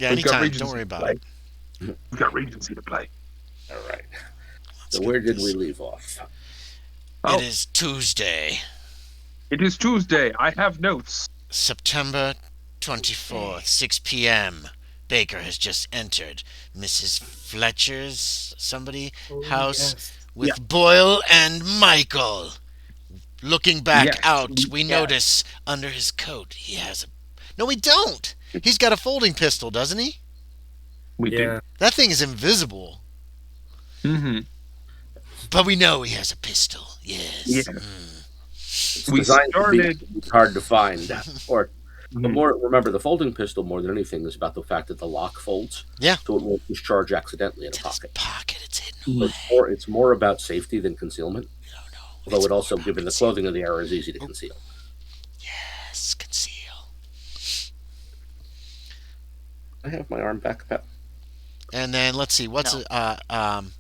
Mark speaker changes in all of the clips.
Speaker 1: Yeah, anytime. Don't worry about it.
Speaker 2: We've got Regency to play.
Speaker 3: All right. So where did we leave off?
Speaker 1: It is Tuesday,
Speaker 2: It is Tuesday. I have notes.
Speaker 1: September 24th, 6 p.m. Baker has just entered Mrs. Fletcher's house with Boyle and Michael. Looking back out, we notice under his coat he has a... No, we don't! He's got a folding pistol, doesn't he?
Speaker 2: We do.
Speaker 1: That thing is invisible.
Speaker 2: Mm-hmm.
Speaker 1: But we know he has a pistol. Yes.
Speaker 2: Yeah.
Speaker 3: It's
Speaker 2: We
Speaker 3: designed
Speaker 2: started-
Speaker 3: to be hard to find. Or the more, remember, the folding pistol more than anything is about the fact that the lock folds.
Speaker 1: Yeah.
Speaker 3: So it won't discharge accidentally in a
Speaker 1: It's in his
Speaker 3: pocket.
Speaker 1: pocket. It's hidden
Speaker 3: So
Speaker 1: away.
Speaker 3: it's more about safety than concealment.
Speaker 1: No.
Speaker 3: Although
Speaker 1: It's
Speaker 3: it also,
Speaker 1: more
Speaker 3: given the
Speaker 1: about
Speaker 3: clothing of the era, is easy to conceal.
Speaker 1: Yes, conceal.
Speaker 3: I have my arm back up.
Speaker 1: And then let's see,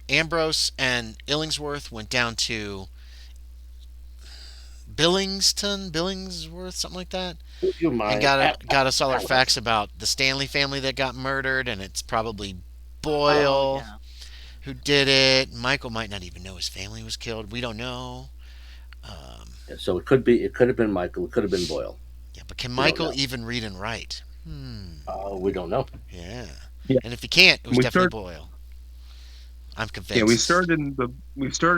Speaker 1: Ambrose and Illingsworth went down to Billingsworth, something like that,
Speaker 3: You
Speaker 1: and got us all our facts about the Stanley family that got murdered, and it's probably Boyle who did it. Michael might not even know his family was killed. We don't know.
Speaker 3: So it could have been Michael. It could have been Boyle.
Speaker 1: Yeah, but can Michael even read and write?
Speaker 3: We don't know.
Speaker 1: Yeah.
Speaker 2: Yeah.
Speaker 1: And if he can't, it was definitely Boyle. I'm convinced.
Speaker 2: Yeah, we started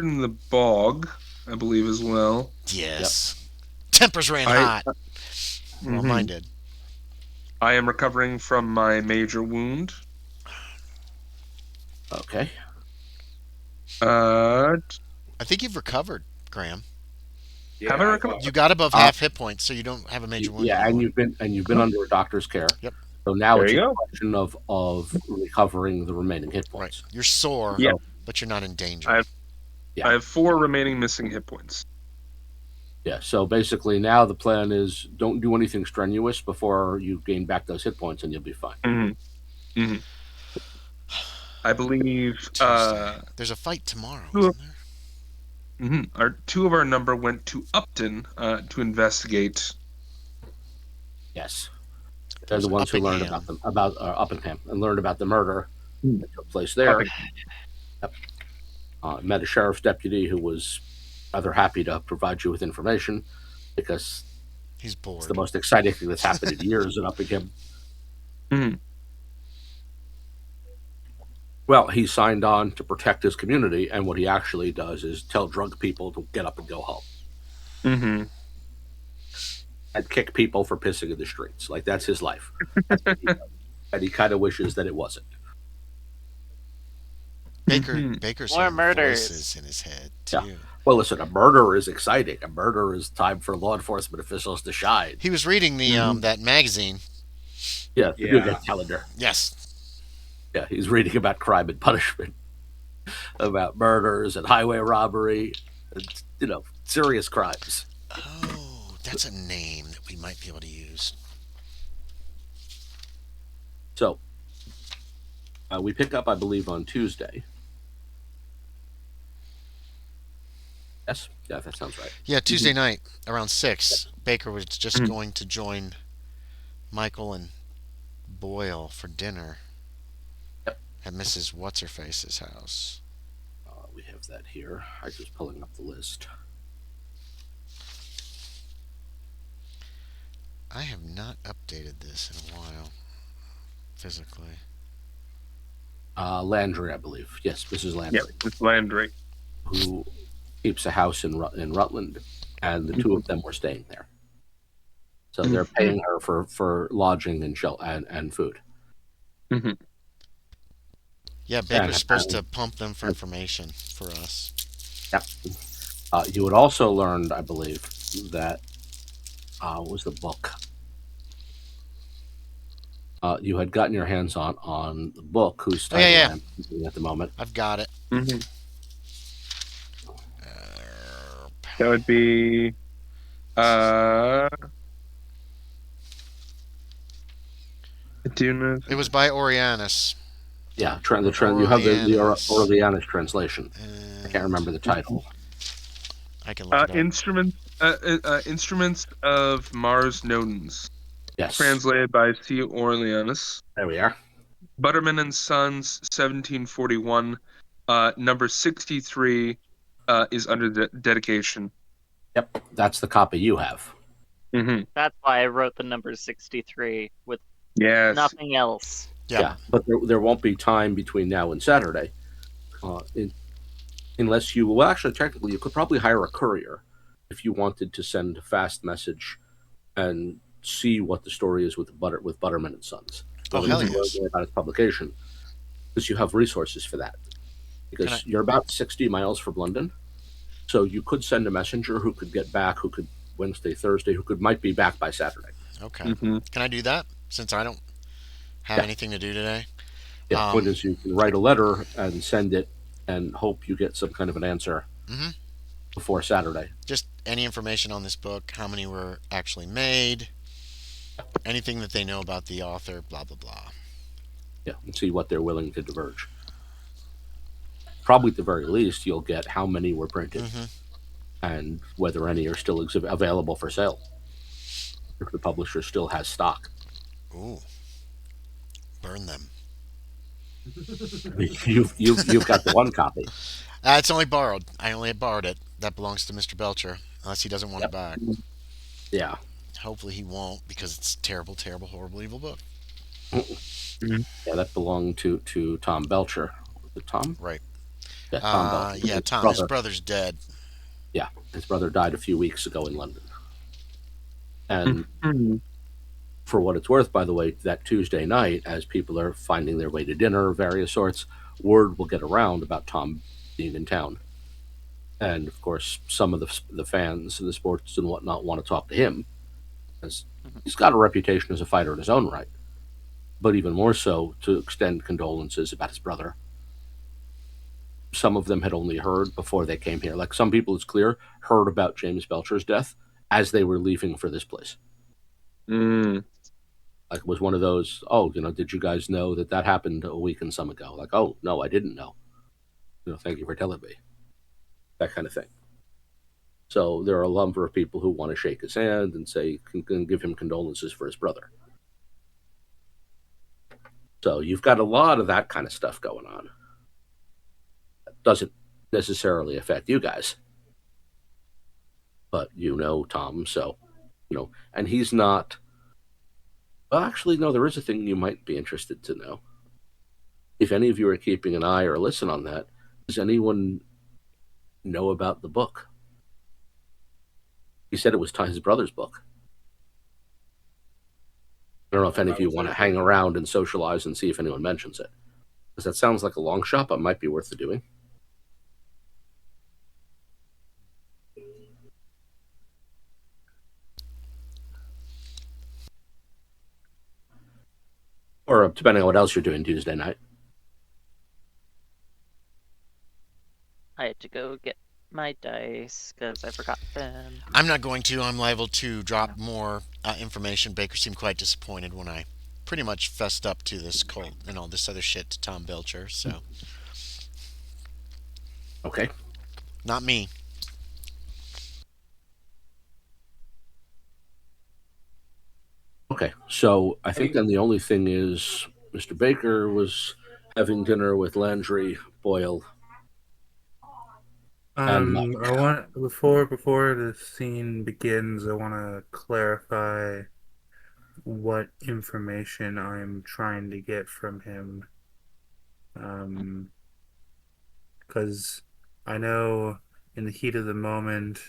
Speaker 2: in the bog, I believe, as well.
Speaker 1: Yes. Tempers ran hot. Well, mine did.
Speaker 2: I am recovering from my major wound.
Speaker 3: Okay.
Speaker 1: I think you've recovered, Graham.
Speaker 2: Have I recovered?
Speaker 1: You got above half hit points, so you don't have a major wound.
Speaker 3: Yeah,
Speaker 1: anymore.
Speaker 3: and you've been under a doctor's care.
Speaker 1: Yep.
Speaker 3: So now
Speaker 2: There
Speaker 3: it's
Speaker 2: you
Speaker 3: a
Speaker 2: go.
Speaker 3: question of recovering the remaining hit points.
Speaker 1: Right. You're sore,
Speaker 2: Yeah.
Speaker 1: but you're not in danger.
Speaker 2: I have 4 remaining missing hit points.
Speaker 3: Yeah. So basically, now the plan is don't do anything strenuous before you gain back those hit points, and you'll be fine.
Speaker 2: Mm-hmm. Mm-hmm. I believe
Speaker 1: there's a fight tomorrow,
Speaker 2: Sure.
Speaker 1: isn't there?
Speaker 2: Two of our number went to Upton to investigate.
Speaker 3: Yes. They're the ones who learned about Uppingham and learned about the murder that took place there. Yep. Met a sheriff's deputy who was rather happy to provide you with information because
Speaker 1: he's bored.
Speaker 3: It's the most exciting thing that's happened in years in Uppingham.
Speaker 2: Mm-hmm.
Speaker 3: Well, he signed on to protect his community, and what he actually does is tell drunk people to get up and go home.
Speaker 2: Mm-hmm.
Speaker 3: And kick people for pissing in the streets. Like, that's his life. That's what he does. And he kind of wishes that it wasn't.
Speaker 1: Baker's
Speaker 4: More
Speaker 1: hearing
Speaker 4: murders
Speaker 1: voices in his head, too.
Speaker 3: Yeah. Well, listen, a murder is exciting. A murder is time for law enforcement officials to shine.
Speaker 1: He was reading the that magazine.
Speaker 3: Yeah, the Good calendar.
Speaker 1: Yes.
Speaker 3: Yeah, he's reading about crime and punishment, about murders and highway robbery, and, serious crimes.
Speaker 1: Oh, that's a name that we might be able to use.
Speaker 3: So, we pick up, I believe, on Tuesday. Yes? Yeah, that sounds right.
Speaker 1: Yeah, Tuesday night, around 6. Baker was just going to join Michael and Boyle for dinner at Mrs. What's-Her-Face's house.
Speaker 3: We have that here. I'm just pulling up the list.
Speaker 1: I have not updated this in a while, physically.
Speaker 3: Landry, I believe. Yes, Mrs. Landry.
Speaker 2: Yep, it's Landry.
Speaker 3: Who keeps a house in Rutland, and the two of them were staying there. So they're paying her for lodging and food.
Speaker 2: Mm-hmm.
Speaker 1: Yeah, Baker's supposed to pump them for information for us.
Speaker 3: Yep. You had also learned, I believe, that what was the book? You had gotten your hands on the book whose title I'm using at the moment.
Speaker 1: I've got it.
Speaker 2: Mm-hmm. That would be
Speaker 1: It was by Orianus.
Speaker 3: Yeah, you have the Orleanus translation. I can't remember the title.
Speaker 1: I can look it
Speaker 2: up. Instruments of Mars Nodens.
Speaker 3: Yes.
Speaker 2: Translated by C. Orleanus.
Speaker 3: There we are.
Speaker 2: Butterman and Sons, 1741. Number 63 is under dedication.
Speaker 3: Yep, that's the copy you have.
Speaker 2: Mm-hmm.
Speaker 4: That's why I wrote the number 63 with nothing else.
Speaker 3: Yeah, but there won't be time between now and Saturday. Unless you, well, actually, technically, you could probably hire a courier if you wanted to send a fast message and see what the story is with Butterman and Sons.
Speaker 1: Oh, hell yes.
Speaker 3: About its publication, because you have resources for that. Because you're about 60 miles from London, so you could send a messenger who could get back, who could Wednesday, Thursday, who might be back by Saturday.
Speaker 1: Okay. Mm-hmm. Can I do that since I don't have anything to do today?
Speaker 3: Yeah, point is you can write a letter and send it and hope you get some kind of an answer before Saturday.
Speaker 1: Just any information on this book, how many were actually made, anything that they know about the author, blah, blah, blah.
Speaker 3: Yeah, and see what they're willing to diverge. Probably at the very least, you'll get how many were printed and whether any are still available for sale. If the publisher still has stock.
Speaker 1: Ooh. Burn them.
Speaker 3: You've got the one copy.
Speaker 1: It's only borrowed. I only borrowed it. That belongs to Mr. Belcher, unless he doesn't want it back.
Speaker 3: Yeah.
Speaker 1: Hopefully he won't, because it's a terrible, terrible, horrible, evil book.
Speaker 3: Yeah, that belonged to Tom Belcher. Was it Tom?
Speaker 1: Right.
Speaker 3: Yeah, Tom Belcher.
Speaker 1: Yeah, Tom. His brother's dead.
Speaker 3: Yeah, his brother died a few weeks ago in London. And for what it's worth, by the way, that Tuesday night, as people are finding their way to dinner of various sorts, word will get around about Tom being in town. And, of course, some of the fans and the sports and whatnot want to talk to him. As he's got a reputation as a fighter in his own right. But even more so, to extend condolences about his brother. Some of them had only heard before they came here. Like some people, it's clear, heard about James Belcher's death as they were leaving for this place. Like it was one of those, did you guys know that happened a week and some ago? Like, oh, no, I didn't know. Thank you for telling me. That kind of thing. So there are a number of people who want to shake his hand and say, can give him condolences for his brother. So you've got a lot of that kind of stuff going on. That doesn't necessarily affect you guys. But Tom, so, and he's not... Well, actually, no, there is a thing you might be interested to know. If any of you are keeping an eye or listen on that, does anyone know about the book? He said it was his brother's book. I don't know if any of you want to hang around and socialize and see if anyone mentions it. Because that sounds like a long shot, but might be worth the doing. Or depending on what else you're doing Tuesday night.
Speaker 4: I had to go get my dice because I forgot them.
Speaker 1: I'm not going to. I'm liable to drop more information. Baker seemed quite disappointed when I pretty much fessed up to this cult and all this other shit to Tom Belcher, so.
Speaker 3: Okay.
Speaker 1: Not me.
Speaker 3: Okay, so I think then the only thing is Mr. Baker was having dinner with Landry, Boyle.
Speaker 5: I want before the scene begins, I want to clarify what information I'm trying to get from him. Because I know in the heat of the moment,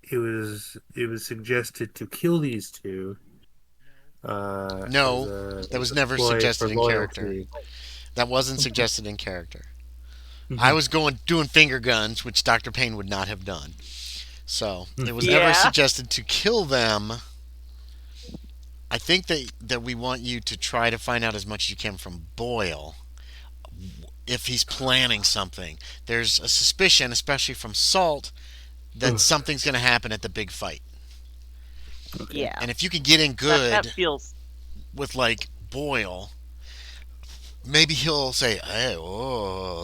Speaker 5: it was suggested to kill these two.
Speaker 1: No, that was never suggested in character. That wasn't suggested in character. I was doing finger guns, which Dr. Payne would not have done. So it was never suggested to kill them. I think that we want you to try to find out as much as you can from Boyle if he's planning something. There's a suspicion, especially from Salt, that something's going to happen at the big fight.
Speaker 4: Okay. Yeah.
Speaker 1: And if you could get in good
Speaker 4: that feels...
Speaker 1: with like Boyle, maybe he'll say, "Hey,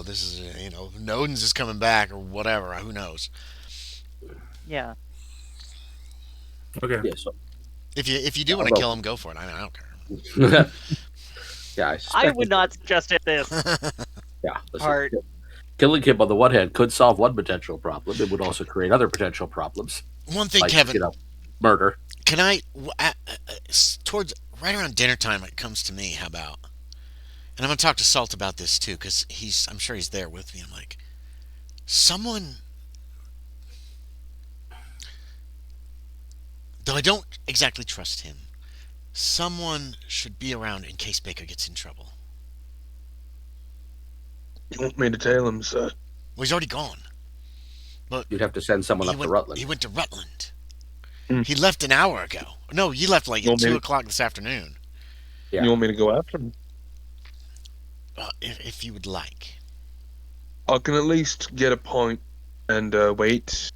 Speaker 1: this is Nodens is coming back" or whatever. Who knows?
Speaker 4: Yeah.
Speaker 5: Okay.
Speaker 3: Yeah, so
Speaker 1: if you do want to kill him, go for it. I don't care.
Speaker 3: Yeah,
Speaker 4: I would not suggest it this
Speaker 3: Yeah,
Speaker 4: part.
Speaker 3: Killing him on the one hand could solve one potential problem. It would also create other potential problems.
Speaker 1: One thing,
Speaker 3: Like,
Speaker 1: Kevin,
Speaker 3: murder.
Speaker 1: can I towards right around dinner time it comes to me? How about? And I'm gonna talk to Salt about this too, because I'm sure he's there with me. I'm like, someone, though I don't exactly trust him. Someone should be around in case Baker gets in trouble.
Speaker 2: You want me to tell him, sir?
Speaker 1: Well, he's already gone. But
Speaker 3: You'd have to send someone up to Rutland.
Speaker 1: He went to Rutland.
Speaker 2: Hmm.
Speaker 1: He left an hour ago. No, you left like at 2 o'clock this afternoon.
Speaker 2: Yeah. You want me to go after him?
Speaker 1: If you would like.
Speaker 2: I can at least get a pint and wait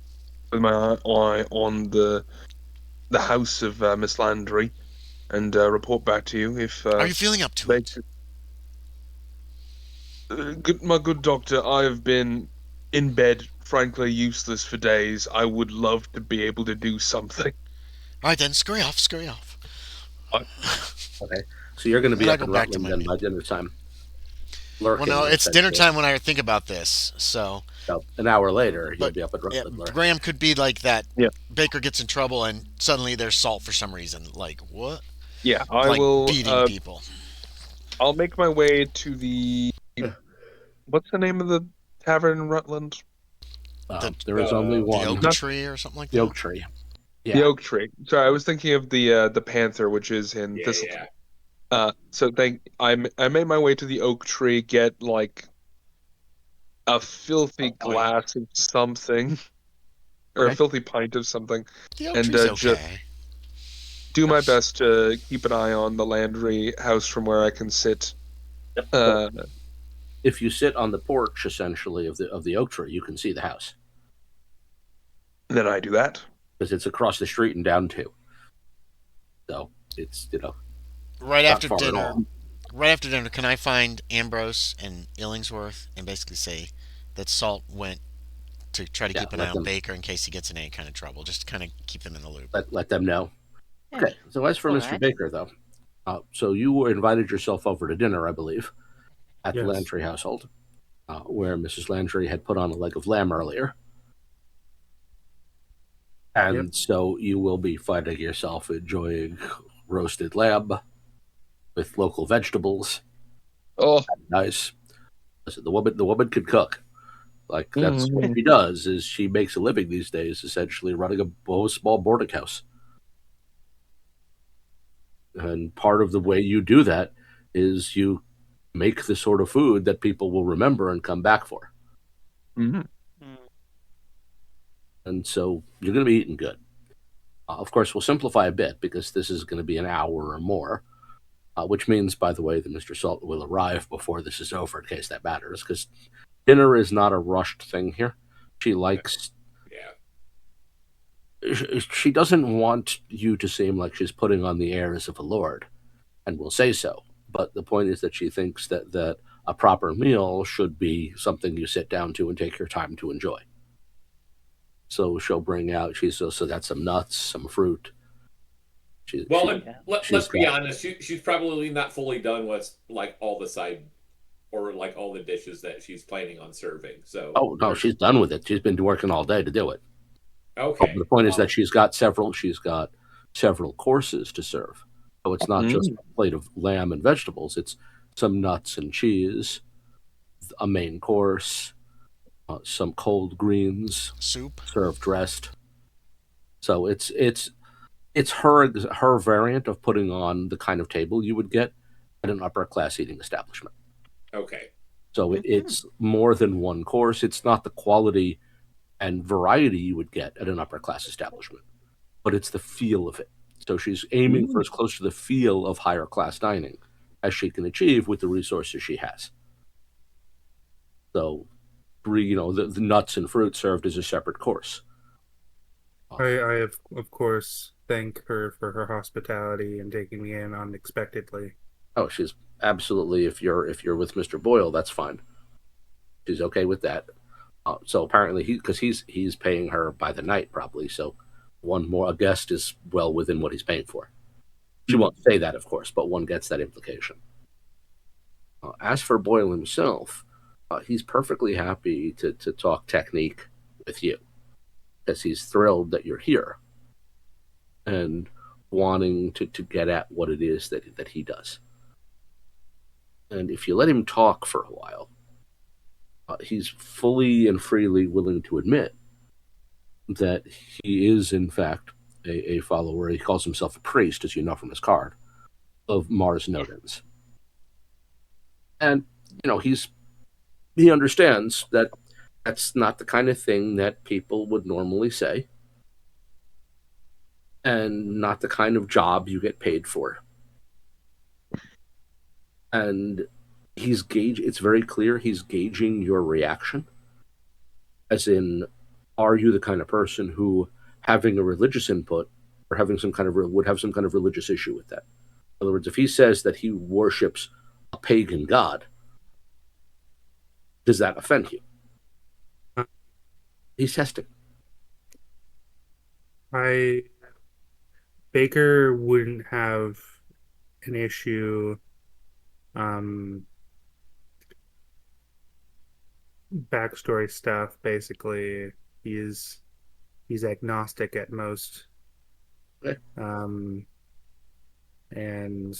Speaker 2: with my eye on the house of Miss Landry and report back to you if...
Speaker 1: Are you feeling up to it?
Speaker 2: My good doctor, I have been in bed, frankly useless for days. I would love to be able to do something.
Speaker 1: All right, then, scurry off.
Speaker 3: Okay, so you're going to be up in Rutland then by dinner time.
Speaker 1: Well, no, it's dinner time when I think about this, so
Speaker 3: an hour later, you'll be up at Rutland.
Speaker 1: Yeah, Graham could be like that. Yeah. Baker gets in trouble, and suddenly there's Salt for some reason. Like, what?
Speaker 2: Yeah, I will...
Speaker 1: beating people.
Speaker 2: I'll make my way to the... What's the name of the tavern in Rutland?
Speaker 3: There is only one.
Speaker 1: The Oak Tree or something like that?
Speaker 3: The Oak Tree. Yeah.
Speaker 2: The Oak Tree. Sorry, I was thinking of the Panther, which is in Thistleton. So I made my way to the Oak Tree, get like a filthy glass of something, or a filthy pint of something, and just do my best to keep an eye on the Landry house from where I can sit.
Speaker 3: If you sit on the porch, essentially of the Oak Tree, you can see the house.
Speaker 2: Then I do that
Speaker 3: because it's across the street and down too. So it's
Speaker 1: right after dinner. Right after dinner, can I find Ambrose and Illingsworth and basically say that Salt went to try to keep an eye on Baker in case he gets in any kind of trouble, just to kind of keep them in the loop.
Speaker 3: Let them know. Yeah. Okay. So as for Mr. Baker, though, so you invited yourself over to dinner, I believe, at the Landry household, where Mrs. Landry had put on a leg of lamb earlier. And so you will be finding yourself enjoying roasted lamb with local vegetables.
Speaker 2: Oh,
Speaker 3: nice! Listen, the woman can cook. Like that's what she does. Is she makes a living these days, essentially running a small boarding house. And part of the way you do that is you make the sort of food that people will remember and come back for.
Speaker 2: Mm-hmm.
Speaker 3: And so you're going to be eating good. Of course, we'll simplify a bit because this is going to be an hour or more, which means, by the way, that Mr. Salt will arrive before this is over in case that matters, because dinner is not a rushed thing here. She likes... She doesn't want you to seem like she's putting on the airs of a lord, and will say so. But the point is that she thinks that a proper meal should be something you sit down to and take your time to enjoy. So she'll bring out, so that's some nuts, some fruit.
Speaker 6: Let's be honest, she's probably not fully done with like all the side or like all the dishes that she's planning on serving. So
Speaker 3: no, she's done with it. She's been working all day to do it.
Speaker 6: Okay.
Speaker 3: The point is that she's got several courses to serve. So it's not just a plate of lamb and vegetables. It's some nuts and cheese, a main course, some cold greens,
Speaker 1: soup
Speaker 3: served dressed. So it's her variant of putting on the kind of table you would get at an upper class eating establishment.
Speaker 6: Okay.
Speaker 3: So it's more than one course. It's not the quality and variety you would get at an upper class establishment, but it's the feel of it. So she's aiming for as close to the feel of higher class dining as she can achieve with the resources she has. So, the nuts and fruit served as a separate course.
Speaker 5: I of course thank her for her hospitality and taking me in unexpectedly.
Speaker 3: Oh, she's absolutely. If you're with Mr. Boyle, that's fine. She's okay with that. So apparently, because he's paying her by the night probably. So a guest is well within what he's paying for. She won't say that, of course, but one gets that implication. As for Boyle himself, he's perfectly happy to talk technique with you, because he's thrilled that you're here and wanting to get at what it is that he does. And if you let him talk for a while, he's fully and freely willing to admit that he is, in fact, a follower. He calls himself a priest, as you know from his card, of Mars Nodens. And, he understands that that's not the kind of thing that people would normally say, and not the kind of job you get paid for. And it's very clear he's gauging your reaction, as in, are you the kind of person who, having a religious input or having would have some kind of religious issue with that? In other words, if he says that he worships a pagan god, does that offend you? He's testing.
Speaker 5: Baker wouldn't have an issue backstory stuff. Basically, he's agnostic at most.
Speaker 3: Okay.
Speaker 5: And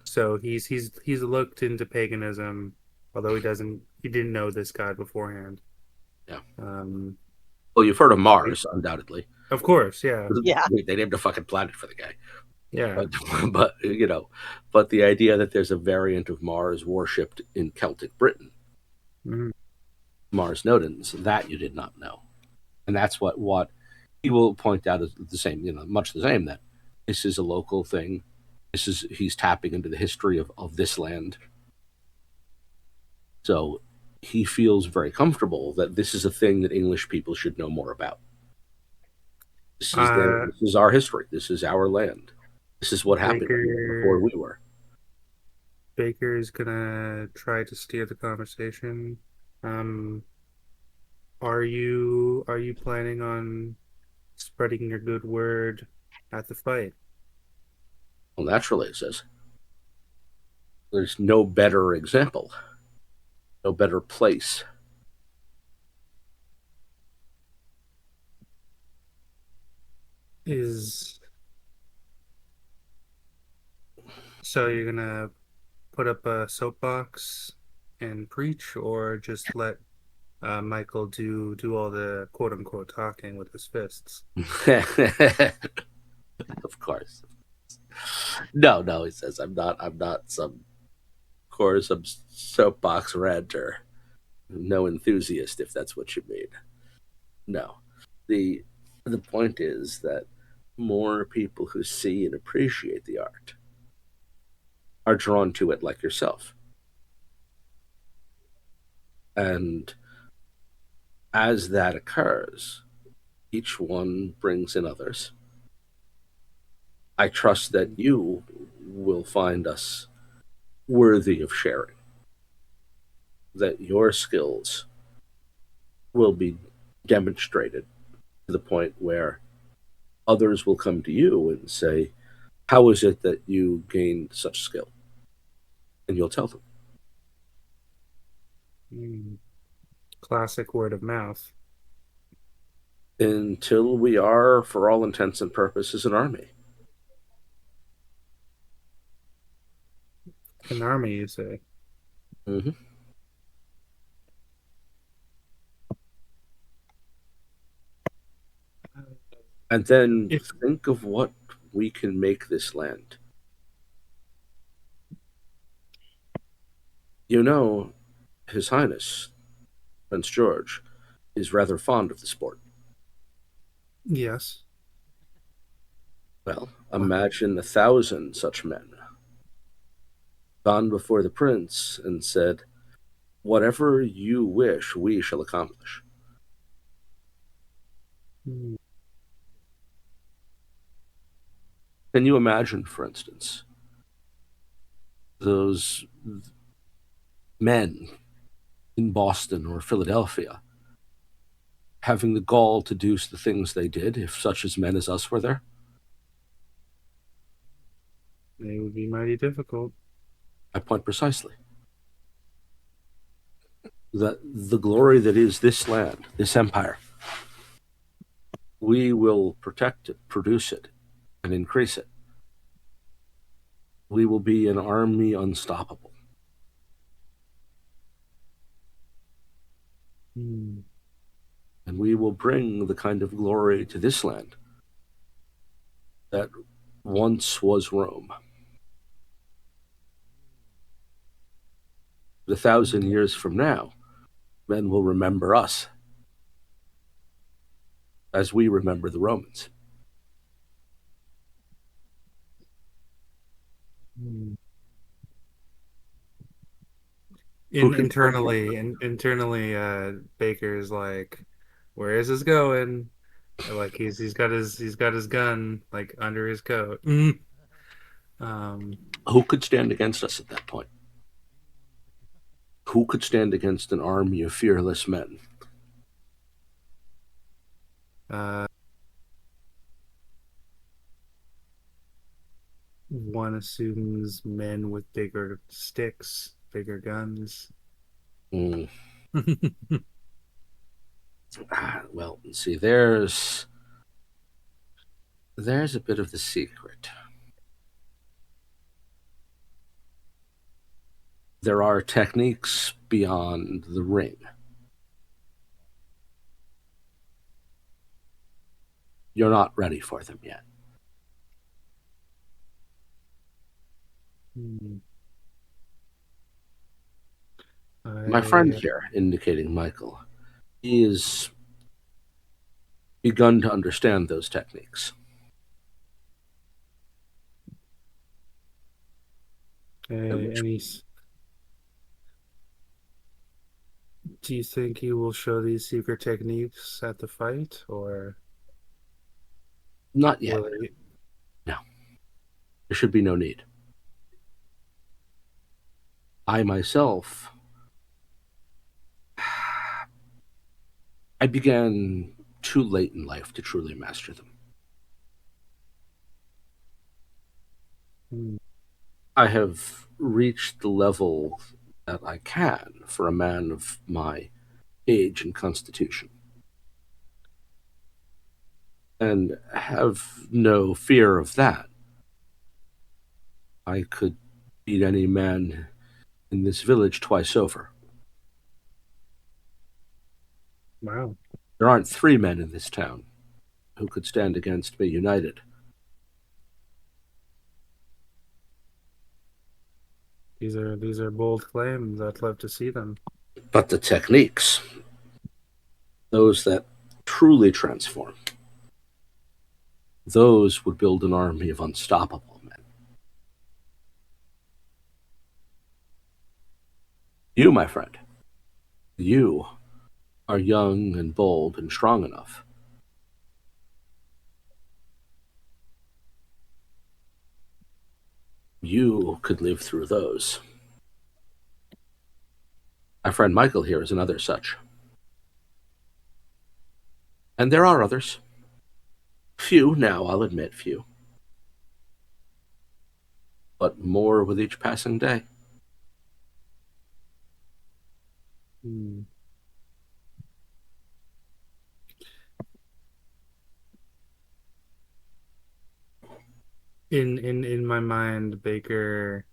Speaker 5: so he's looked into paganism, although he didn't know this god beforehand.
Speaker 3: Yeah.
Speaker 5: Well,
Speaker 3: you've heard of Mars, undoubtedly.
Speaker 5: Of course, yeah.
Speaker 4: Yeah.
Speaker 3: They named a fucking planet for the guy.
Speaker 5: Yeah.
Speaker 3: But the idea that there's a variant of Mars worshipped in Celtic Britain, Mars Nodens, that you did not know. And that's what he will point out as the same, much the same, that this is a local thing. He's tapping into the history of this land. So he feels very comfortable that this is a thing that English people should know more about. This is our history. This is our land. This is what happened before we were.
Speaker 5: Baker is gonna try to steer the conversation. Are you planning on spreading your good word at the fight?
Speaker 3: Well, naturally, it says. There's no better example, no better place.
Speaker 5: So you're gonna put up a soapbox and preach, or just let Michael do all the quote unquote talking with his fists?
Speaker 3: Of course. No, he says, I'm not some soapbox ranter, no enthusiast, if that's what you mean. No. The point is that more people who see and appreciate the art are drawn to it, like yourself. And as that occurs, each one brings in others. I trust that you will find us worthy of sharing, that your skills will be demonstrated to the point where others will come to you and say, how is it that you gained such skill? And you'll tell them.
Speaker 5: Classic word of mouth.
Speaker 3: Until we are, for all intents and purposes, an army.
Speaker 5: An army, you say?
Speaker 3: Mm-hmm. And then think of what we can make this land. His Highness, Prince George, is rather fond of the sport.
Speaker 5: Yes.
Speaker 3: Well, imagine 1,000 such men gone before the prince and said, whatever you wish, we shall accomplish. Can you imagine, for instance, those men in Boston or Philadelphia having the gall to do the things they did if such as men as us were there?
Speaker 5: It would be mighty difficult.
Speaker 3: I point precisely. That the glory that is this land, this empire, we will protect it, produce it, and increase it. We will be an army unstoppable. And we will bring the kind of glory to this land that once was Rome. 1,000 years from now, men will remember us as we remember the Romans.
Speaker 5: Internally, Baker's like, where is this going? Like he's got his gun like under his coat.
Speaker 3: Who could stand against us at that point? Who could stand against an army of fearless men?
Speaker 5: One assumes men with bigger sticks, bigger guns.
Speaker 3: Well, see, there's a bit of the secret. There are techniques beyond the ring. You're not ready for them yet. My friend here, indicating Michael, he has begun to understand those techniques.
Speaker 5: Do you think he will show these secret techniques at the fight, or
Speaker 3: not yet? No, there should be no need. I myself, I began too late in life to truly master them. I have reached the level that I can for a man of my age and constitution, and have no fear of that. I could beat any man in this village twice over.
Speaker 5: Wow.
Speaker 3: There aren't 3 men in this town who could stand against me united.
Speaker 5: These are bold claims. I'd love to see them.
Speaker 3: But the techniques, those that truly transform, those would build an army of unstoppable men. You, my friend, you are young and bold and strong enough. You could live through those. My friend Michael here is another such. And there are others. Few now, I'll admit, few. But more with each passing day.
Speaker 5: In my mind, Baker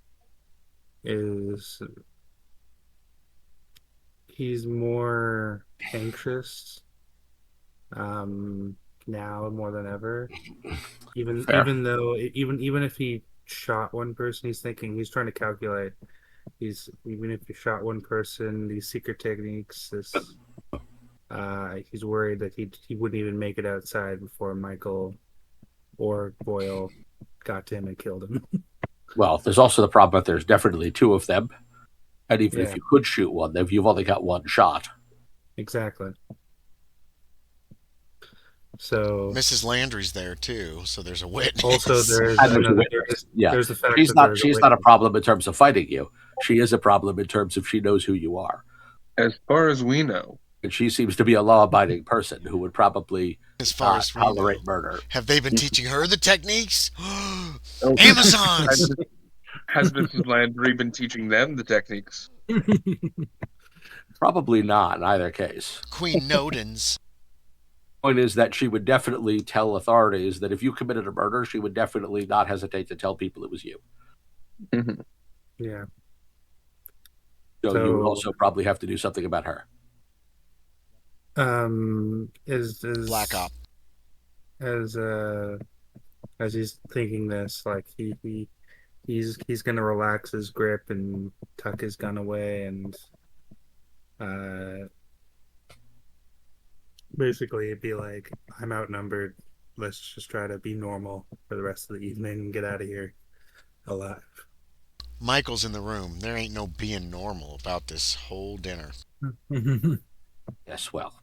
Speaker 5: is he's more anxious now more than ever. Even if he shot one person, he's trying to calculate. Even if he shot one person, these secret techniques, he's worried that he wouldn't even make it outside before Michael or Boyle got to him and killed him.
Speaker 3: Well, there's also the problem that there's definitely 2 of them. And even if you could shoot one, then you've only got 1 shot.
Speaker 5: Exactly. So
Speaker 1: Mrs. Landry's there too, so there's a witness.
Speaker 5: Also, there's the fact
Speaker 3: she's not a problem in terms of fighting you. She is a problem in terms of she knows who you are.
Speaker 2: As far as we know.
Speaker 3: And she seems to be a law-abiding person who would probably tolerate murder.
Speaker 1: Have they been teaching her the techniques? Amazons!
Speaker 2: Has Mrs. Landry been teaching them the techniques?
Speaker 3: Probably not in either case.
Speaker 1: Queen Nodens.
Speaker 3: Point is that she would definitely tell authorities that if you committed a murder, she would definitely not hesitate to tell people it was you.
Speaker 2: Mm-hmm.
Speaker 5: Yeah.
Speaker 3: So you would also probably have to do something about her.
Speaker 5: Is
Speaker 1: Black Op.
Speaker 5: As he's thinking this, like he's gonna relax his grip and tuck his gun away and basically it'd be like, I'm outnumbered. Let's just try to be normal for the rest of the evening and get out of here alive.
Speaker 1: Michael's in the room. There ain't no being normal about this whole dinner.
Speaker 3: Yes, well.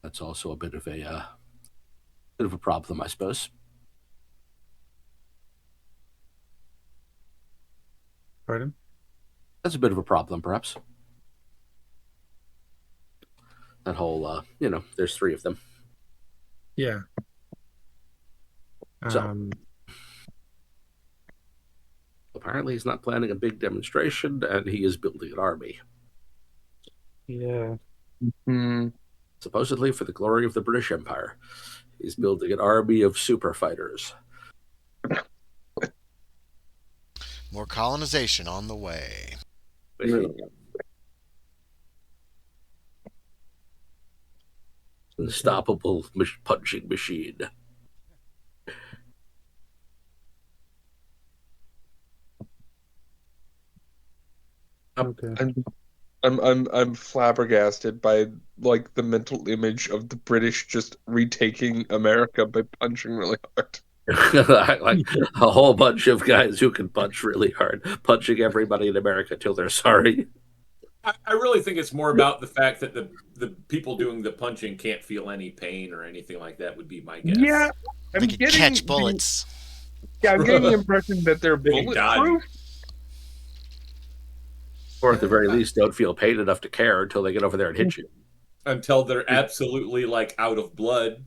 Speaker 3: That's also a bit of a problem, I suppose.
Speaker 5: Pardon?
Speaker 3: That's a bit of a problem, perhaps. That whole, there's 3 of them.
Speaker 5: Yeah.
Speaker 3: So, apparently he's not planning a big demonstration, and he is building an army.
Speaker 5: Yeah.
Speaker 2: Mm-hmm.
Speaker 3: Supposedly for the glory of the British Empire. He's building an army of super fighters.
Speaker 1: More colonization on the way.
Speaker 3: Unstoppable punching machine.
Speaker 5: Okay.
Speaker 2: I'm flabbergasted by like the mental image of the British just retaking America by punching really hard.
Speaker 3: Like a whole bunch of guys who can punch really hard, punching everybody in America till they're sorry.
Speaker 6: I really think it's more about the fact that the people doing the punching can't feel any pain or anything like that, would be my guess.
Speaker 2: Yeah,
Speaker 1: They can catch bullets.
Speaker 2: I'm getting the impression that they're bulletproof.
Speaker 3: Or at the very least, don't feel pain enough to care until they get over there and hit you.
Speaker 6: Until they're absolutely like out of blood.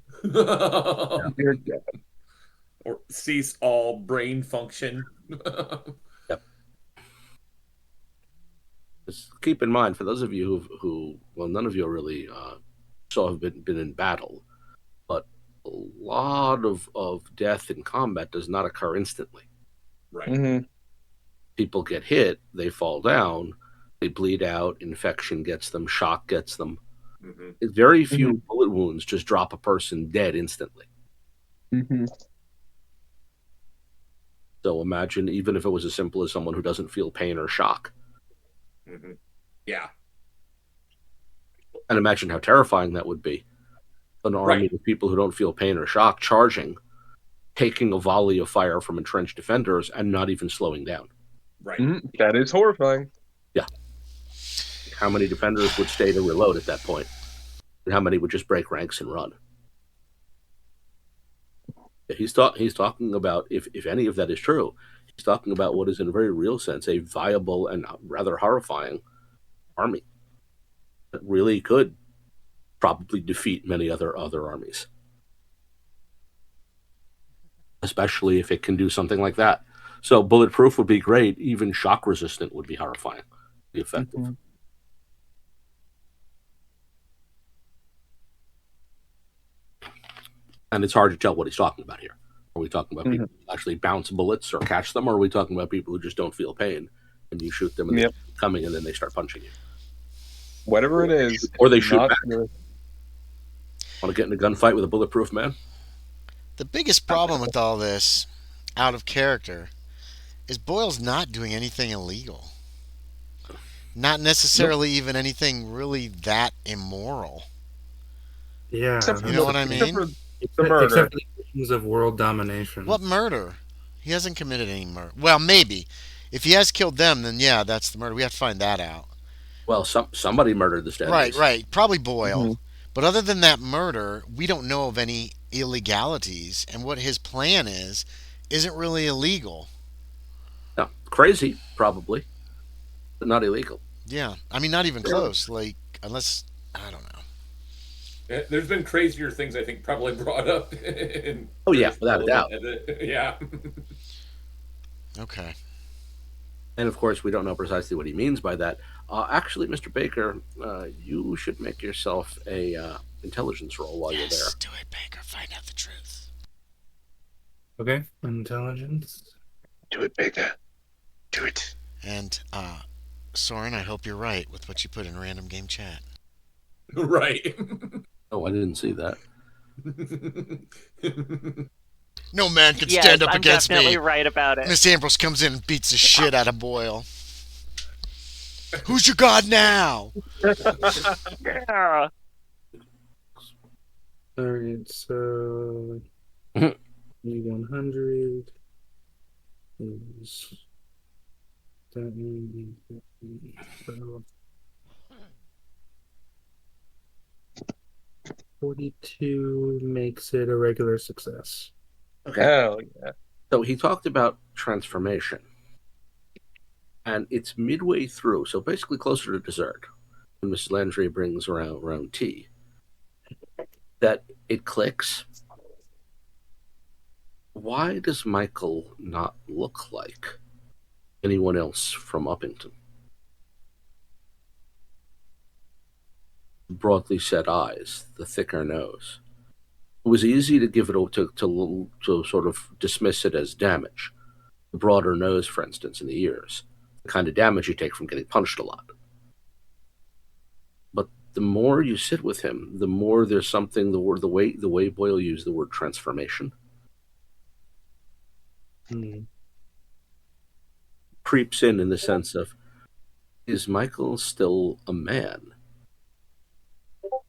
Speaker 6: Or cease all brain function.
Speaker 3: Yep. Just keep in mind, for those of you who none of you really have been in battle, but a lot of death in combat does not occur instantly.
Speaker 6: Right.
Speaker 2: Mm-hmm.
Speaker 3: People get hit, they fall down, they bleed out, infection gets them, shock gets them.
Speaker 6: Mm-hmm.
Speaker 3: Very few bullet wounds just drop a person dead instantly.
Speaker 2: Mm-hmm.
Speaker 3: So imagine, even if it was as simple as someone who doesn't feel pain or shock.
Speaker 6: Mm-hmm. Yeah.
Speaker 3: And imagine how terrifying that would be. An army of people who don't feel pain or shock charging, taking a volley of fire from entrenched defenders, and not even slowing down.
Speaker 6: Right.
Speaker 2: Mm-hmm. That is horrifying.
Speaker 3: Yeah. How many defenders would stay to reload at that point? And how many would just break ranks and run? He's talking about, if any of that is true, he's talking about what is in a very real sense a viable and rather horrifying army that really could probably defeat many other armies. Especially if it can do something like that. So bulletproof would be great. Even shock resistant would be horrifying. Be effective.
Speaker 2: Mm-hmm.
Speaker 3: And it's hard to tell what he's talking about here. Are we talking about people who actually bounce bullets or catch them, or are we talking about people who just don't feel pain and you shoot them and they're coming and then they start punching you?
Speaker 2: Whatever it is.
Speaker 3: Or they shoot back. Want to get in a gunfight with a bulletproof man?
Speaker 1: The biggest problem with all this, out of character, is Boyle's not doing anything illegal. Not necessarily even anything really that immoral.
Speaker 5: Yeah.
Speaker 1: You know what I mean?
Speaker 2: Except for the murder.
Speaker 5: Except for the issues of world domination.
Speaker 1: What murder? He hasn't committed any murder. Well, maybe. If he has killed them, then yeah, that's the murder. We have to find that out.
Speaker 3: Well, somebody murdered the Stanleys.
Speaker 1: Right. Probably Boyle. But other than that murder, we don't know of any illegalities. And what his plan is isn't really illegal.
Speaker 3: No, crazy, probably. But not illegal.
Speaker 1: Yeah. I mean, not even close. Like, unless, I don't know.
Speaker 6: There's been crazier things I think probably brought up.
Speaker 3: Oh yeah, without a doubt.
Speaker 6: Yeah.
Speaker 1: Okay.
Speaker 3: And of course, we don't know precisely what he means by that. Actually, Mr. Baker, you should make yourself a intelligence roll while you're there.
Speaker 1: Do it, Baker. Find out the truth.
Speaker 5: Okay, intelligence.
Speaker 2: Do it, Baker. Do it.
Speaker 1: And Soren, I hope you're right with what you put in random game chat.
Speaker 6: Right.
Speaker 3: Oh, I didn't see that.
Speaker 1: No man can stand up
Speaker 4: I'm
Speaker 1: against
Speaker 4: definitely
Speaker 1: me.
Speaker 4: right about it.
Speaker 1: Miss Ambrose comes in and beats the shit out of Boyle. Who's your god now?
Speaker 4: Yeah.
Speaker 5: Alright, so 100 is that mean so 42 makes it a regular success.
Speaker 3: Okay.
Speaker 2: Hell yeah.
Speaker 3: So he talked about transformation. And it's midway through, so basically closer to dessert, when Mrs. Landry brings around tea, that it clicks. Why does Michael not look like anyone else from Uppington? Broadly set eyes, the thicker nose. It was easy to give it to sort of dismiss it as damage. The broader nose, for instance, in the ears, the kind of damage you take from getting punched a lot. But the more you sit with him, the more there's something. The way Boyle used the word transformation creeps in the sense of, is Michael still a man?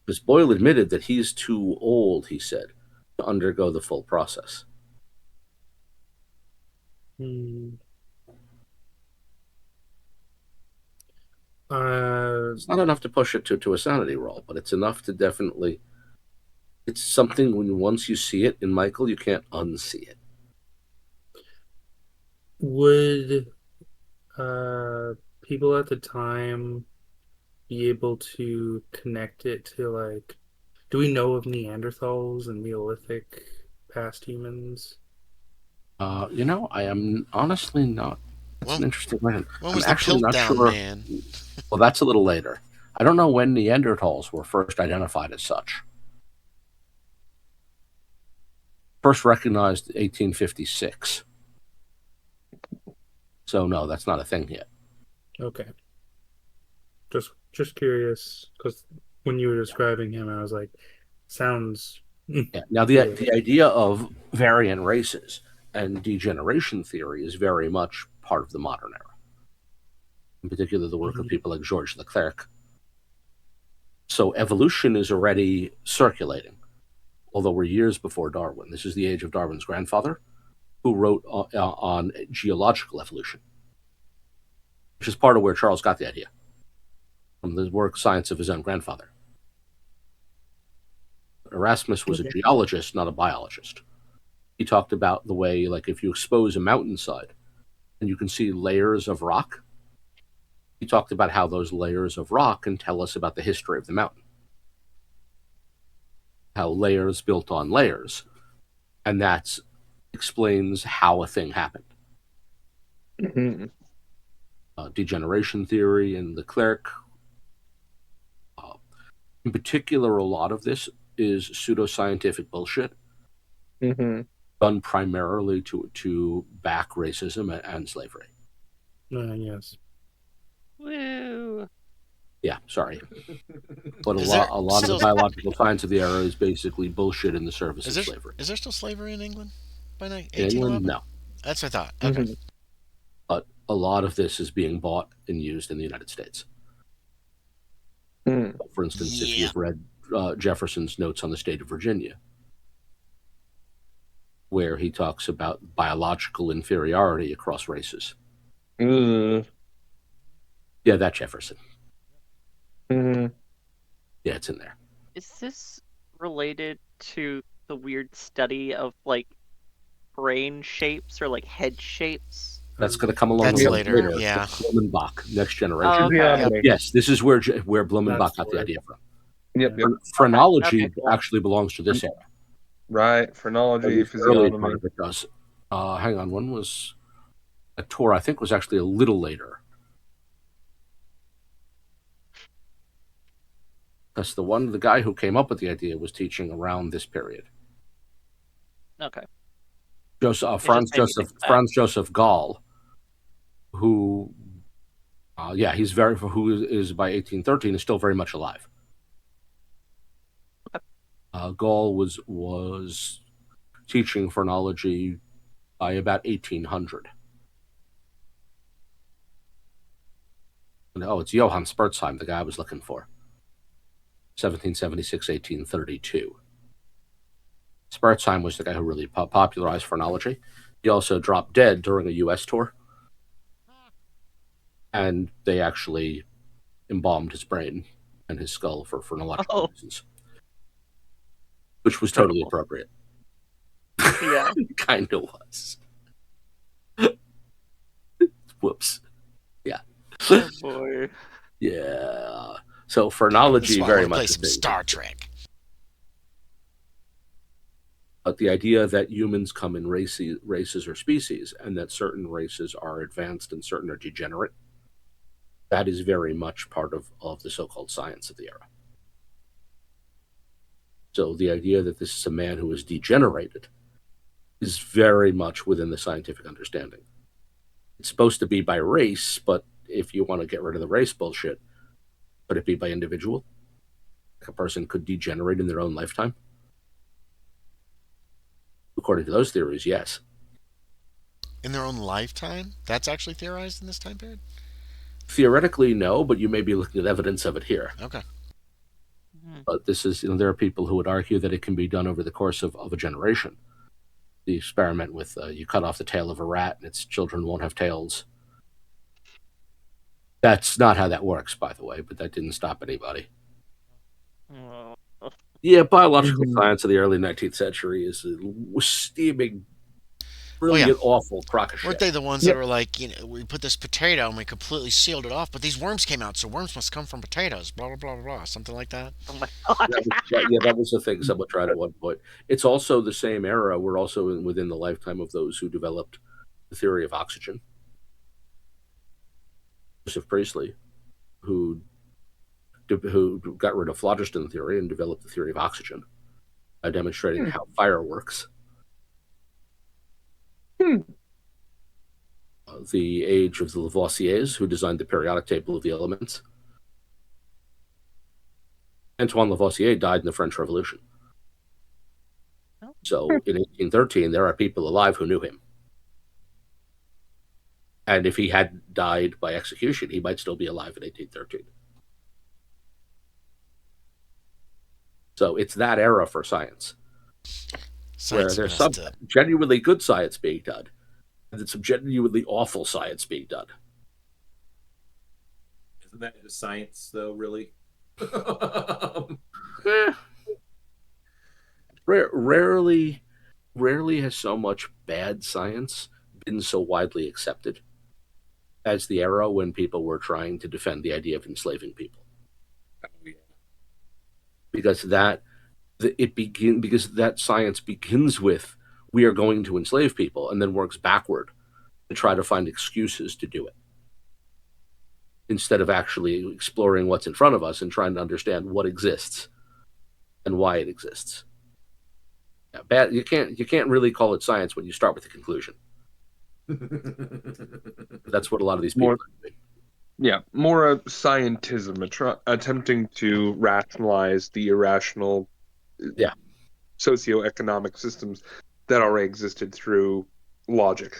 Speaker 3: Because Boyle admitted that he's too old, he said, to undergo the full process. It's not enough to push it to a sanity roll, but it's enough to definitely... It's something when once you see it in Michael, you can't unsee it.
Speaker 5: Would people at the time be able to connect it to, like, do we know of Neanderthals and Neolithic past humans?
Speaker 3: I am honestly not. That's an interesting question.
Speaker 1: When was
Speaker 3: I'm
Speaker 1: the
Speaker 3: actually not
Speaker 1: Piltdown
Speaker 3: sure.
Speaker 1: Man?
Speaker 3: Well, that's a little later. I don't know when Neanderthals were first identified as such. First recognized 1856. So no, that's not a thing yet.
Speaker 5: Okay. Just curious, because when you were describing him, I was like, sounds...
Speaker 3: Yeah. Now, the idea of variant races and degeneration theory is very much part of the modern era. In particular, the work of people like Georges Leclerc. So evolution is already circulating, although we're years before Darwin. This is the age of Darwin's grandfather, who wrote on geological evolution, which is part of where Charles got the idea, from the work science of his own grandfather. Erasmus was a geologist, not a biologist. He talked about the way, like, if you expose a mountainside and you can see layers of rock, he talked about how those layers of rock can tell us about the history of the mountain. How layers built on layers, and that explains how a thing happened. Degeneration theory and Leclerc. In particular, a lot of this is pseudoscientific bullshit, done primarily to back racism and slavery.
Speaker 5: Yes.
Speaker 4: Woo.
Speaker 3: Yeah, sorry. But a lot of the biological science of the era is basically bullshit in the service of slavery.
Speaker 1: Is there still slavery in England by 1811?
Speaker 3: In England, no.
Speaker 1: That's what I thought. Okay.
Speaker 3: But a lot of this is being bought and used in the United States. For instance, if you've read Jefferson's notes on the state of Virginia, where he talks about biological inferiority across races. Yeah, that Jefferson. Yeah, it's in there.
Speaker 4: Is this related to the weird study of, like, brain shapes or, like, head shapes?
Speaker 3: That's going to come along
Speaker 1: That's later. Yeah.
Speaker 3: Blumenbach, Next Generation.
Speaker 4: Oh, okay.
Speaker 3: Yes, this is where Blumenbach got the idea from.
Speaker 2: Yep.
Speaker 3: Phrenology
Speaker 4: Okay, cool.
Speaker 3: actually belongs to this era.
Speaker 2: Right. Phrenology,
Speaker 3: The early part
Speaker 2: physiognomy.
Speaker 3: of it does. Hang on, one was a tour. I think was actually a little later. Because the guy who came up with the idea was teaching around this period.
Speaker 4: Okay.
Speaker 3: Franz Joseph Gall, who, who is by 1813 is still very much alive. Gall was teaching phrenology by about 1800. Oh, it's Johann Spurzheim, the guy I was looking for. 1776, 1832. Spurzheim was the guy who really popularized phrenology. He also dropped dead during a U.S. tour. And they actually embalmed his brain and his skull for phrenological reasons. Which was totally appropriate.
Speaker 4: Yeah.
Speaker 3: Kind of was. Whoops. Yeah.
Speaker 4: Oh boy.
Speaker 3: Yeah. So phrenology very much
Speaker 1: play some Star Trek.
Speaker 3: But the idea that humans come in races or species, and that certain races are advanced and certain are degenerate, that is very much part of the so-called science of the era. So the idea that this is a man who is degenerated is very much within the scientific understanding. It's supposed to be by race, but if you want to get rid of the race bullshit, could it be by individual? Like a person could degenerate in their own lifetime? According to those theories, yes.
Speaker 1: In their own lifetime? That's actually theorized in this time period?
Speaker 3: Theoretically, no, but you may be looking at evidence of it here.
Speaker 1: Okay.
Speaker 3: But this is, there are people who would argue that it can be done over the course of a generation. The experiment with you cut off the tail of a rat and its children won't have tails. That's not how that works, by the way, but that didn't stop anybody. Yeah, biological science of the early 19th century was steaming, brilliant, awful crock of shit.
Speaker 1: Weren't they the ones that were like, we put this potato and we completely sealed it off, but these worms came out, so worms must come from potatoes, blah, blah, blah, blah, blah, something like that?
Speaker 4: Oh my god.
Speaker 3: That was the thing someone tried at one point. It's also the same era. We're also within the lifetime of those who developed the theory of oxygen. Joseph Priestley, who got rid of phlogiston theory and developed the theory of oxygen by demonstrating how fire works. The age of the Lavoisiers, who designed the periodic table of the elements. Antoine Lavoisier died in the French Revolution. So in 1813, there are people alive who knew him. And if he had died by execution, he might still be alive in 1813. So it's that era for science where there's some genuinely good science being done, and then some genuinely awful science being done.
Speaker 6: Isn't that just science, though, really?
Speaker 3: Rarely has so much bad science been so widely accepted as the era when people were trying to defend the idea of enslaving people. Because that science begins with, we are going to enslave people, and then works backward to try to find excuses to do it, instead of actually exploring what's in front of us and trying to understand what exists and why it exists. You can't really call it science when you start with the conclusion. That's what a lot of these people are doing.
Speaker 2: Yeah, more a scientism, attempting to rationalize the irrational socioeconomic systems that already existed through logic.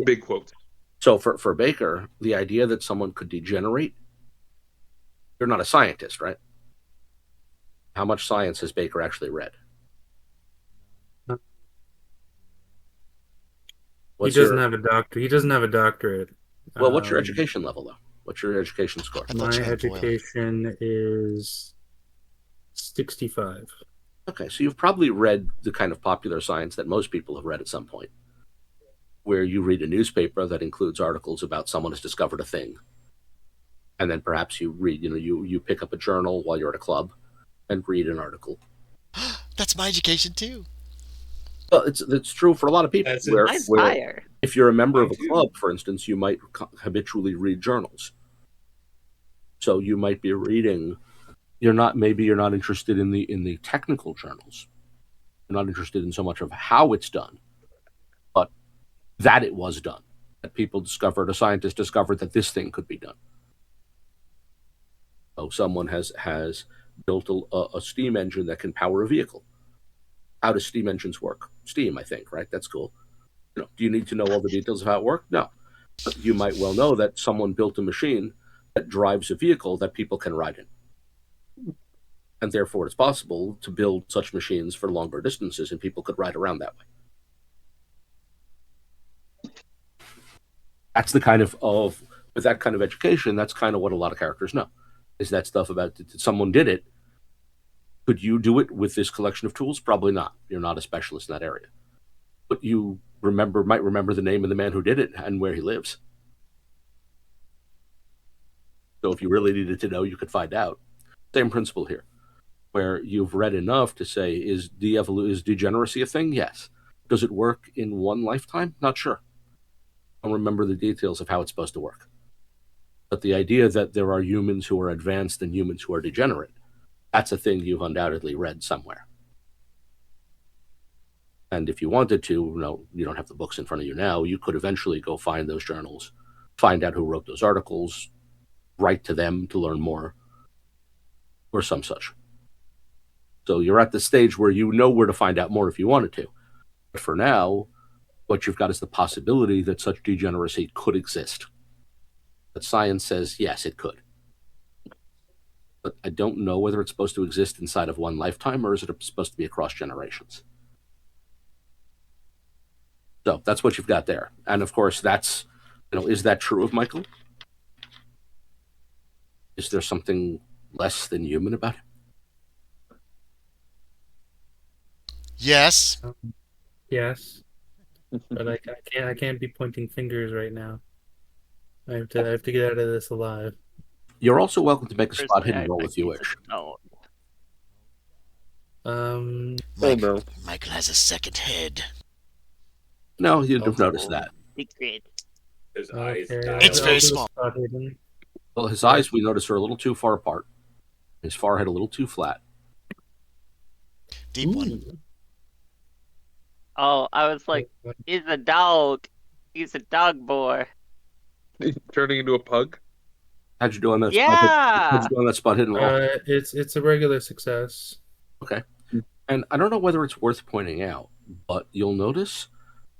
Speaker 2: Big quotes.
Speaker 3: So for Baker, the idea that someone could degenerate, you're not a scientist, right? How much science has Baker actually read?
Speaker 5: He doesn't have a doctor. He doesn't have a doctorate.
Speaker 3: Well, what's your education level, though? What's your education score?
Speaker 5: My education is 65.
Speaker 3: Okay, so you've probably read the kind of popular science that most people have read at some point, where you read a newspaper that includes articles about someone has discovered a thing, and then perhaps you read, you pick up a journal while you're at a club, and read an article.
Speaker 1: That's my education too.
Speaker 3: Well, it's true for a lot of people.
Speaker 4: Mine's higher.
Speaker 3: If you're a member of a club, for instance, you might habitually read journals. So you might be reading. Maybe you're not interested in the technical journals. You're not interested in so much of how it's done, but that it was done. That a scientist discovered that this thing could be done. So someone has built a steam engine that can power a vehicle. How do steam engines work? Steam, I think, right? That's cool. Do you need to know all the details of how it worked? No. But you might well know that someone built a machine that drives a vehicle that people can ride in. And therefore, it's possible to build such machines for longer distances, and people could ride around that way. That's the kind of with that kind of education, that's kind of what a lot of characters know. Is that stuff about someone did it. Could you do it with this collection of tools? Probably not. You're not a specialist in that area. But you might remember the name of the man who did it and where he lives. So if you really needed to know, you could find out. Same principle here, where you've read enough to say, is degeneracy a thing? Yes. Does it work in one lifetime? Not sure. I don't remember the details of how it's supposed to work. But the idea that there are humans who are advanced and humans who are degenerate, that's a thing you've undoubtedly read somewhere. And if you wanted to, you don't have the books in front of you now, you could eventually go find those journals, find out who wrote those articles, write to them to learn more, or some such. So you're at the stage where you know where to find out more if you wanted to. But for now, what you've got is the possibility that such degeneracy could exist. But science says, yes, it could. But I don't know whether it's supposed to exist inside of one lifetime or is it supposed to be across generations. So that's what you've got there. And of course, that's, is that true of Michael? Is there something less than human about him?
Speaker 1: Yes.
Speaker 5: Yes. But I can't be pointing fingers right now. I have to get out of this alive.
Speaker 3: You're also welcome to make a spot hidden roll if you wish.
Speaker 1: Michael has a second head.
Speaker 3: No, you'd have noticed that.
Speaker 6: His eyes.
Speaker 1: It's very small.
Speaker 3: Well, his eyes, we noticed, are a little too far apart. His forehead a little too flat.
Speaker 1: Deep one.
Speaker 4: Oh, I was like, he's a dog. He's a dog boy.
Speaker 2: Turning into a pug?
Speaker 3: How'd you do on that?
Speaker 4: Yeah.
Speaker 3: How'd you do on that spot hidden roll?
Speaker 5: It's a regular success.
Speaker 3: Okay. And I don't know whether it's worth pointing out, but you'll notice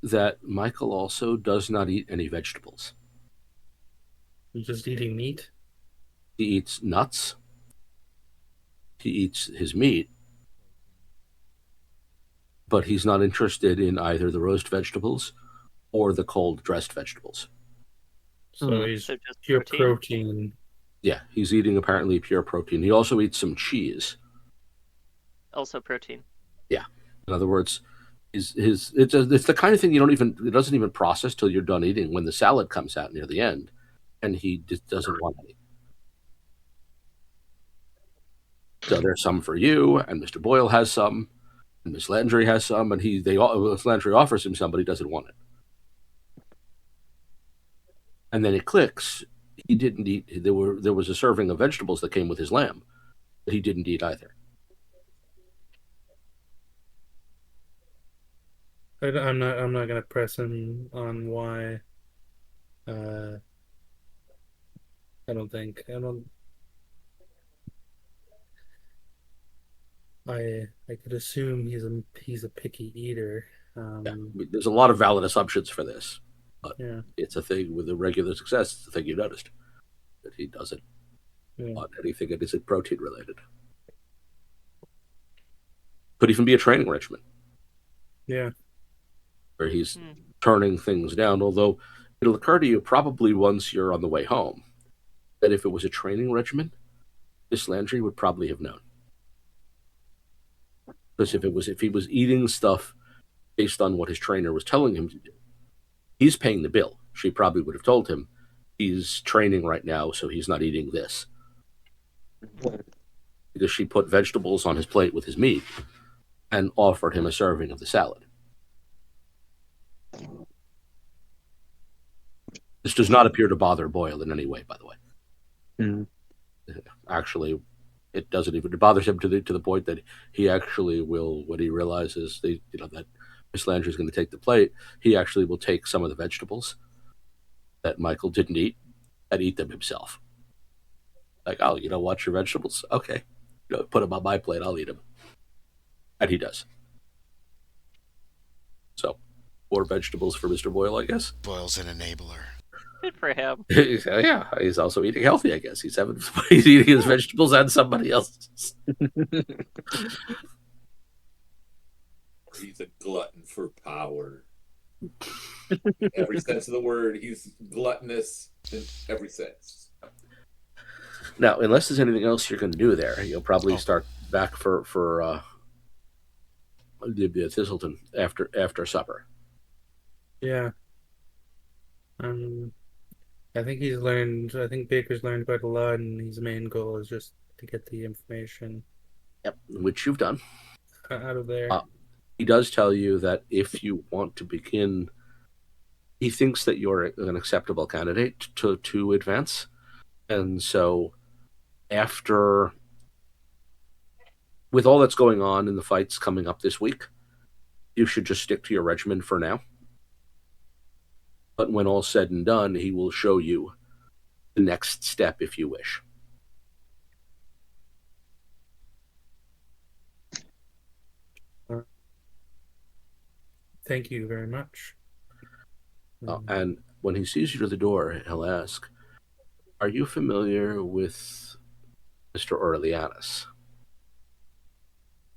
Speaker 3: that Michael also does not eat any vegetables.
Speaker 5: He's just eating meat?
Speaker 3: He eats nuts. He eats his meat. But he's not interested in either the roast vegetables or the cold dressed vegetables.
Speaker 5: So he's just pure protein.
Speaker 3: Yeah, he's eating apparently pure protein. He also eats some cheese.
Speaker 4: Also protein.
Speaker 3: Yeah. In other words, it's the kind of thing it doesn't even process till you're done eating when the salad comes out near the end, and he just doesn't want any. So there's some for you, and Mr. Boyle has some, and Miss Landry has some, and Miss Landry offers him some, but he doesn't want it. And then it clicks. He didn't eat. There was a serving of vegetables that came with his lamb, but he didn't eat either.
Speaker 5: I'm not gonna press him on why. I could assume he's a picky eater.
Speaker 3: Yeah, there's a lot of valid assumptions for this, but
Speaker 5: yeah.
Speaker 3: It's a thing with a regular success. It's a thing you noticed that he doesn't want anything that isn't protein related. Could even be a training regimen.
Speaker 5: Yeah.
Speaker 3: Where he's turning things down, although it'll occur to you probably once you're on the way home that if it was a training regimen, Miss Landry would probably have known. Because if he was eating stuff based on what his trainer was telling him to do, he's paying the bill. She probably would have told him he's training right now, so he's not eating this. because she put vegetables on his plate with his meat and offered him a serving of the salad. This does not appear to bother Boyle in any way, by the way.
Speaker 2: Mm.
Speaker 3: Actually, it doesn't even. It bothers him to the point that he actually will, when he realizes that Miss Landry's going to take the plate, he actually will take some of the vegetables that Michael didn't eat and eat them himself. Like, oh, you don't want your vegetables? Okay, put them on my plate. I'll eat them, and he does. So, more vegetables for Mr. Boyle, I guess.
Speaker 1: Boyle's an enabler.
Speaker 4: Good for him.
Speaker 3: Yeah, he's also eating healthy, I guess. He's eating his vegetables and somebody else's.
Speaker 6: He's a glutton for power. In every sense of the word, he's gluttonous in every sense.
Speaker 3: Now, unless there's anything else you're going to do there, you'll probably start back for the Thistleton after supper.
Speaker 5: Yeah. I think Baker's learned quite a lot, and his main goal is just to get the information.
Speaker 3: Yep, which you've done.
Speaker 5: Out of there.
Speaker 3: He does tell you that if you want to begin, he thinks that you're an acceptable candidate to advance. And so after, with all that's going on in the fights coming up this week, you should just stick to your regimen for now. But when all's said and done, he will show you the next step if you wish.
Speaker 5: Thank you very much.
Speaker 3: And when he sees you to the door, he'll ask, "Are you familiar with Mr. Orleanis?"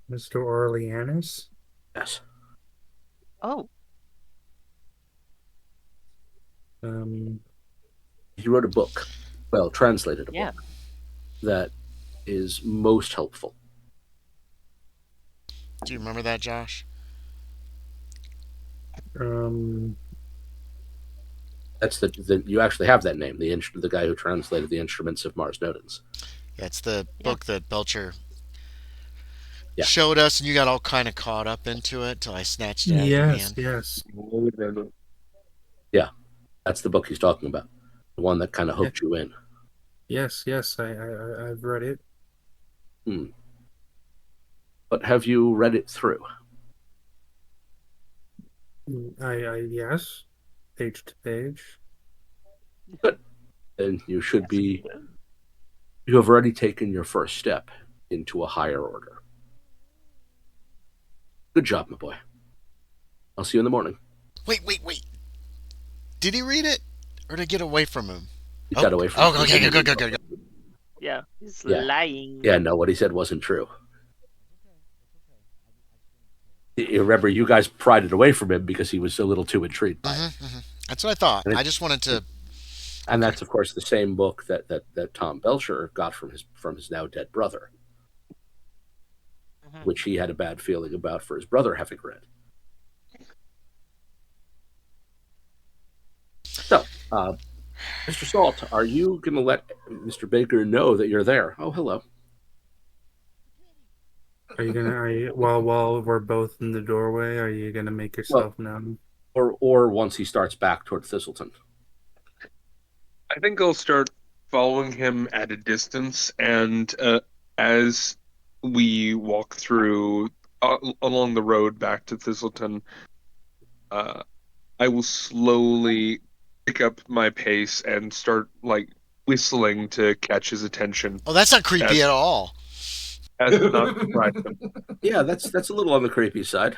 Speaker 5: Mr. Orleanis?
Speaker 3: Yes.
Speaker 4: Oh.
Speaker 3: He wrote a book, translated a book, that is most helpful.
Speaker 1: Do you remember that, Josh?
Speaker 3: That's you actually have that name, the guy who translated the Instruments of Mars Nodens.
Speaker 1: Yeah, it's the book that Belcher showed us, and you got all kind of caught up into it till I snatched it out of your hand.
Speaker 5: Yes.
Speaker 3: Yeah, that's the book he's talking about. The one that kind of hooked you in.
Speaker 5: Yes, I've read it.
Speaker 3: But have you read it through?
Speaker 5: Yes. Page to page.
Speaker 3: Good. Then you should be... You have already taken your first step into a higher order. Good job, my boy. I'll see you in the morning.
Speaker 1: Wait. Did he read it? Or did it get away from him?
Speaker 3: He got away from him.
Speaker 1: Oh, okay, good.
Speaker 4: Yeah, he's lying.
Speaker 3: Yeah, no, what he said wasn't true. You remember, you guys pried it away from him because he was a little too intrigued by it.
Speaker 1: That's what I thought. I just wanted to...
Speaker 3: And that's, of course, the same book that Tom Belcher got from his now dead brother, which he had a bad feeling about for his brother having read. So, Mr. Salt, are you going to let Mr. Baker know that you're there? Oh, hello.
Speaker 5: Are you while we're both in the doorway, are you gonna make yourself known?
Speaker 3: Or once he starts back toward Thistleton?
Speaker 2: I think I'll start following him at a distance, and as we walk through along the road back to Thistleton, I will slowly pick up my pace and start whistling to catch his attention.
Speaker 1: Oh, that's not creepy at all.
Speaker 2: As not surprise him.
Speaker 3: Yeah, that's a little on the creepy side.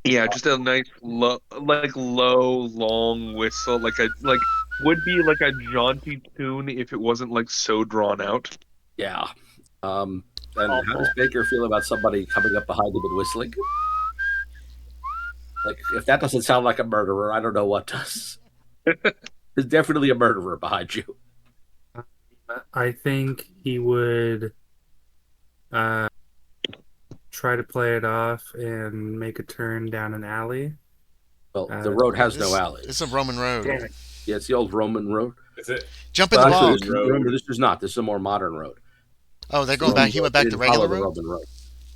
Speaker 2: Yeah, just a nice low, long whistle, would be like a jaunty tune if it wasn't so drawn out.
Speaker 3: Yeah. And how does Baker feel about somebody coming up behind him and whistling? If that doesn't sound like a murderer, I don't know what does. There's definitely a murderer behind you.
Speaker 5: I think he would try to play it off and make a turn down an alley.
Speaker 3: Well, the road has no alley.
Speaker 1: It's a Roman road.
Speaker 3: Yeah, it's the old Roman road.
Speaker 6: Is it?
Speaker 1: Jump in the bog.
Speaker 3: Remember, this is not. This is a more modern road.
Speaker 1: Oh, they're going back. He went back the regular road.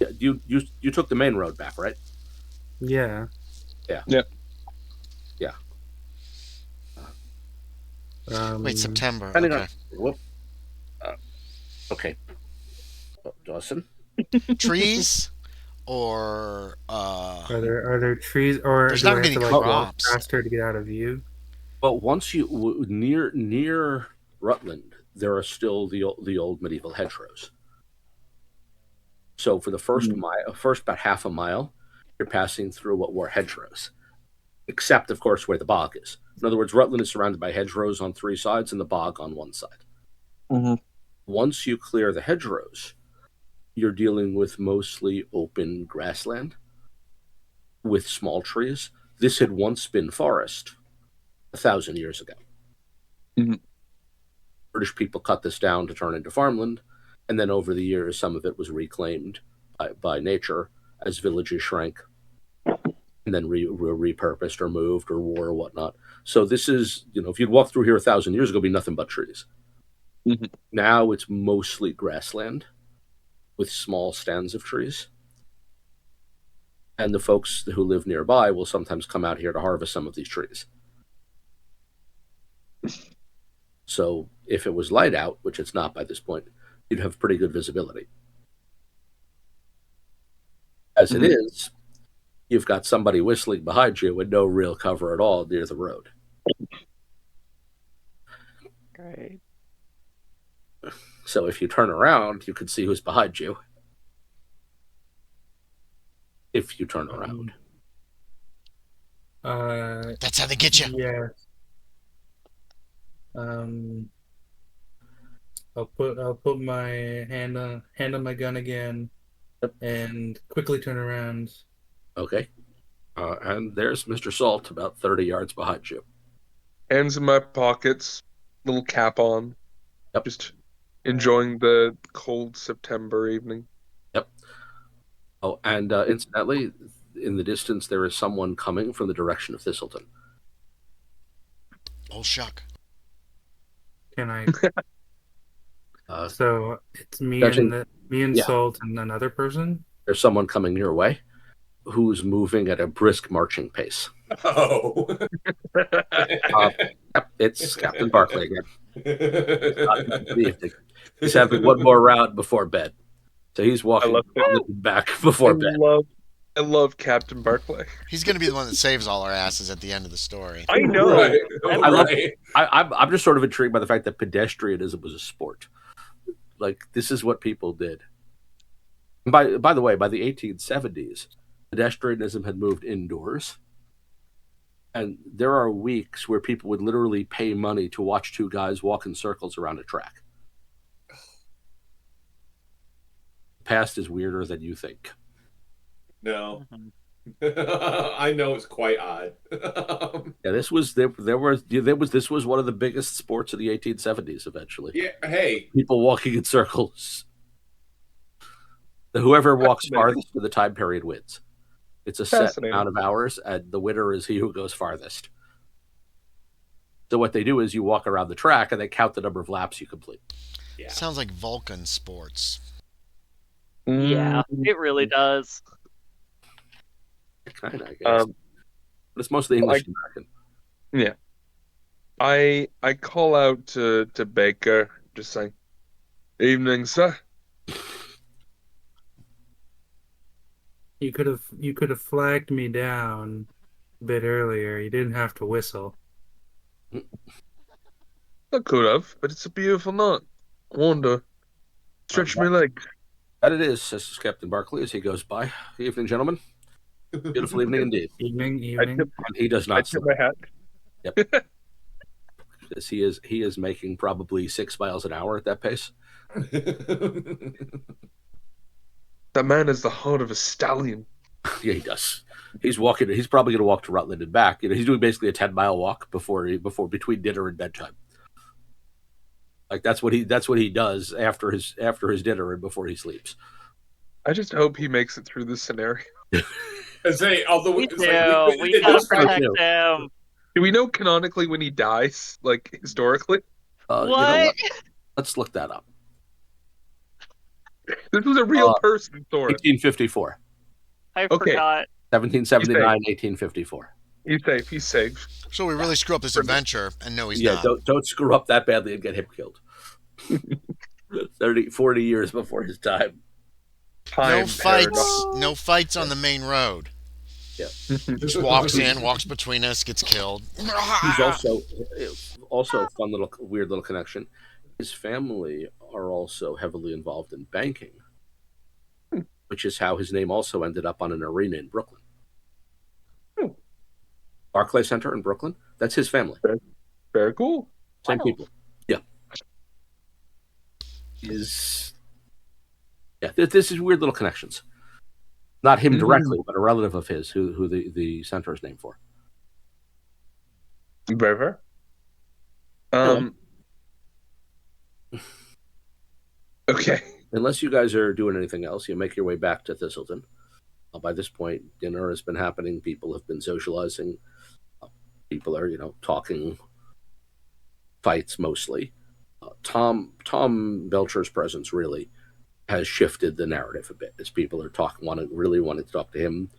Speaker 3: Yeah, you took the main road back, right?
Speaker 5: Yeah.
Speaker 3: Yeah.
Speaker 1: Wait, September.
Speaker 3: Okay.
Speaker 1: Okay.
Speaker 3: Okay. Dawson.
Speaker 1: Trees, or
Speaker 5: Are there trees, or
Speaker 1: there's
Speaker 5: do
Speaker 1: not
Speaker 5: I
Speaker 1: gonna
Speaker 5: have
Speaker 1: be
Speaker 5: to
Speaker 1: any
Speaker 5: like walk
Speaker 1: crops.
Speaker 5: faster to get out of view?
Speaker 3: Well, once you near Rutland, there are still the old medieval hedgerows. So for the first about half a mile, you're passing through what were hedgerows, except of course where the bog is. In other words, Rutland is surrounded by hedgerows on 3 sides and the bog on 1 side.
Speaker 2: Mm-hmm.
Speaker 3: Once you clear the hedgerows, you're dealing with mostly open grassland with small trees. This had once been forest 1,000 years ago.
Speaker 2: Mm-hmm.
Speaker 3: British people cut this down to turn into farmland, and then over the years, some of it was reclaimed by nature as villages shrank, and then repurposed or moved or war or whatnot. So this is, if you'd walked through here 1,000 years ago, it'd be nothing but trees.
Speaker 2: Mm-hmm.
Speaker 3: Now it's mostly grassland with small stands of trees. And the folks who live nearby will sometimes come out here to harvest some of these trees. So if it was light out, which it's not by this point, you'd have pretty good visibility. As it is, you've got somebody whistling behind you with no real cover at all near the road.
Speaker 4: Great.
Speaker 3: So if you turn around, you can see who's behind you. If you turn around.
Speaker 1: That's how they get you.
Speaker 5: Yeah. I'll put my hand on my gun again, and quickly turn around.
Speaker 3: Okay. And there's Mr. Salt about 30 yards behind you.
Speaker 2: Hands in my pockets, little cap on.
Speaker 3: Yep.
Speaker 2: Just enjoying the cold September evening.
Speaker 3: Yep. Oh, and incidentally, in the distance, there is someone coming from the direction of Thistleton.
Speaker 1: Oh, shuck.
Speaker 5: Can I? So it's me and Salt and another person.
Speaker 3: There's someone coming your way who's moving at a brisk marching pace.
Speaker 6: Oh.
Speaker 3: It's Captain Barclay again. He's having one more round before bed. So he's walking back before bed.
Speaker 2: I love Captain Barclay.
Speaker 1: He's going to be the one that saves all our asses at the end of the story.
Speaker 2: I know.
Speaker 6: Right.
Speaker 3: I'm just sort of intrigued by the fact that pedestrianism was a sport. Like, this is what people did. By the way, by the 1870s, pedestrianism had moved indoors. And there are weeks where people would literally pay money to watch 2 guys walk in circles around a track. The past is weirder than you think.
Speaker 6: No. I know it's quite odd.
Speaker 3: Yeah, this was one of the biggest sports of the 1870s. Eventually,
Speaker 6: yeah. Hey,
Speaker 3: people walking in circles. Whoever walks farthest for the time period wins. It's a set amount of hours, and the winner is he who goes farthest. So what they do is you walk around the track, and they count the number of laps you complete.
Speaker 1: Yeah. Sounds like Vulcan sports.
Speaker 4: Yeah, it really does.
Speaker 3: Kind of, I guess. But it's mostly English American.
Speaker 2: Yeah. I call out to Baker, just saying, "Evening, sir."
Speaker 5: You could have flagged me down a bit earlier. You didn't have to whistle.
Speaker 2: I could have, but it's a beautiful night. I want to stretch my legs.
Speaker 3: That it is, says Captain Barclay as he goes by. Good evening, gentlemen. Beautiful evening indeed.
Speaker 5: Evening.
Speaker 3: And he does not.
Speaker 2: I tip my hat.
Speaker 3: Yep. He is making probably 6 miles an hour at that pace.
Speaker 2: That man has the heart of a stallion.
Speaker 3: Yeah, he does. He's walking. He's probably going to walk to Rutland and back. He's doing basically a 10-mile walk before between dinner and bedtime. Like that's what he does after his dinner and before he sleeps.
Speaker 2: I just hope he makes it through this scenario.
Speaker 4: We gotta protect him.
Speaker 2: Do we know canonically when he dies, like historically?
Speaker 4: What?
Speaker 3: You know what? Let's look that up.
Speaker 2: This was a real person, Soren.
Speaker 3: 1854.
Speaker 4: I
Speaker 2: Okay.
Speaker 4: forgot.
Speaker 3: 1779, 1854.
Speaker 2: He's safe.
Speaker 1: So we really screw up this adventure, and no, he's not.
Speaker 3: Don't screw up that badly and get him killed. 40 years before his time.
Speaker 1: No fights on the main road.
Speaker 3: Yeah.
Speaker 1: Just walks in, walks between us, gets killed.
Speaker 3: He's also a fun weird little connection. His family are also heavily involved in banking, which is how his name also ended up on an arena in Brooklyn. Barclay Center in Brooklyn. That's his family.
Speaker 2: Very cool.
Speaker 3: Same people. Yeah. This is weird little connections. Not him directly, but a relative of his who the center is named for.
Speaker 2: Very fair. Okay.
Speaker 3: Unless you guys are doing anything else, you make your way back to Thistleton. By this point, dinner has been happening. People have been socializing. People are, talking. Fights mostly. Tom Belcher's presence really has shifted the narrative a bit as people are really wanting to talk to him.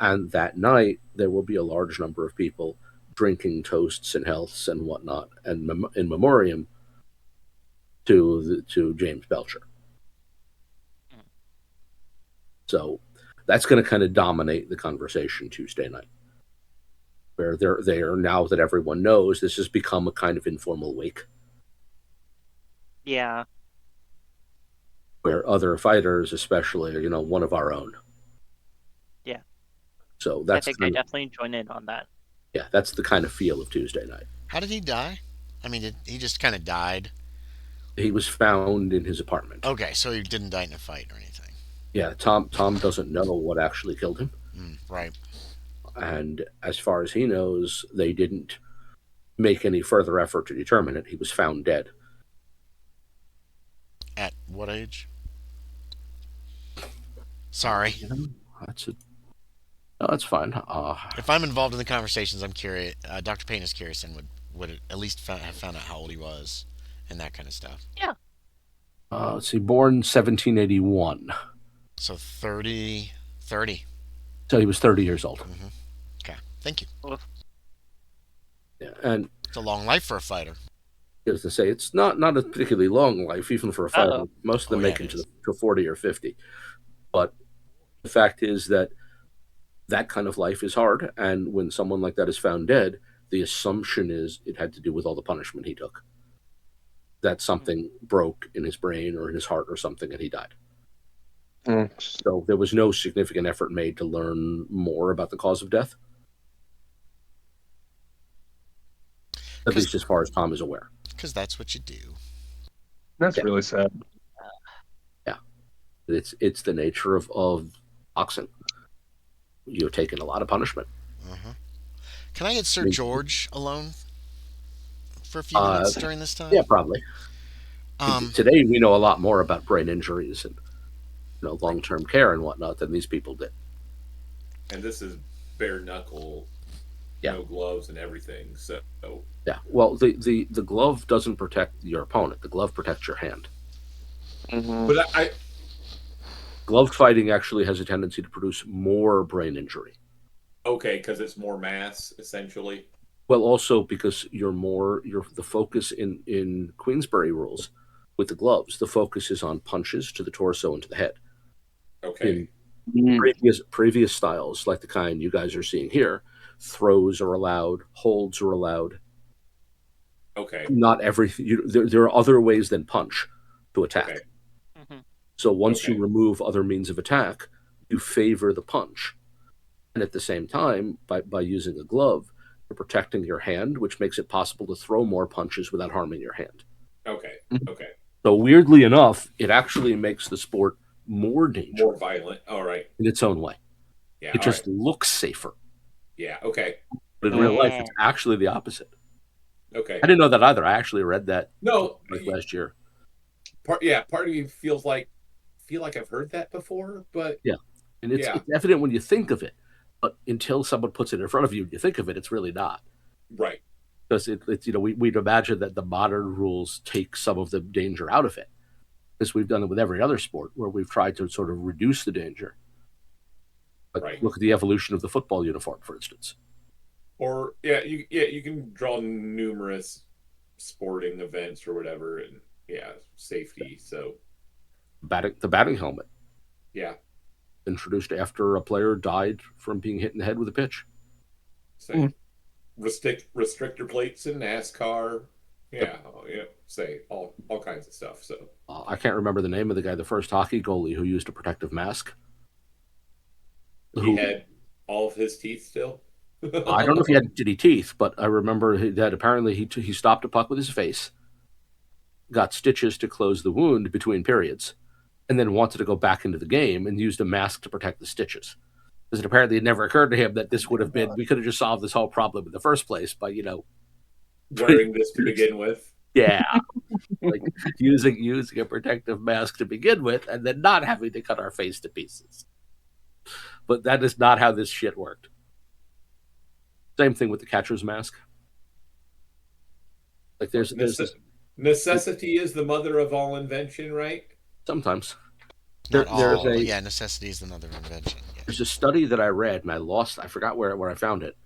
Speaker 3: And that night, there will be a large number of people drinking toasts and healths and whatnot, and in memoriam to James Belcher. So that's going to kind of dominate the conversation Tuesday night, where they are now that everyone knows this has become a kind of informal wake.
Speaker 4: Yeah.
Speaker 3: Where other fighters, especially, one of our own.
Speaker 4: Yeah.
Speaker 3: So that's
Speaker 4: I think I definitely join in on that.
Speaker 3: Yeah, that's the kind of feel of Tuesday night.
Speaker 1: How did he die? I mean, he just kind of died?
Speaker 3: He was found in his apartment.
Speaker 1: Okay, so he didn't die in a fight or anything.
Speaker 3: Yeah, Tom doesn't know what actually killed him.
Speaker 1: Right.
Speaker 3: And as far as he knows, they didn't make any further effort to determine it. He was found dead.
Speaker 1: At what age? Sorry.
Speaker 3: No, that's fine.
Speaker 1: If I'm involved in the conversations, I'm curious. Dr. Payne is curious and would at least have found out how old he was and that kind of stuff.
Speaker 4: Yeah.
Speaker 3: Let's see, born 1781.
Speaker 1: So 30.
Speaker 3: So he was 30 years old.
Speaker 1: Mm-hmm. Okay, thank you.
Speaker 3: Yeah, and
Speaker 1: it's a long life for a fighter.
Speaker 3: As to say, it's not a particularly long life, even for a fighter. Most of them make it to 40 or 50. But the fact is that kind of life is hard, and when someone like that is found dead, the assumption is it had to do with all the punishment he took. That something broke in his brain or in his heart or something, and he died. So there was no significant effort made to learn more about the cause of death. At least as far as Tom is aware.
Speaker 1: Because that's what you do.
Speaker 2: That's really sad.
Speaker 3: Yeah. It's the nature of boxing. You're taking a lot of punishment.
Speaker 1: Can I get Sir George alone for a few minutes during this time?
Speaker 3: Yeah, probably. Today we know a lot more about brain injuries and long-term care and whatnot than these people did.
Speaker 6: And this is bare knuckle, no gloves and everything. So
Speaker 3: yeah, well, the glove doesn't protect your opponent. The glove protects your hand.
Speaker 6: But
Speaker 3: glove fighting actually has a tendency to produce more brain injury.
Speaker 6: Okay, because it's more mass, essentially.
Speaker 3: Well, also because the focus in Queensberry rules with the gloves, the focus is on punches to the torso and to the head.
Speaker 6: Okay.
Speaker 3: In previous styles, like the kind you guys are seeing here, throws are allowed, holds are allowed.
Speaker 6: Okay.
Speaker 3: Not everything. There are other ways than punch to attack.
Speaker 4: Okay.
Speaker 3: So once you remove other means of attack, you favor the punch. And at the same time, by using a glove, you're protecting your hand, which makes it possible to throw more punches without harming your hand.
Speaker 6: Okay. Okay.
Speaker 3: So weirdly enough, it actually makes the sport more dangerous.
Speaker 6: More violent. All right.
Speaker 3: In its own way.
Speaker 6: Yeah.
Speaker 3: It just looks safer.
Speaker 6: Yeah. Okay.
Speaker 3: But in real life, it's actually the opposite.
Speaker 6: Okay.
Speaker 3: I didn't know that either. I actually read that last year.
Speaker 6: Part of me feel like I've heard that before, but
Speaker 3: yeah. And it's evident when you think of it. But until someone puts it in front of you and you think of it, it's really not.
Speaker 6: Right.
Speaker 3: Because it's we'd imagine that the modern rules take some of the danger out of it. Because we've done it with every other sport where we've tried to sort of reduce the danger. Like look at the evolution of the football uniform, for instance.
Speaker 6: Or you can draw numerous sporting events or whatever, and safety. So
Speaker 3: the batting helmet.
Speaker 6: Yeah.
Speaker 3: Introduced after a player died from being hit in the head with a pitch.
Speaker 6: Say restrictor plates in NASCAR. Say all kinds of stuff. So
Speaker 3: I can't remember the name of the guy, the first hockey goalie who used a protective mask.
Speaker 6: He had all of his teeth still.
Speaker 3: I don't know if he had any teeth, but I remember that apparently he stopped a puck with his face, got stitches to close the wound between periods, and then wanted to go back into the game and used a mask to protect the stitches. Because it apparently had never occurred to him that this would have been, we could have just solved this whole problem in the first place by,
Speaker 6: wearing this to begin with.
Speaker 3: Yeah. Like using a protective mask to begin with and then not having to cut our face to pieces. But that is not how this shit worked. Same thing with the catcher's mask. Like there's
Speaker 6: necessity is the mother of all invention, right?
Speaker 3: Sometimes.
Speaker 1: Necessity is the mother of invention. Yeah.
Speaker 3: There's a study that I read and I forgot where I found it,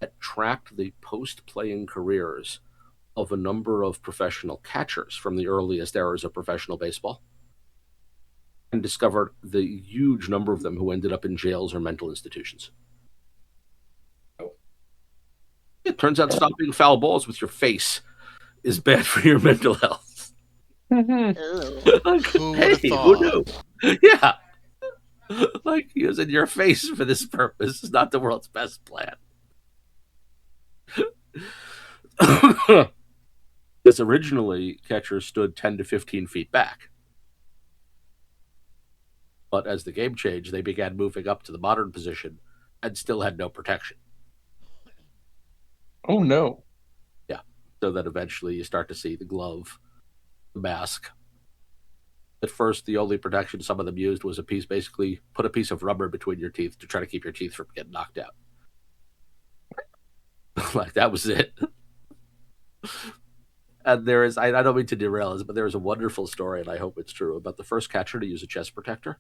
Speaker 3: that tracked the post-playing careers of a number of professional catchers from the earliest eras of professional baseball, and discovered the huge number of them who ended up in jails or mental institutions. It turns out stopping foul balls with your face is bad for your mental health. Like,
Speaker 1: who would have thought?
Speaker 3: Who knew? Yeah. Like using your face for this purpose is not the world's best plan. Because originally catchers stood 10 to 15 feet back. But as the game changed, they began moving up to the modern position and still had no protection.
Speaker 2: Oh, no.
Speaker 3: Yeah. So that eventually you start to see the glove, the mask. At first, the only protection some of them used was basically put a piece of rubber between your teeth to try to keep your teeth from getting knocked out. Like, that was it. And there is, I don't mean to derail this, but there is a wonderful story, and I hope it's true, about the first catcher to use a chest protector.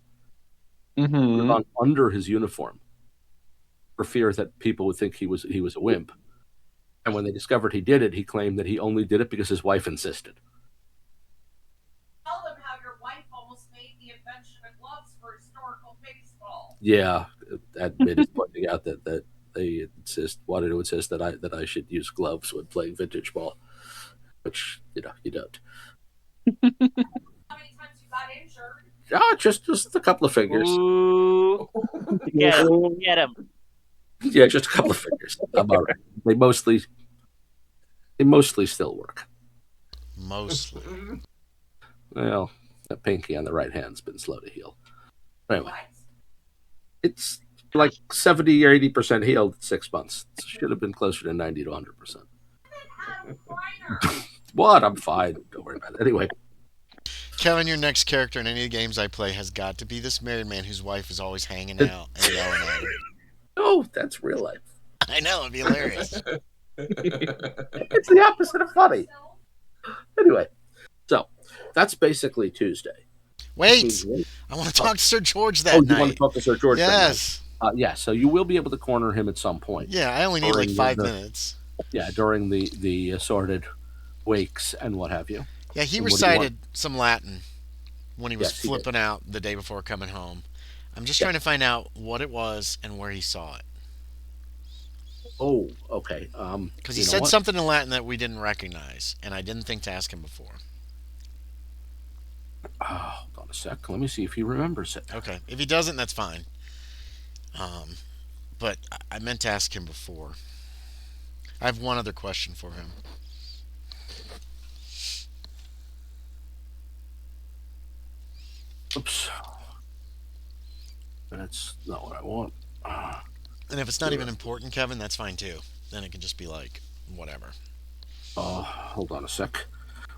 Speaker 3: On under his uniform for fear that people would think he was a wimp. And when they discovered he did it, he claimed that he only did it because his wife insisted.
Speaker 7: Tell them how your wife almost made the invention of gloves for historical baseball.
Speaker 3: Yeah, Admit is pointing out that they wanted to insist that I should use gloves when playing vintage ball, which you don't.
Speaker 7: How many times you got injured?
Speaker 3: Oh, just a couple of fingers.
Speaker 4: Ooh. Get him.
Speaker 3: Yeah, just a couple of fingers. I'm all right. They mostly still work.
Speaker 1: Mostly.
Speaker 3: Well, that pinky on the right hand's been slow to heal. Anyway, it's like 70 or 80% healed in 6 months. It should have been closer to 90 to 100%. What? I'm fine. Don't worry about it. Anyway.
Speaker 1: Kevin, your next character in any of the games I play has got to be this married man whose wife is always hanging out and yelling at him.
Speaker 3: Oh, that's real life.
Speaker 1: I know, it'd be hilarious.
Speaker 3: It's the opposite of funny. Anyway, so that's basically Tuesday.
Speaker 1: Wait, I want to talk to Sir George that night.
Speaker 3: Oh, you want to talk to Sir George
Speaker 1: yes.
Speaker 3: that night? Yeah, so you will be able to corner him at some point.
Speaker 1: Yeah, I only need like 5 minutes.
Speaker 3: Yeah, during the assorted wakes and what have you.
Speaker 1: Yeah, he recited some Latin when he was flipping out the day before coming home. I'm just trying to find out what it was and where he saw it.
Speaker 3: Oh, okay.
Speaker 1: Because he said something in Latin that we didn't recognize, and I didn't think to ask him before.
Speaker 3: Hold on a sec. Let me see if he remembers it.
Speaker 1: Okay. If he doesn't, that's fine. But I meant to ask him before. I have one other question for him.
Speaker 3: Oops. That's not what I want.
Speaker 1: And if it's not even important, Kevin, that's fine too. Then it can just be like, whatever.
Speaker 3: Hold on a sec.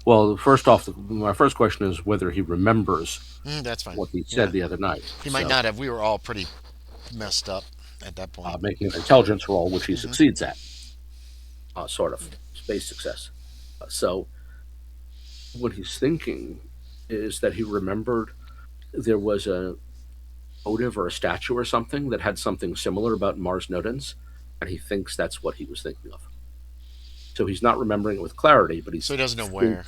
Speaker 3: Well, first off, my first question is whether he remembers
Speaker 1: that's fine.
Speaker 3: What he said the other night.
Speaker 1: He might not have. We were all pretty messed up at that point.
Speaker 3: Making an intelligence roll, which he succeeds at. Sort of. Space success. So, what he's thinking is that he remembered there was a motive or a statue or something that had something similar about Mars Nodens, and he thinks that's what he was thinking of. So he's not remembering it with clarity, but
Speaker 1: So he doesn't know where.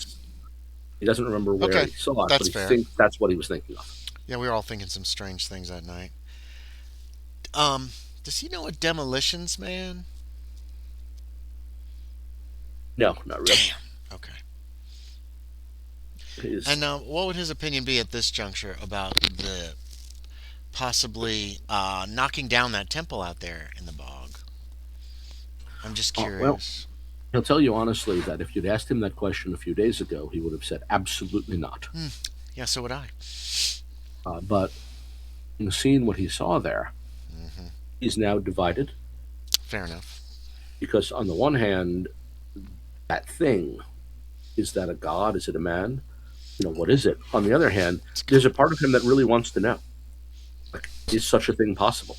Speaker 3: He doesn't remember where
Speaker 1: Okay,
Speaker 3: he saw it, but
Speaker 1: that's
Speaker 3: he
Speaker 1: fair.
Speaker 3: thinks that's what he was thinking of.
Speaker 1: Yeah, we were all thinking some strange things that night. Does he know a demolitions man?
Speaker 3: No, not really.
Speaker 1: Damn. Okay. And what would his opinion be at this juncture about the possibly knocking down that temple out there in the bog? I'm just curious.
Speaker 3: Well, he'll tell you honestly that if you'd asked him that question a few days ago, he would have said absolutely not.
Speaker 1: Yeah, so would I.
Speaker 3: But in seeing what he saw there, he's now divided.
Speaker 1: Fair enough.
Speaker 3: Because on the one hand, that thing, is that a god? Is it a man? What is it? On the other hand, there's a part of him that really wants to know. Like, is such a thing possible?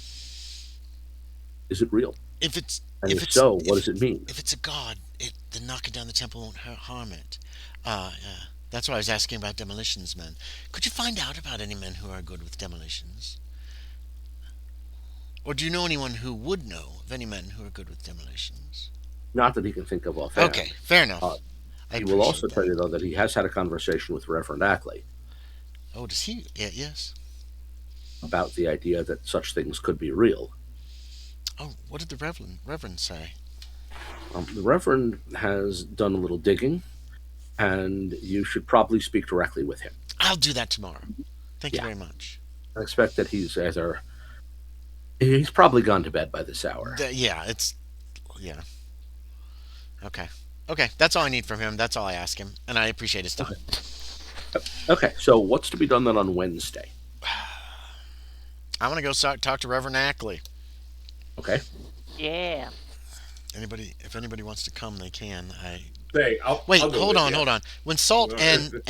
Speaker 3: Is it real?
Speaker 1: If it's
Speaker 3: what does it mean?
Speaker 1: If it's a god, the knocking down the temple won't harm it. That's why I was asking about demolitions men. Could you find out about any men who are good with demolitions? Or do you know anyone who would know of any men who are good with demolitions?
Speaker 3: Not that he can think of offhand.
Speaker 1: Okay, fair enough.
Speaker 3: He will also tell you, though, that he has had a conversation with Reverend Ackley.
Speaker 1: Oh, does he? Yeah, yes.
Speaker 3: About the idea that such things could be real.
Speaker 1: Oh, what did the Reverend say?
Speaker 3: The Reverend has done a little digging, and you should probably speak directly with him.
Speaker 1: I'll do that tomorrow. Thank you very much.
Speaker 3: I expect that he's probably gone to bed by this hour.
Speaker 1: Yeah. Okay, that's all I need from him. That's all I ask him, and I appreciate his time.
Speaker 3: Okay, so what's to be done then on Wednesday?
Speaker 1: I want to go talk to Reverend Ackley.
Speaker 3: Okay.
Speaker 4: Yeah.
Speaker 1: If anybody wants to come, they can.
Speaker 6: Wait,
Speaker 1: hold on. When Salt and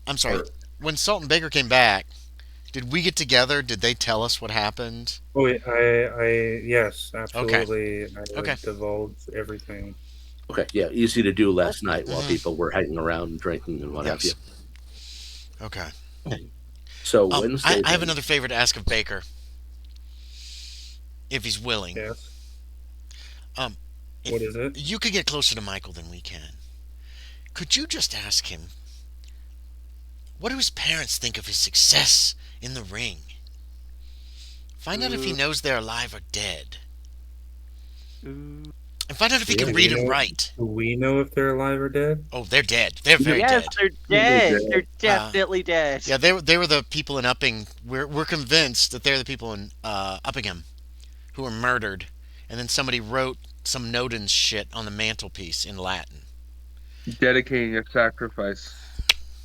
Speaker 1: I'm sorry, when Salt and Baker came back, did we get together? Did they tell us what happened?
Speaker 5: Oh, yes, absolutely.
Speaker 1: Okay.
Speaker 5: I would divulge everything.
Speaker 3: Okay, yeah, easy to do last night while people were hanging around drinking and what have you.
Speaker 1: Okay.
Speaker 3: So Wednesday.
Speaker 1: I have another favor to ask of Baker, if he's willing.
Speaker 5: Yes. What is it?
Speaker 1: You could get closer to Michael than we can. Could you just ask him, what do his parents think of his success in the ring? Find out if he knows they're alive or dead. And find out if he can read and write.
Speaker 5: Do we know if they're alive or dead?
Speaker 1: Oh, they're dead. They're very dead.
Speaker 4: Yes, they're dead. They're definitely dead.
Speaker 1: Yeah, they were the people in Upping. We're convinced that they're the people in Uppingham who were murdered, and then somebody wrote some Nodens shit on the mantelpiece in Latin,
Speaker 2: dedicating a sacrifice.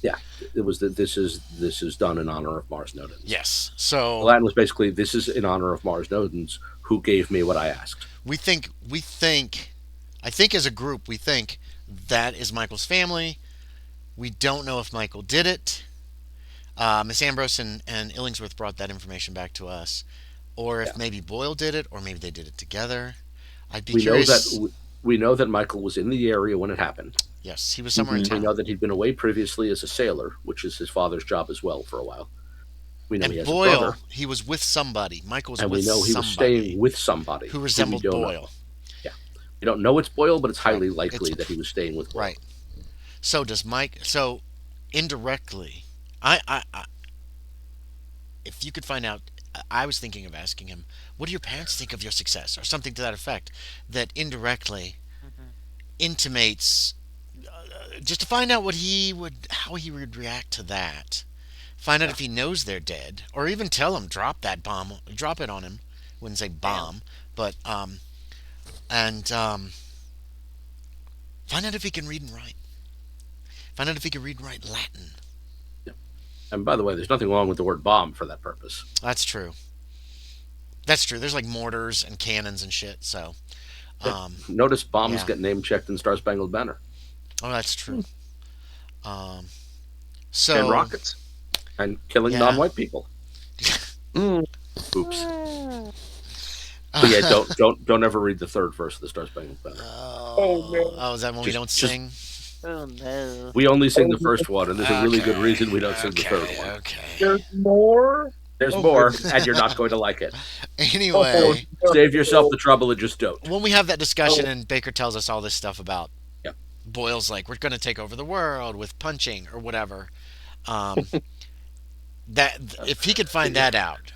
Speaker 3: Yeah, it was that this is done in honor of Mars Nodens.
Speaker 1: Yes, so
Speaker 3: the Latin was basically, this is in honor of Mars Nodens, who gave me what I asked.
Speaker 1: I think as a group, we think that is Michael's family. We don't know if Michael did it. Miss Ambrose and Illingsworth brought that information back to us. Or if maybe Boyle did it, or maybe they did it together. I'd be curious.
Speaker 3: We know that Michael was in the area when it happened.
Speaker 1: Yes, he was somewhere in town.
Speaker 3: We know that he'd been away previously as a sailor, which is his father's job as well for a while. We know he has
Speaker 1: Boyle,
Speaker 3: a brother.
Speaker 1: he was with somebody. Michael was
Speaker 3: and
Speaker 1: with
Speaker 3: we know he was staying with somebody
Speaker 1: who resembled Boyle.
Speaker 3: Yeah, we don't know it's Boyle, but it's highly likely that he was staying with Boyle.
Speaker 1: Right. So does Mike? So indirectly, if you could find out, I was thinking of asking him, "What do your parents think of your success?" or something to that effect. That indirectly intimates, just to find out how he would react to that. Find out if he knows they're dead, or even tell him drop it on him. Wouldn't say bomb, but find out if he can read and write. Find out if he can read and write Latin.
Speaker 3: Yeah. And by the way, there's nothing wrong with the word bomb for that purpose.
Speaker 1: That's true. There's like mortars and cannons and shit. So,
Speaker 3: notice bombs get name checked in Star Spangled Banner.
Speaker 1: Oh, that's true.
Speaker 2: And rockets.
Speaker 3: And killing non-white people. Oops. But yeah, don't ever read the third verse of the Star Spangled Banner.
Speaker 1: Oh, is that one we don't sing?
Speaker 4: Oh no.
Speaker 3: We only sing the first one, and there's a really good reason we don't sing the third one.
Speaker 1: Okay.
Speaker 2: There's more.
Speaker 3: There's
Speaker 2: Oh,
Speaker 3: more,
Speaker 2: goodness.
Speaker 3: and you're not going to like it.
Speaker 1: Anyway,
Speaker 3: Save yourself the trouble and just don't.
Speaker 1: when we have that discussion and Baker tells us all this stuff about
Speaker 3: Yeah.
Speaker 1: Boyle's like, we're going to take over the world with punching or whatever. That if he could find that out,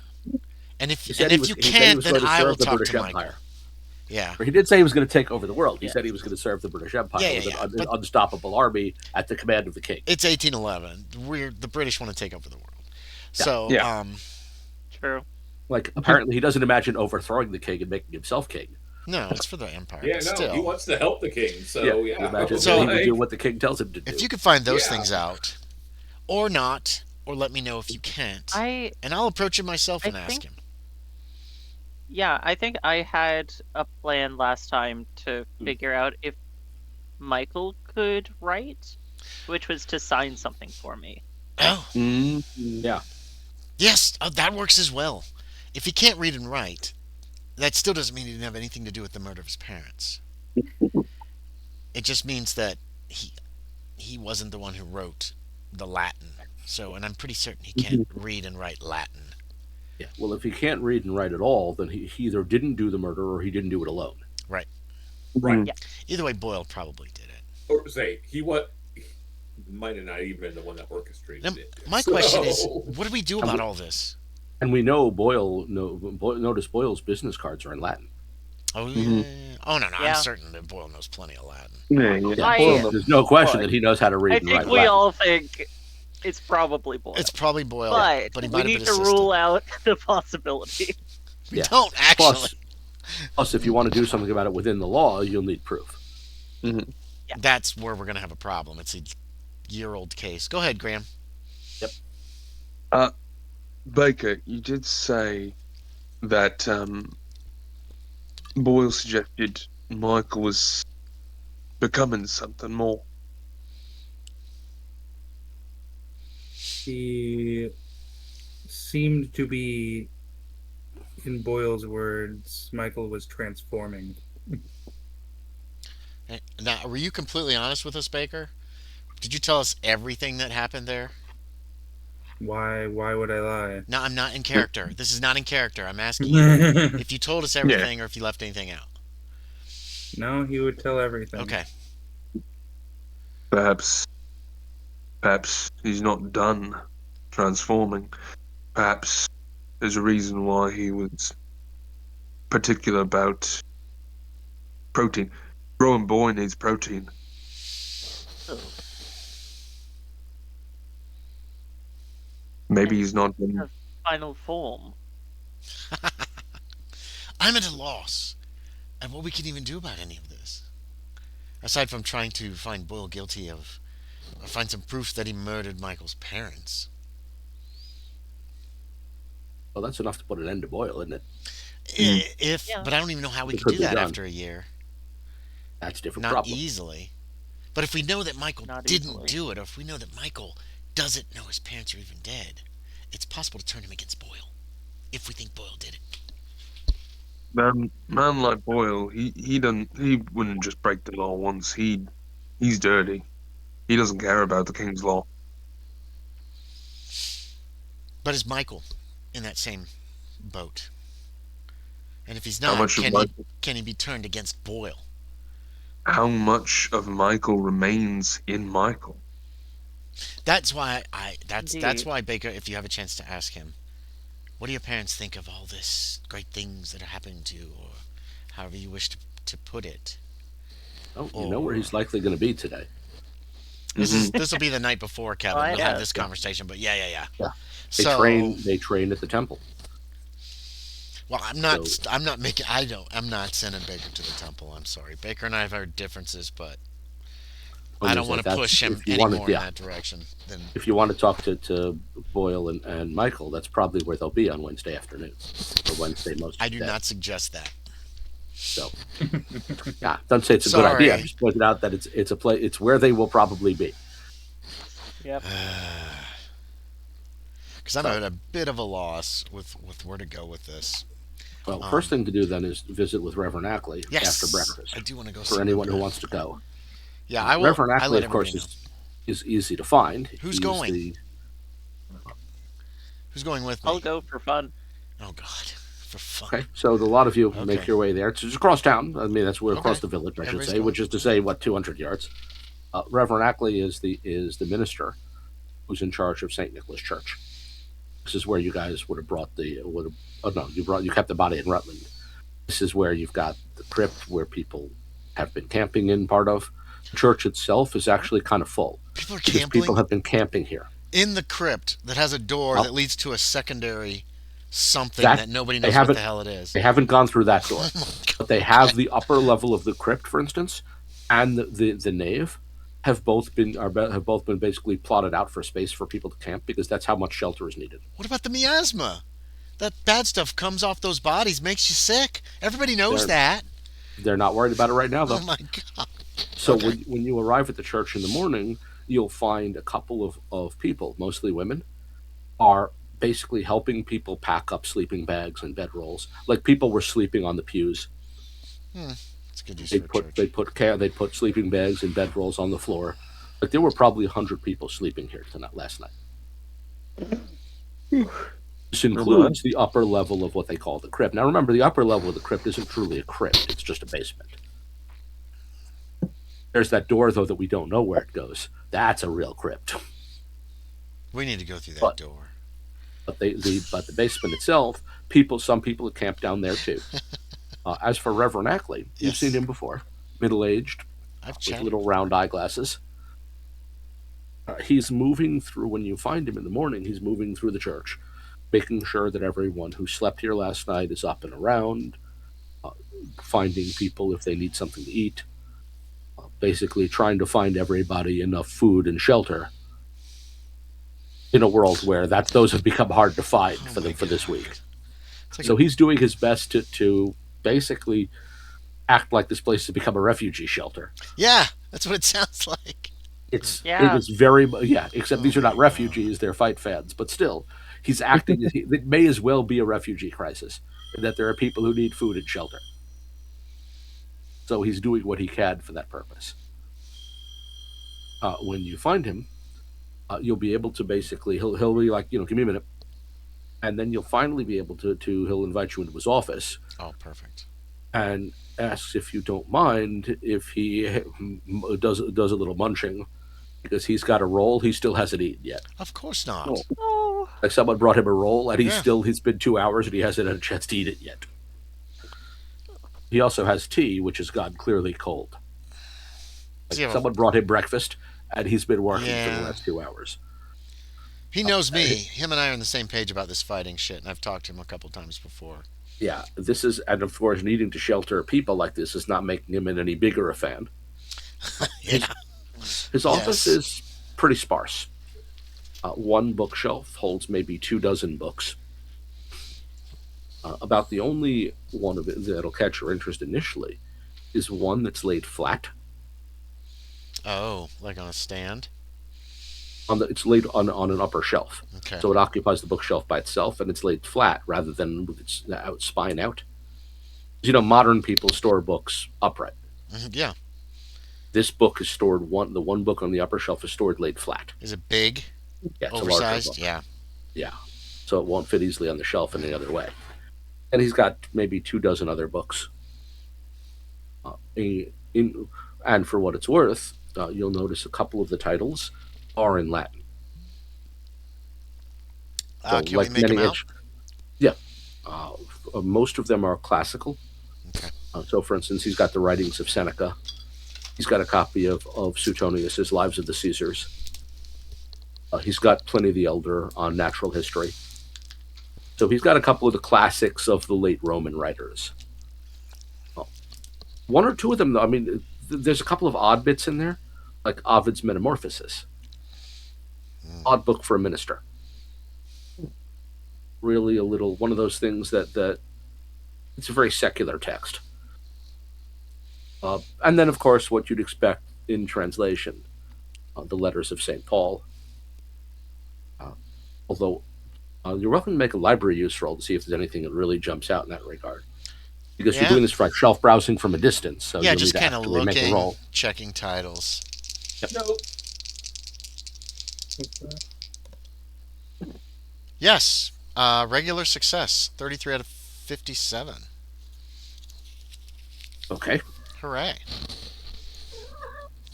Speaker 1: and if
Speaker 3: He said he
Speaker 1: you
Speaker 3: was going
Speaker 1: can't, then
Speaker 3: to
Speaker 1: I will
Speaker 3: serve the
Speaker 1: talk
Speaker 3: British
Speaker 1: to Michael.
Speaker 3: Empire.
Speaker 1: Yeah.
Speaker 3: Or he did say he was going to take over the world. He said he was going to serve the British Empire
Speaker 1: Yeah,
Speaker 3: with
Speaker 1: yeah,
Speaker 3: an
Speaker 1: but-
Speaker 3: unstoppable army at the command of the king.
Speaker 1: It's 1811. The British want to take over the world.
Speaker 3: Yeah.
Speaker 1: So,
Speaker 2: Yeah.
Speaker 4: True.
Speaker 3: Like, apparently he doesn't imagine overthrowing the king and making himself king.
Speaker 1: no, it's for the empire.
Speaker 6: Yeah,
Speaker 1: but
Speaker 6: no,
Speaker 1: still,
Speaker 6: he wants to help the king. So yeah,
Speaker 3: He imagines
Speaker 1: So-
Speaker 3: that he would do what the king tells him to do.
Speaker 1: if you could find those
Speaker 6: Yeah.
Speaker 1: things out, or not, or let me know if you can't, and I'll approach him myself and ask him.
Speaker 4: Yeah, I think I had a plan last time to figure out if Michael could write, which was to sign something for me.
Speaker 1: Oh,
Speaker 3: Yeah.
Speaker 1: yes, that works as well. If he can't read and write, that still doesn't mean he didn't have anything to do with the murder of his parents. It just means that he wasn't the one who wrote the Latin. So, and I'm pretty certain he can't read and write Latin.
Speaker 3: Yeah. Well, if he can't read and write at all, then he either didn't do the murder or he didn't do it alone.
Speaker 1: Right.
Speaker 6: Right.
Speaker 4: Yeah.
Speaker 1: Either way, Boyle probably did it.
Speaker 6: Or say he might have not even been the one that orchestrated
Speaker 1: Now,
Speaker 6: it.
Speaker 1: my question is,
Speaker 6: So-
Speaker 1: what do we do about all this?
Speaker 3: And we know notice Boyle's business cards are in Latin.
Speaker 1: Oh, yeah. Oh, no,
Speaker 4: Yeah.
Speaker 1: I'm certain that Boyle knows plenty of Latin.
Speaker 2: Yeah.
Speaker 3: There's no question that he knows how to read
Speaker 4: I
Speaker 3: and write
Speaker 4: think we
Speaker 3: Latin.
Speaker 4: all think it's probably Boyle.
Speaker 1: It's probably Boyle,
Speaker 4: but
Speaker 1: he
Speaker 4: we
Speaker 1: might have
Speaker 4: need
Speaker 1: been
Speaker 4: to
Speaker 1: assisted.
Speaker 4: rule out the possibility.
Speaker 1: We
Speaker 3: Yeah.
Speaker 1: don't actually.
Speaker 3: Plus, if you want to do something about it within the law, you'll need proof.
Speaker 1: That's where we're going to have a problem. It's a year-old case. Go ahead, Graham.
Speaker 2: Baker, you did say that Boyle suggested Michael was becoming something more.
Speaker 5: He seemed to be, in Boyle's words, Michael was transforming.
Speaker 1: Now, were you completely honest with us, Baker? Did you tell us everything that happened there?
Speaker 5: Why would I lie?
Speaker 1: No, I'm not in character. This is not in character. I'm asking you if you told us everything or if you left anything out.
Speaker 5: No, he would tell everything.
Speaker 1: Okay.
Speaker 2: Perhaps he's not done transforming. Perhaps there's a reason why he was particular about protein. Growing boy needs protein. Maybe he's not done.
Speaker 4: Final form.
Speaker 1: I'm at a loss at what we can even do about any of this. Aside from trying to find Boyle guilty of, or find some proof that he murdered Michael's parents.
Speaker 3: Well, that's enough to put an end to Boyle, isn't it?
Speaker 1: But I don't even know how we
Speaker 3: It
Speaker 1: could
Speaker 3: could
Speaker 1: do
Speaker 3: be
Speaker 1: that
Speaker 3: done.
Speaker 1: after a year.
Speaker 3: That's a different
Speaker 1: Not
Speaker 3: problem.
Speaker 1: easily. But if we know that Michael
Speaker 4: Not
Speaker 1: didn't
Speaker 4: easily.
Speaker 1: do it, or if we know that Michael doesn't know his parents are even dead, it's possible to turn him against Boyle. If we think Boyle did it.
Speaker 2: Man like Boyle, he wouldn't just break the law once. He's dirty. He doesn't care about the king's law.
Speaker 1: But is Michael in that same boat? And if he's
Speaker 2: How
Speaker 1: not,
Speaker 2: much of Michael?
Speaker 1: can he be turned against Boyle?
Speaker 2: How much of Michael remains in Michael?
Speaker 1: That's why that's
Speaker 4: Indeed.
Speaker 1: why, Baker, if you have a chance to ask him, what do your parents think of all this great things that are happening to you, or however you wish to put it?
Speaker 3: Oh, you know where he's likely going to be today.
Speaker 1: This will be the night before, Kevin.
Speaker 4: Oh,
Speaker 1: We'll
Speaker 4: yeah.
Speaker 1: have this conversation, but yeah.
Speaker 3: Yeah.
Speaker 1: So
Speaker 3: They train at the temple.
Speaker 1: well, I'm not sending Baker to the temple. I'm sorry. Baker and I have our differences, but I don't want to push him any more in that direction.
Speaker 3: If you want to talk to Boyle and Michael, that's probably where they'll be on Wednesday afternoon, or Wednesday most of
Speaker 1: I
Speaker 3: the
Speaker 1: do
Speaker 3: day.
Speaker 1: not suggest that.
Speaker 3: So, yeah, don't say it's a good idea.
Speaker 1: Sorry.
Speaker 3: I'm just pointing out that it's where they will probably be.
Speaker 4: Yep.
Speaker 1: Because I'm at a bit of a loss with where to go with this.
Speaker 3: Well, first thing to do then is visit with Reverend Ackley
Speaker 1: Yes,
Speaker 3: after breakfast.
Speaker 1: I do want to go
Speaker 3: for
Speaker 1: see
Speaker 3: anyone who
Speaker 1: Reverend.
Speaker 3: wants to go.
Speaker 1: Yeah, I will.
Speaker 3: Reverend
Speaker 1: I
Speaker 3: Ackley,
Speaker 1: let
Speaker 3: of course,
Speaker 1: everybody know.
Speaker 3: is easy to find.
Speaker 1: Who's going? Who's going with me?
Speaker 4: I'll go for fun.
Speaker 1: Oh God, for fun.
Speaker 3: Okay, so a lot of you make
Speaker 1: Okay.
Speaker 3: your way there. It's just across town. I mean, that's where across
Speaker 1: Okay.
Speaker 3: the village, I should
Speaker 1: Everybody's
Speaker 3: say,
Speaker 1: going.
Speaker 3: which is to say, what, 200 yards. Reverend Ackley is the minister who's in charge of St. Nicholas Church. This is where you guys would have brought you kept the body in Rutland. This is where you've got the crypt where people have been camping in part of. The church itself is actually kind of full.
Speaker 1: People are
Speaker 3: because
Speaker 1: camping
Speaker 3: people have been camping here.
Speaker 1: in the crypt that has a door that leads to a secondary something that nobody knows what the hell it is.
Speaker 3: They haven't gone through that door,
Speaker 1: Oh my God.
Speaker 3: but they have the upper level of the crypt, for instance, and the nave have both been basically plotted out for space for people to camp because that's how much shelter is needed.
Speaker 1: What about the miasma? That bad stuff comes off those bodies, makes you sick. Everybody knows that.
Speaker 3: They're not worried about it right now, though.
Speaker 1: Oh my God.
Speaker 3: So when you arrive at the church in the morning, you'll find a couple of people, mostly women, are basically helping people pack up sleeping bags and bedrolls. Like people were sleeping on the pews.
Speaker 1: It's good use for a church.
Speaker 3: They put sleeping bags and bedrolls on the floor. Like there were probably 100 people sleeping here last night. This includes the upper level of what they call the crypt. Now remember, the upper level of the crypt isn't truly a crypt, it's just a basement. There's that door, though, that we don't know where it goes. That's a real crypt.
Speaker 1: We need to go through that door.
Speaker 3: But the basement itself, some people have camped down there too. As for Reverend Ackley, you've seen him before, middle-aged, with little round eyeglasses. He's moving through, when you find him in the morning, he's moving through the church, making sure that everyone who slept here last night is up and around, finding people if they need something to eat, basically trying to find everybody enough food and shelter in a world where those have become hard to find for this week. So he's doing his best to basically act like this place has become a refugee shelter.
Speaker 1: Yeah, that's what it sounds like.
Speaker 3: It is very, except these are not refugees, they're fight fans, but still, he's acting, it may as well be a refugee crisis, and that there are people who need food and shelter. So he's doing what he can for that purpose. When you find him, you'll be able to basically, he'll be like, give me a minute. And then you'll finally be able he'll invite you into his office.
Speaker 1: Oh, perfect.
Speaker 3: And asks if you don't mind if he does a little munching, because he's got a roll he still hasn't eaten yet.
Speaker 1: Of course not.
Speaker 4: Oh.
Speaker 3: Like someone brought him a roll, and he's been 2 hours and he hasn't had a chance to eat it yet. He also has tea, which has gone clearly cold. Someone brought him breakfast, and he's been working for the last 2 hours.
Speaker 1: He knows me. Him and I are on the same page about this fighting shit, and I've talked to him a couple times before.
Speaker 3: Yeah, and of course, needing to shelter people like this is not making him any bigger a fan. His office is pretty sparse. One bookshelf holds maybe 24 books. About the only one of it that'll catch your interest initially is one that's laid flat.
Speaker 1: Oh, like on a stand?
Speaker 3: It's laid on an upper shelf.
Speaker 1: Okay.
Speaker 3: So it occupies the bookshelf by itself, and it's laid flat rather than with its spine out. Modern people store books upright.
Speaker 1: Yeah.
Speaker 3: This book is stored, the one book on the upper shelf is stored laid flat.
Speaker 1: Is it big?
Speaker 3: Yeah, it's
Speaker 1: oversized?
Speaker 3: a larger book.
Speaker 1: Yeah.
Speaker 3: Yeah. So it won't fit easily on the shelf any other way. And he's got maybe 24 other books. And for what it's worth, you'll notice a couple of the titles are in Latin.
Speaker 1: Can we make them out?
Speaker 3: Yeah. Most of them are classical.
Speaker 1: Okay.
Speaker 3: So, for instance, he's got the writings of Seneca. He's got a copy of Suetonius's Lives of the Caesars. He's got Pliny the Elder on natural history. So he's got a couple of the classics of the late Roman writers. One or two of them, though, there's a couple of odd bits in there, like Ovid's Metamorphoses. Odd book for a minister. Really a little, one of those things that it's a very secular text. And then, of course, what you'd expect in translation, the letters of St. Paul. Although you're welcome to make a library use roll to see if there's anything that really jumps out in that regard. Because you're doing this for like shelf browsing from a distance, so
Speaker 1: yeah,
Speaker 3: you'll
Speaker 1: just
Speaker 3: need to
Speaker 1: kind of
Speaker 3: actually make a
Speaker 1: looking,
Speaker 3: roll.
Speaker 1: checking titles.
Speaker 3: Yep.
Speaker 6: Nope.
Speaker 1: Yes, regular success, 33 out of 57.
Speaker 3: Okay.
Speaker 1: Hooray!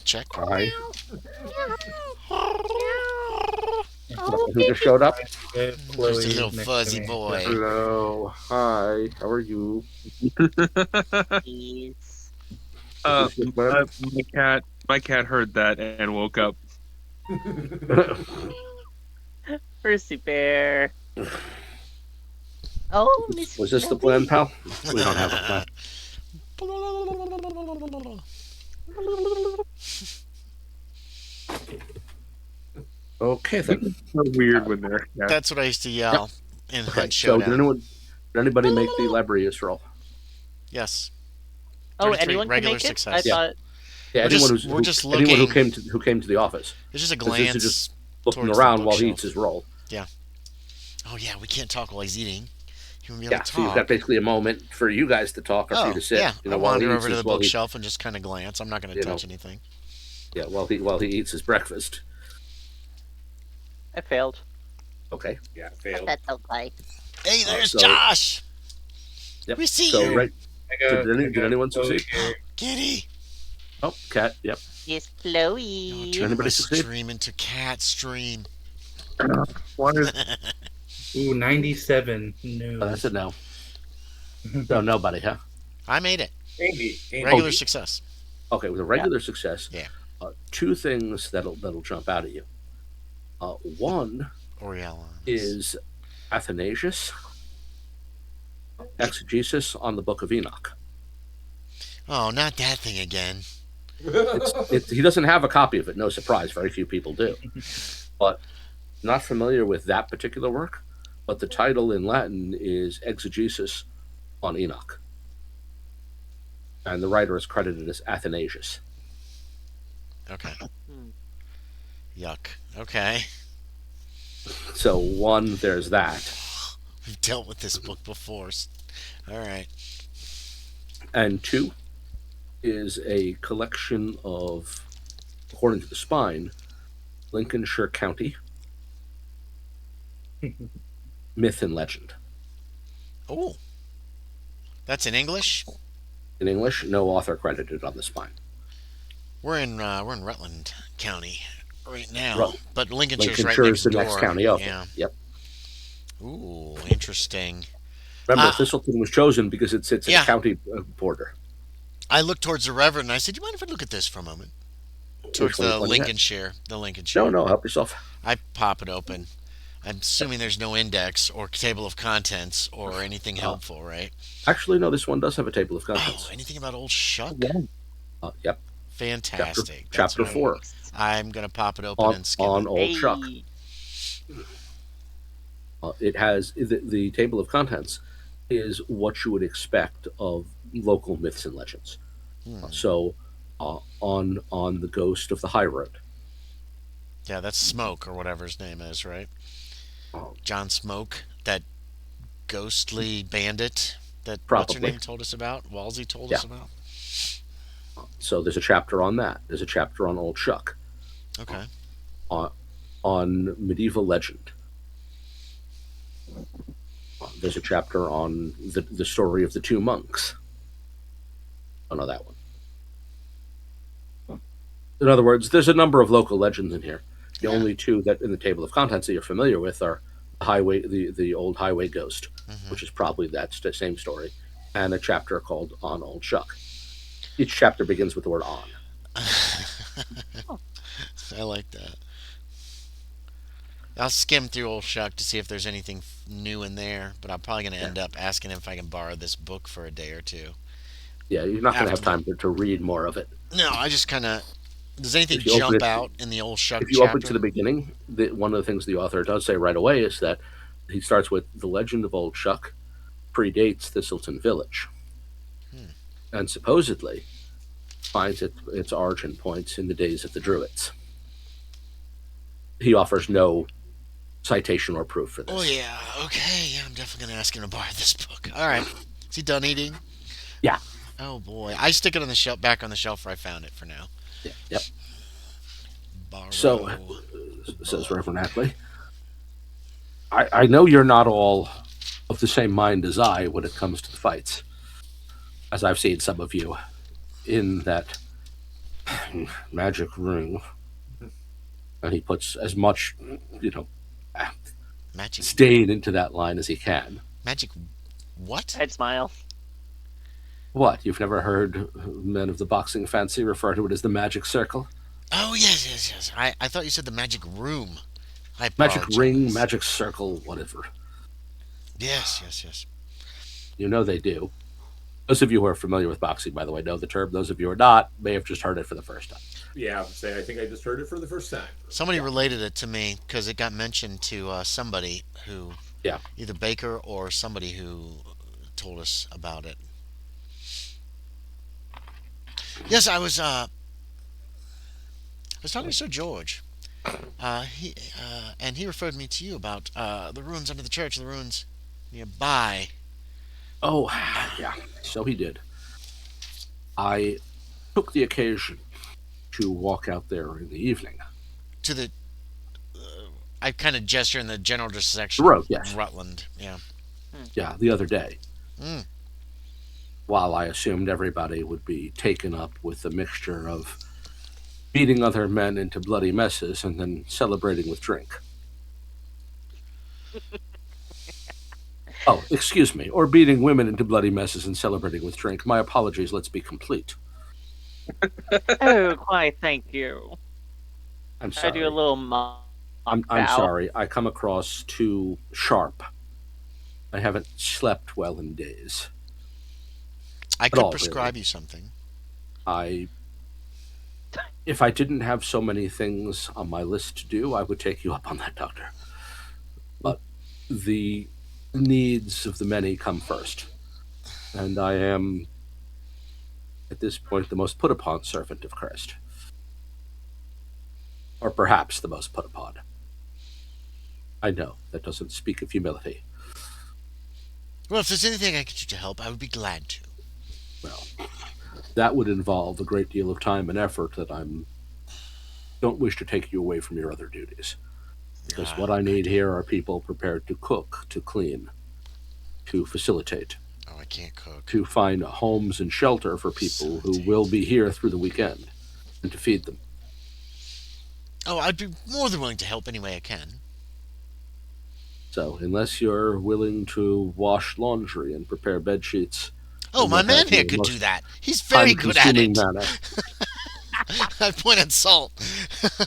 Speaker 1: Check.
Speaker 3: All right. Who just showed up?
Speaker 1: Just a little fuzzy boy.
Speaker 3: Hello. Hi. How are you?
Speaker 4: Please.
Speaker 2: My cat heard that and woke up.
Speaker 4: Percy Bear. Oh, Miss
Speaker 3: Was this the
Speaker 4: Chloe.
Speaker 3: plan, pal? We don't have a plan. Okay then.
Speaker 2: So weird when they're
Speaker 1: That's what I used to yell in
Speaker 3: Okay.
Speaker 1: Hunt
Speaker 3: So
Speaker 1: Showdown.
Speaker 3: did anybody make the Librius roll?
Speaker 1: Yes.
Speaker 4: Oh,
Speaker 1: 33
Speaker 4: anyone can
Speaker 1: regular
Speaker 4: make it?
Speaker 1: success.
Speaker 4: I thought.
Speaker 3: Yeah.
Speaker 1: We're just
Speaker 3: anyone
Speaker 1: looking.
Speaker 3: who came to the office.
Speaker 1: It's just a
Speaker 3: 'Cause this is
Speaker 1: glance
Speaker 3: just looking
Speaker 1: towards the
Speaker 3: around while he
Speaker 1: bookshelf.
Speaker 3: eats his roll.
Speaker 1: Oh yeah, we can't talk while he's eating. He won't be able
Speaker 3: Yeah.
Speaker 1: to
Speaker 3: So you've
Speaker 1: talk.
Speaker 3: got basically a moment for you guys to talk or for you to sit.
Speaker 1: yeah.
Speaker 3: You know,
Speaker 1: I
Speaker 3: while he
Speaker 1: wander
Speaker 3: eats
Speaker 1: over to
Speaker 3: his-
Speaker 1: the
Speaker 3: while he-
Speaker 1: bookshelf and just kind of glance. I'm not going to
Speaker 3: You know.
Speaker 1: touch anything.
Speaker 3: Yeah. While he eats his breakfast.
Speaker 4: I failed.
Speaker 3: Okay.
Speaker 6: Yeah,
Speaker 4: But
Speaker 6: failed.
Speaker 4: that's okay.
Speaker 1: Hey, there's
Speaker 3: so-
Speaker 1: Josh.
Speaker 3: Yep.
Speaker 1: We see
Speaker 3: So
Speaker 1: you.
Speaker 3: right. Did anyone succeed?
Speaker 1: Kitty.
Speaker 3: Oh, cat. Yep.
Speaker 4: Yes,
Speaker 1: No,
Speaker 4: Chloe.
Speaker 1: turn
Speaker 3: Anybody
Speaker 1: my
Speaker 3: succeed?
Speaker 1: stream into cat stream.
Speaker 2: What is
Speaker 5: Ooh, 97. No.
Speaker 3: That's a no. No, nobody, huh?
Speaker 1: I made it.
Speaker 6: Amy.
Speaker 1: Regular success.
Speaker 3: Okay, with a regular success.
Speaker 1: Yeah.
Speaker 3: Two things that'll jump out at you. One
Speaker 1: Oriella.
Speaker 3: is Athanasius, exegesis on the Book of Enoch.
Speaker 1: Oh, not that thing again.
Speaker 3: He doesn't have a copy of it. No surprise. Very few people do. But not familiar with that particular work. But the title in Latin is Exegesis on Enoch. And the writer is credited as Athanasius.
Speaker 1: Okay.
Speaker 4: Hmm.
Speaker 1: Yuck. Okay.
Speaker 3: So one, there's that.
Speaker 1: We've dealt with this book before. All right.
Speaker 3: And two is a collection of, according to the spine, Lincolnshire County myth and legend.
Speaker 1: Oh. That's in English?
Speaker 3: In English, no author credited on the spine.
Speaker 1: We're in Rutland County right now,
Speaker 3: Rut-
Speaker 1: but Lincolnshire's right
Speaker 3: Lincolnshire
Speaker 1: next
Speaker 3: is the
Speaker 1: door.
Speaker 3: next county over.
Speaker 1: Yeah.
Speaker 3: Yep.
Speaker 1: Ooh, interesting.
Speaker 3: Remember, Thistleton was chosen because it sits at
Speaker 1: Yeah.
Speaker 3: a county border.
Speaker 1: I looked towards the Reverend and I said, "Do you mind if I look at this for a moment?" Towards the Lincolnshire.
Speaker 3: No, help yourself.
Speaker 1: I pop it open. I'm assuming there's no index or table of contents or anything helpful, right?
Speaker 3: Actually, no, this one does have a table of contents.
Speaker 1: Oh, anything about old Shuck?
Speaker 3: Yep.
Speaker 1: Fantastic.
Speaker 3: Chapter
Speaker 1: That's
Speaker 3: 4.
Speaker 1: I'm going to pop it open and skim
Speaker 3: On
Speaker 1: it.
Speaker 3: Old Shuck.
Speaker 4: Hey.
Speaker 3: It has the table of contents is what you would expect of local myths and legends. So, on the ghost of the high road.
Speaker 1: Yeah, that's Smoke or whatever his name is, right?
Speaker 3: Oh.
Speaker 1: John Smoke, that ghostly bandit that what's her
Speaker 3: Probably.
Speaker 1: name told us about? Walsey told us about?
Speaker 3: So there's a chapter on that. There's a chapter on Old Shuck.
Speaker 1: Okay.
Speaker 3: On medieval legend. There's a chapter on the story of the two monks. Oh, no, that one. In other words, there's a number of local legends in here. The only two that in the table of contents that you're familiar with are the old highway ghost, which is probably that same story, and a chapter called On Old Shuck. Each chapter begins with the word on.
Speaker 1: I like that. I'll skim through Old Shuck to see if there's anything new in there, but I'm probably going to end up asking him if I can borrow this book for a day or two.
Speaker 3: Yeah, you're not going to have
Speaker 1: After
Speaker 3: time to read more of it.
Speaker 1: No, I just kind of... Does anything
Speaker 3: If you open
Speaker 1: jump
Speaker 3: it-
Speaker 1: out in the Old Shuck
Speaker 3: If you
Speaker 1: chapter?
Speaker 3: open to the beginning, one of the things the author does say right away is that he starts with the legend of Old Shuck predates Thistleton Village, and supposedly finds its origin points in the days of the Druids. He offers no citation or proof for this.
Speaker 1: Oh, yeah. Okay. Yeah, I'm definitely going to ask him to borrow this book. All right. Is he done eating?
Speaker 3: Yeah.
Speaker 1: Oh boy, I stick it on the shelf, back on the shelf where I found it for now.
Speaker 3: Yeah. Yep.
Speaker 1: Borrow.
Speaker 3: So, says Reverend Ackley, I know you're not all of the same mind as I when it comes to the fights, as I've seen some of you in that magic ring. And he puts as much,
Speaker 1: magic
Speaker 3: stain into that line as he can.
Speaker 1: magic. What?
Speaker 4: I'd smile.
Speaker 3: What? You've never heard men of the boxing fancy refer to it as the magic circle?
Speaker 1: Oh yes. I thought you said the magic room. I
Speaker 3: Magic
Speaker 1: apologize.
Speaker 3: ring, magic circle, whatever.
Speaker 1: Yes.
Speaker 3: You know they do. Those of you who are familiar with boxing, by the way, know the term. Those of you who are not may have just heard it for the first time.
Speaker 6: Yeah, I think I just heard it for the first time.
Speaker 1: Somebody related it to me because it got mentioned to somebody who, either Baker or somebody who told us about it. Yes, I was talking to Sir George. He referred me to you about the ruins under the church, the ruins nearby.
Speaker 3: Oh, yeah. So he did. I took the occasion to walk out there in the evening.
Speaker 1: To the, I kind of gesture in the general section.
Speaker 3: The road, yes.
Speaker 1: Rutland, yeah.
Speaker 3: Yeah, the other day.
Speaker 1: Mm.
Speaker 3: While I assumed everybody would be taken up with the mixture of beating other men into bloody messes and then celebrating with drink. Oh, excuse me. Or beating women into bloody messes and celebrating with drink. My apologies. Let's be complete.
Speaker 4: Oh, why, thank you.
Speaker 3: I'm sorry.
Speaker 4: I do a little mock
Speaker 3: I'm
Speaker 4: bow.
Speaker 3: sorry. I come across too sharp. I haven't slept well in days.
Speaker 1: I could prescribe you something.
Speaker 3: If I didn't have so many things on my list to do, I would take you up on that, Doctor. But the needs of the many come first. And I am, at this point, the most put upon servant of Christ. Or perhaps the most put upon. I know, that doesn't speak of humility.
Speaker 1: Well, if there's anything I could do to help, I would be glad to.
Speaker 3: Well, that would involve a great deal of time and effort that don't wish to take you away from your other duties. Because what I need here are people prepared to cook, to clean, to facilitate.
Speaker 1: Oh, I can't cook.
Speaker 3: To find homes and shelter for people who will be here through the weekend, and to feed them.
Speaker 1: Oh, I'd be more than willing to help any way I can.
Speaker 3: So, unless you're willing to wash laundry and prepare bed sheets...
Speaker 1: Oh, my man here could do that. He's very good at it. I point at Salt.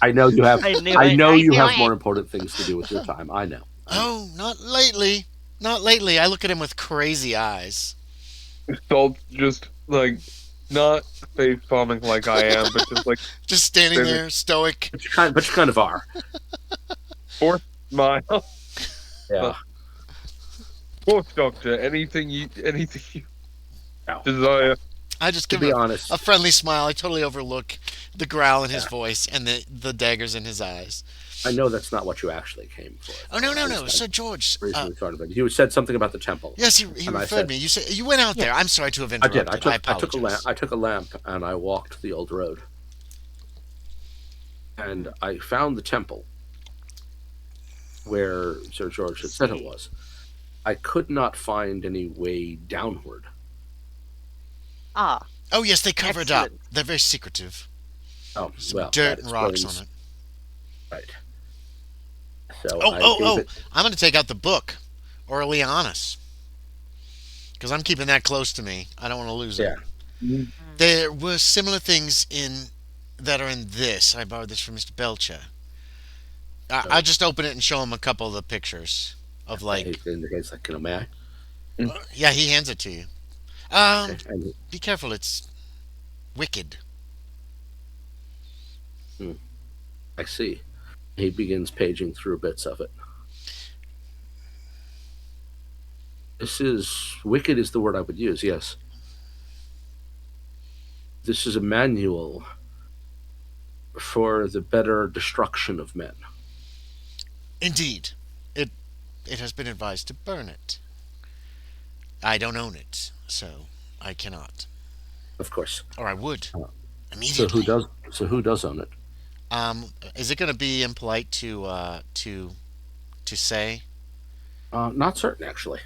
Speaker 3: I know you have. I know you have more important things to do with your time. I know.
Speaker 1: Oh, not lately. Not lately. I look at him with crazy eyes.
Speaker 2: Salt just not face palming like I am, but
Speaker 1: just standing there, stoic.
Speaker 3: But you kind of are.
Speaker 2: Fourth smile.
Speaker 3: Yeah.
Speaker 2: Fourth Doctor. Anything you desire.
Speaker 1: I just give him a friendly smile. I totally overlook the growl in his voice and the daggers in his eyes.
Speaker 3: I know that's not what you actually came for.
Speaker 1: Oh, no. Sir George.
Speaker 3: You said something about the temple.
Speaker 1: Yes, he referred me. You said you went out there. I'm sorry to have interrupted.
Speaker 3: I did. I took a lamp and I walked the old road. And I found the temple where Sir George had said it was. I could not find any way downward.
Speaker 4: Ah.
Speaker 1: Oh, yes, they covered up. They're very secretive.
Speaker 3: Oh,
Speaker 1: some dirt and rocks on it.
Speaker 3: Right. So
Speaker 1: I'm going to take out the book, Aurelianus. Because I'm keeping that close to me. I don't want to lose it.
Speaker 3: Mm-hmm.
Speaker 1: There were similar things that are in this. I borrowed this from Mr. Belcher. I just open it and show him a couple of the pictures of
Speaker 3: He indicates may I?
Speaker 1: Yeah, he hands it to you. Be careful, it's wicked.
Speaker 3: I see. He begins paging through bits of it. Wicked is the word I would use, yes. This is a manual for the better destruction of men.
Speaker 1: Indeed. It has been advised to burn it. I don't own it, so I cannot.
Speaker 3: Of course.
Speaker 1: Or I would
Speaker 3: So
Speaker 1: immediately.
Speaker 3: who does own it?
Speaker 1: Is it going to be impolite to say?
Speaker 3: Not certain, actually.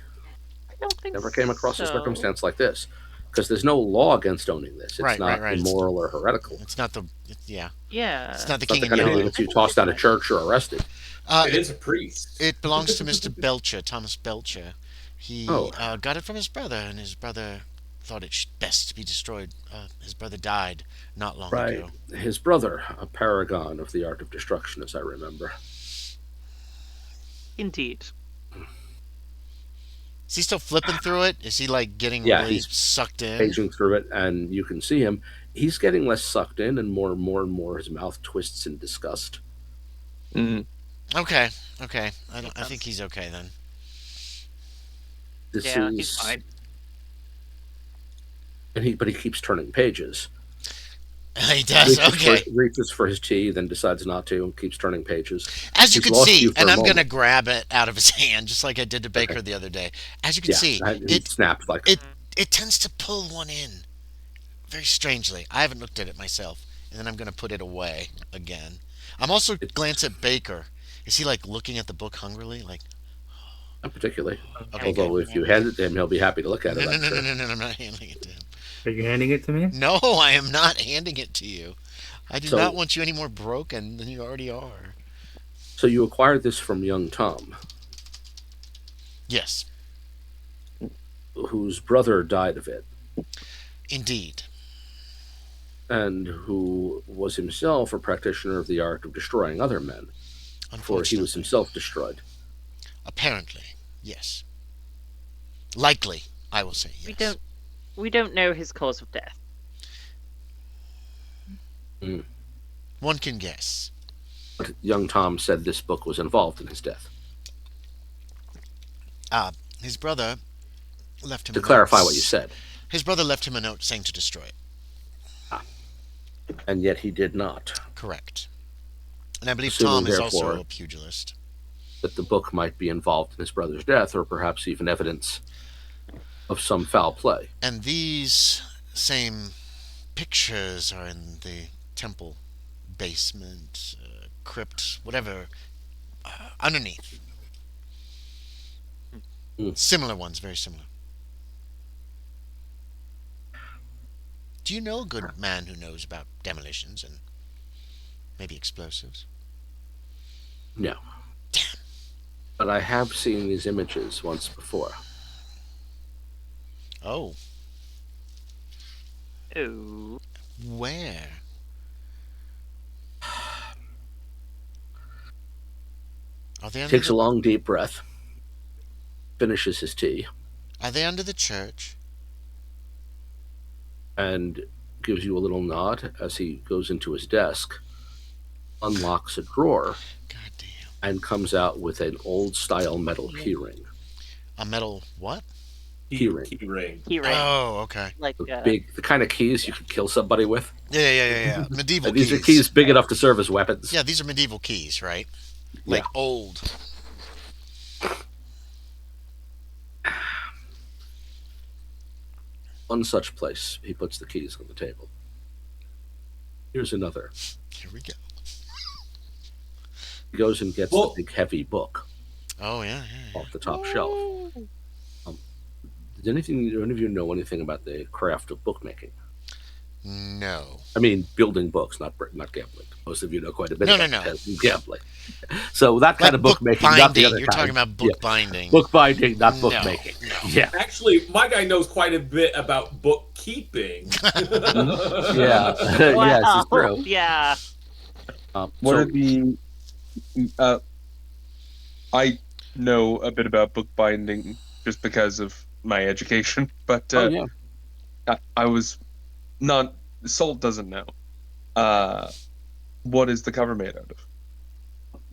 Speaker 4: I don't think
Speaker 3: Never came across a
Speaker 4: so.
Speaker 3: circumstance like this, because there's no law against owning this. It's not
Speaker 1: right.
Speaker 3: immoral or heretical.
Speaker 1: It's not the yeah.
Speaker 4: Yeah.
Speaker 1: It's not the
Speaker 3: It's not
Speaker 1: king
Speaker 3: the
Speaker 1: in
Speaker 3: kind of thing
Speaker 1: yellow.
Speaker 3: that you tossed out of church or arrested.
Speaker 6: It is a priest.
Speaker 1: It belongs to Mr. Belcher, Thomas Belcher. He
Speaker 3: Oh.
Speaker 1: got it from his brother, and his brother thought it best to be destroyed. His brother died not long ago.
Speaker 3: His brother, a paragon of the art of destruction, as I remember.
Speaker 4: Indeed.
Speaker 1: Is he still flipping through it? Is he like getting really
Speaker 3: he's
Speaker 1: sucked in?
Speaker 3: Paging through it, and you can see him. He's getting less sucked in, and more his mouth twists in disgust.
Speaker 2: Mm.
Speaker 1: Okay. I think he's okay then.
Speaker 4: He's fine.
Speaker 3: But he keeps turning pages.
Speaker 1: He does.
Speaker 3: Reaches for his tea, then decides not to, and keeps turning pages.
Speaker 1: As you
Speaker 3: He's
Speaker 1: can see,
Speaker 3: you for
Speaker 1: and
Speaker 3: a
Speaker 1: I'm going to
Speaker 3: moment.
Speaker 1: grab it out of his hand, just like I did to Baker the other day. As you can see,
Speaker 3: he snapped like
Speaker 1: it tends to pull one in very strangely. I haven't looked at it myself, and then I'm going to put it away again. I'm also glancing at Baker. Is he like looking at the book hungrily? Like,
Speaker 3: not particularly.
Speaker 1: Okay,
Speaker 3: Although
Speaker 1: good.
Speaker 3: if you hand it to him, he'll be happy to look at it.
Speaker 1: No,
Speaker 3: I'm sure.
Speaker 1: I'm not handing it to him.
Speaker 5: Are you handing it to me?
Speaker 1: No, I am not handing it to you. I do
Speaker 3: So-
Speaker 1: not want you any more broken than you already are.
Speaker 3: So you acquired this from young Tom,
Speaker 1: Yes,
Speaker 3: whose brother died of it,
Speaker 1: indeed.
Speaker 3: and who was himself a practitioner of the art of destroying other men, for he
Speaker 1: Unfortunately.
Speaker 3: was himself destroyed.
Speaker 1: Apparently, yes. Likely, I will say yes.
Speaker 4: We don't know his cause of death.
Speaker 1: One can guess.
Speaker 3: But young Tom said this book was involved in his death.
Speaker 1: His brother left him
Speaker 3: To
Speaker 1: a
Speaker 3: clarify
Speaker 1: note.
Speaker 3: what you said,
Speaker 1: His brother left him a note saying to destroy it.
Speaker 3: and yet he did not.
Speaker 1: Correct. And I believe
Speaker 3: Assuming,
Speaker 1: Tom is
Speaker 3: therefore,
Speaker 1: also a pugilist.
Speaker 3: That the book might be involved in his brother's death, or perhaps even evidence of some foul play.
Speaker 1: And these same pictures are in the temple basement, crypt, whatever, underneath. Similar ones, very similar. Do you know a good man who knows about demolitions and maybe explosives?
Speaker 3: No. But I have seen these images once before.
Speaker 1: Oh,
Speaker 4: Oh.
Speaker 1: where? Are they under
Speaker 3: Takes a long, deep breath, finishes his tea,
Speaker 1: Are they under the church?
Speaker 3: and gives you a little nod as he goes into his desk, unlocks a drawer,
Speaker 1: God damn.
Speaker 3: and comes out with an old-style metal keyring.
Speaker 1: A metal what?
Speaker 3: Keyring.
Speaker 6: Ring.
Speaker 4: He ran.
Speaker 1: Oh, okay.
Speaker 4: Like,
Speaker 3: The kind of keys you could kill somebody with.
Speaker 1: Yeah. Medieval
Speaker 3: And these
Speaker 1: keys.
Speaker 3: are keys big enough to serve as weapons.
Speaker 1: Yeah, these are medieval keys, right? Like
Speaker 3: Yeah.
Speaker 1: old.
Speaker 3: One such place, he puts the keys on the table. Here's another.
Speaker 1: Here we go.
Speaker 3: He goes and gets the big heavy book
Speaker 1: Oh, yeah.
Speaker 3: off the top shelf. Did any of you know anything about the craft of bookmaking?
Speaker 1: No.
Speaker 3: I mean, building books, not gambling. Most of you know quite a bit
Speaker 1: No,
Speaker 3: about
Speaker 1: no.
Speaker 3: gambling. So that kind
Speaker 1: Like
Speaker 3: of bookmaking, not the
Speaker 1: binding.
Speaker 3: other
Speaker 1: You're
Speaker 3: kind.
Speaker 1: talking about book
Speaker 3: Yeah.
Speaker 1: binding.
Speaker 3: Bookbinding, not
Speaker 1: No,
Speaker 3: bookmaking.
Speaker 1: no.
Speaker 3: Yeah.
Speaker 6: Actually, my guy knows quite a bit about bookkeeping.
Speaker 3: Yeah. Yes, it's true.
Speaker 4: Yeah.
Speaker 2: What are the? I know a bit about bookbinding just because of my education, but
Speaker 3: yeah.
Speaker 2: I was not. Salt doesn't know. What is the cover made out of?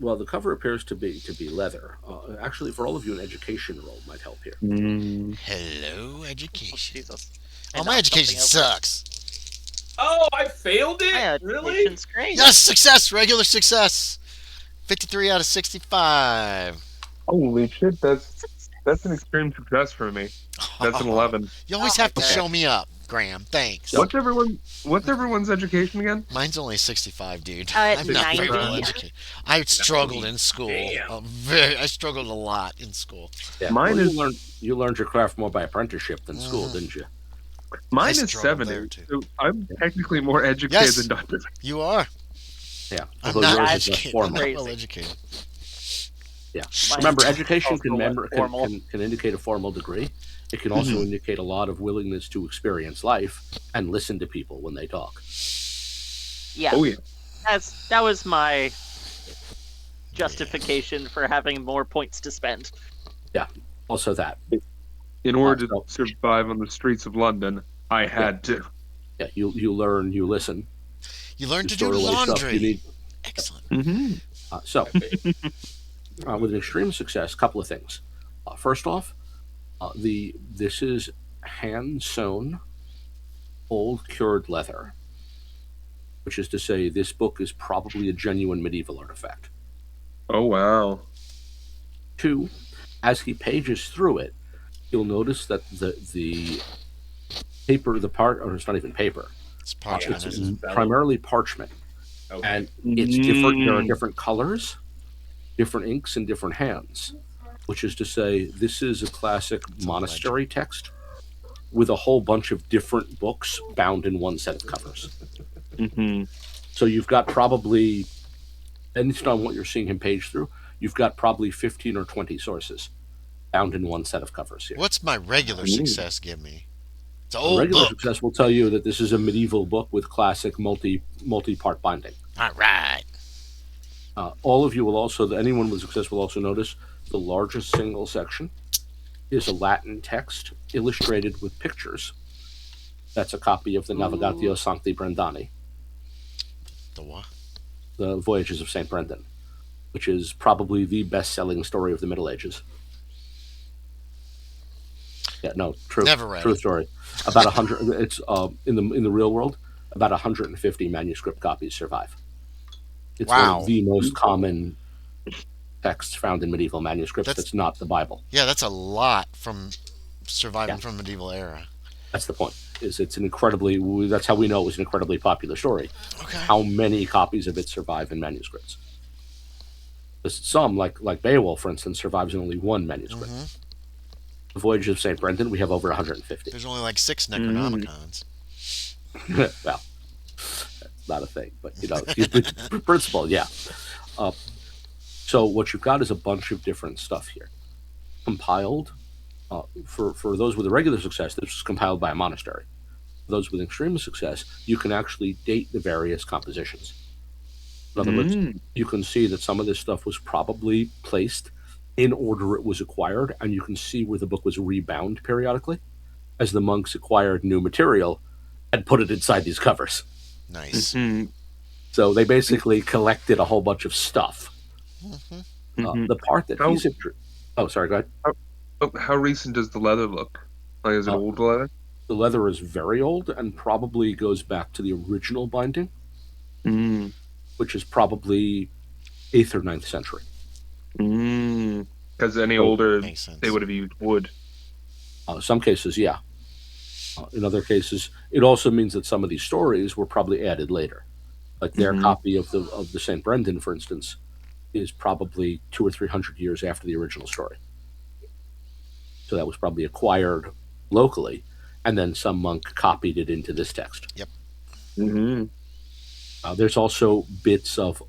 Speaker 3: Well, the cover appears to be leather. Actually, for all of you, an education roll might help here.
Speaker 1: Hello,
Speaker 4: Oh,
Speaker 1: education.
Speaker 4: Jesus.
Speaker 1: Oh, my education sucks.
Speaker 6: Oh, I failed it?
Speaker 4: My
Speaker 6: Really?
Speaker 4: education's great.
Speaker 1: Yes, success. Regular success. 53 out of 65.
Speaker 2: Holy shit! That's That's an extreme success for me. That's an 11.
Speaker 1: You always have to show me up, Graham. Thanks.
Speaker 2: What's everyone's education again?
Speaker 1: Mine's only 65, dude.
Speaker 4: At
Speaker 1: I'm not very well
Speaker 4: 90?
Speaker 1: educated. I struggled in school. I struggled a lot in school.
Speaker 3: Yeah.
Speaker 2: Mine is
Speaker 3: you learned your craft more by apprenticeship than school, didn't you?
Speaker 2: Mine
Speaker 1: I
Speaker 2: is
Speaker 1: struggled
Speaker 2: 70.
Speaker 1: there, too.
Speaker 2: So I'm technically more educated
Speaker 1: Yes.
Speaker 2: than Dr.
Speaker 1: You are.
Speaker 3: Yeah.
Speaker 1: I'm
Speaker 3: Although
Speaker 1: not
Speaker 3: yours is
Speaker 1: educated.
Speaker 3: formal.
Speaker 1: I'm not
Speaker 4: Crazy.
Speaker 1: well educated.
Speaker 3: Yeah.
Speaker 4: Mine
Speaker 3: Remember,
Speaker 4: is
Speaker 3: education
Speaker 4: also
Speaker 3: can,
Speaker 4: formal.
Speaker 3: can indicate a formal degree. It can also indicate a lot of willingness to experience life and listen to people when they talk.
Speaker 4: Yeah.
Speaker 2: Oh, yeah.
Speaker 4: That was my justification for having more points to spend.
Speaker 3: Yeah. Also that.
Speaker 2: In order to survive on the streets of London, I had to.
Speaker 3: Yeah. You learn, you listen.
Speaker 1: You learn
Speaker 3: You
Speaker 1: to do
Speaker 3: store away stuff
Speaker 1: laundry.
Speaker 3: you need.
Speaker 1: Excellent.
Speaker 3: With an extreme success, a couple of things. First off, this is hand sewn, old cured leather, which is to say, this book is probably a genuine medieval artifact.
Speaker 2: Oh, wow.
Speaker 3: Two, as he pages through it, you'll notice that the paper, or it's not even paper.
Speaker 1: It's parchment, isn't it?
Speaker 3: Primarily parchment.
Speaker 6: Okay.
Speaker 3: And it's different. There are different colors, different inks, and different hands. Which is to say, this is a classic monastery text with a whole bunch of different books bound in one set of covers. So you've got probably, based on what you're seeing him page through, you've got probably 15 or 20 sources bound in one set of covers here.
Speaker 1: What's my regular success give me? It's an old
Speaker 3: regular
Speaker 1: book.
Speaker 3: success will tell you that this is a medieval book with classic multi-part binding.
Speaker 1: All right.
Speaker 3: All of you will also, anyone with success will also notice the largest single section is a Latin text illustrated with pictures. That's a copy of the Navigatio Sancti Brendani,
Speaker 1: The what?
Speaker 3: the Voyages of St. Brendan, which is probably the best-selling story of the Middle Ages. Yeah, no, true.
Speaker 1: Never read
Speaker 3: True
Speaker 1: it.
Speaker 3: story. About 100. It's in the real world. About 150 manuscript copies survive. It's one
Speaker 1: Wow.
Speaker 3: of the most common texts found in medieval manuscripts. That's not the Bible.
Speaker 1: Yeah, that's a lot from surviving from medieval era.
Speaker 3: That's the point. It's an incredibly. That's how we know it was an incredibly popular story.
Speaker 1: Okay.
Speaker 3: How many copies of it survive in manuscripts? Some, like Beowulf, for instance, survives in only one manuscript. The Voyages of St. Brendan, we have over 150.
Speaker 1: There's only like 6 Necronomicons.
Speaker 3: Well, that's not a thing, but the principle, yeah. So what you've got is a bunch of different stuff here, compiled. For those with a regular success, this was compiled by a monastery. For those with extreme success, you can actually date the various compositions. In other words, you can see that some of this stuff was probably placed in order it was acquired, and you can see where the book was rebound periodically as the monks acquired new material and put it inside these covers.
Speaker 1: Nice.
Speaker 3: So they basically collected a whole bunch of stuff. The part that he's oh, sorry, go ahead.
Speaker 2: How recent does the leather look? Like, is it old leather?
Speaker 3: The leather is very old and probably goes back to the original binding, which is probably 8th or 9th century.
Speaker 2: Because any older, they would have used wood.
Speaker 3: Some cases, yeah. In other cases, it also means that some of these stories were probably added later. Like their copy of the St. Brendan, for instance, is probably 200 or 300 years after the original story. So that was probably acquired locally, and then some monk copied it into this text.
Speaker 1: Yep.
Speaker 3: There's also bits of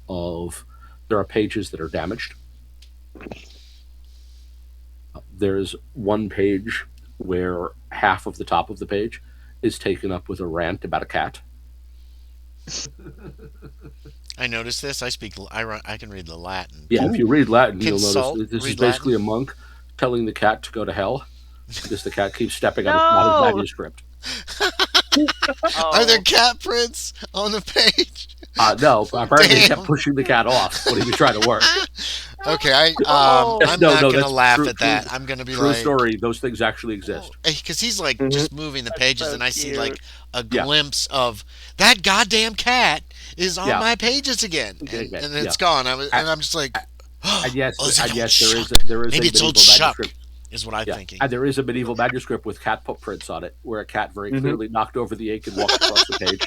Speaker 3: there are pages that are damaged. There's one page where half of the top of the page is taken up with a rant about a cat.
Speaker 1: I noticed this. I can read the Latin.
Speaker 3: Yeah, if you read Latin, you'll
Speaker 1: Salt
Speaker 3: notice this is
Speaker 1: read
Speaker 3: basically
Speaker 1: Latin?
Speaker 3: a monk telling the cat to go to hell because the cat keeps stepping on his manuscript.
Speaker 1: Are there cat prints on the page?
Speaker 3: No, apparently he
Speaker 1: Damn.
Speaker 3: kept pushing the cat off when he was trying to work.
Speaker 1: Okay, I'm
Speaker 3: No,
Speaker 1: not going to
Speaker 3: that's
Speaker 1: laugh
Speaker 3: true-
Speaker 1: at that.
Speaker 3: true-
Speaker 1: I'm going to be
Speaker 3: True
Speaker 1: like...
Speaker 3: story, those things actually exist.
Speaker 1: Because he's like just moving the pages,
Speaker 4: so
Speaker 1: and I see
Speaker 4: cute.
Speaker 1: like a glimpse of that goddamn cat is on my pages again, and it's gone. I'm just like,
Speaker 3: And yes,
Speaker 1: is it
Speaker 3: and
Speaker 1: old
Speaker 3: yes,
Speaker 1: Shuck?
Speaker 3: there is
Speaker 1: Maybe
Speaker 3: a
Speaker 1: it's old
Speaker 3: medieval
Speaker 1: Shuck.
Speaker 3: manuscript.
Speaker 1: is what I'm thinking.
Speaker 3: And there is a medieval manuscript with cat footprints on it, where a cat very clearly knocked over the ink and walked across the page.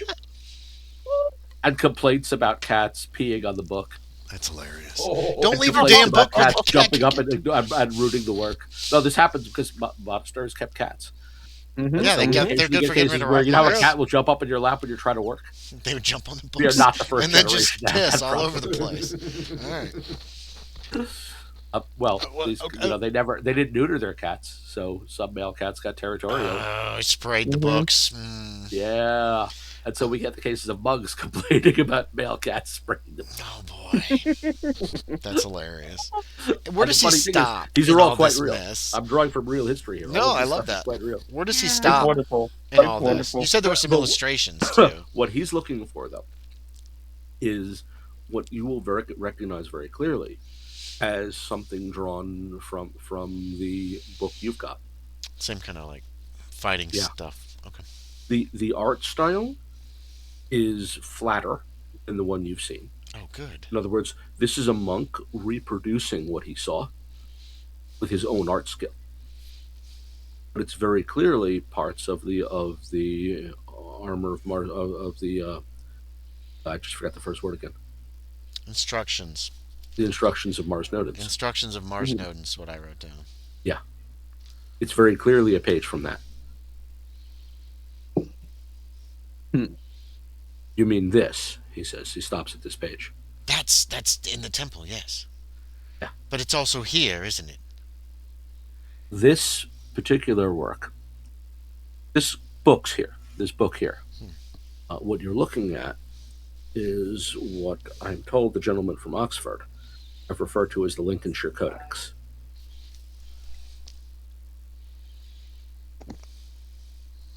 Speaker 3: And complaints about cats peeing on the book.
Speaker 1: That's hilarious.
Speaker 6: Oh.
Speaker 1: Don't leave your damn book
Speaker 3: cats jumping up and ruining the work. No, this happens because monasteries kept cats.
Speaker 1: Yeah, they're good for getting rid of
Speaker 3: where, how a cat will jump up in your lap when you're trying to work.
Speaker 1: They would jump on the books.
Speaker 3: We are not the first
Speaker 1: and then just piss all over the place. All right.
Speaker 3: They didn't neuter their cats, so some male cats got territorial.
Speaker 1: Oh, sprayed the books.
Speaker 3: Yeah. And so we get the cases of mugs complaining about male cats spraying them.
Speaker 1: Oh boy, that's hilarious. Where does he stop?
Speaker 3: These are all quite real.
Speaker 1: Mess?
Speaker 3: I'm drawing from real history here.
Speaker 1: No, I love that.
Speaker 3: Quite real.
Speaker 1: Where does he stop?
Speaker 2: Wonderful.
Speaker 1: In all this, you said there were some illustrations too.
Speaker 3: What he's looking for, though, is what you will recognize very clearly as something drawn from the book you've got.
Speaker 1: Same kind of like fighting stuff. Okay.
Speaker 3: The art style is flatter than the one you've seen.
Speaker 1: Oh, good.
Speaker 3: In other words, this is a monk reproducing what he saw with his own art skill. But it's very clearly parts of the armor of Mars of the. I just forgot the first word again.
Speaker 1: Instructions.
Speaker 3: The instructions of Mars Nodens.
Speaker 1: Instructions of Mars Nodens. What I wrote down.
Speaker 3: Yeah, it's very clearly a page from that. You mean this? He says. He stops at this page.
Speaker 1: That's in the temple, yes.
Speaker 3: Yeah.
Speaker 1: But it's also here, isn't it?
Speaker 3: This particular work, this book here, what you're looking at is what I'm told the gentleman from Oxford have referred to as the Lincolnshire Codex.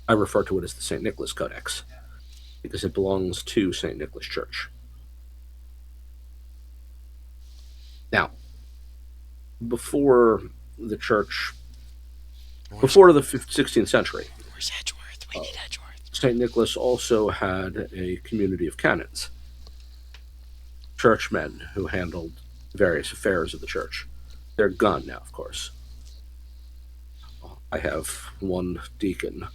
Speaker 3: I refer to it as the St. Nicholas Codex, because it belongs to St. Nicholas Church. Now, before the church, before the 16th century,
Speaker 1: where's Edgeworth? We need Edgeworth.
Speaker 3: St. Nicholas also had a community of canons, churchmen who handled various affairs of the church. They're gone now, of course. I have one deacon,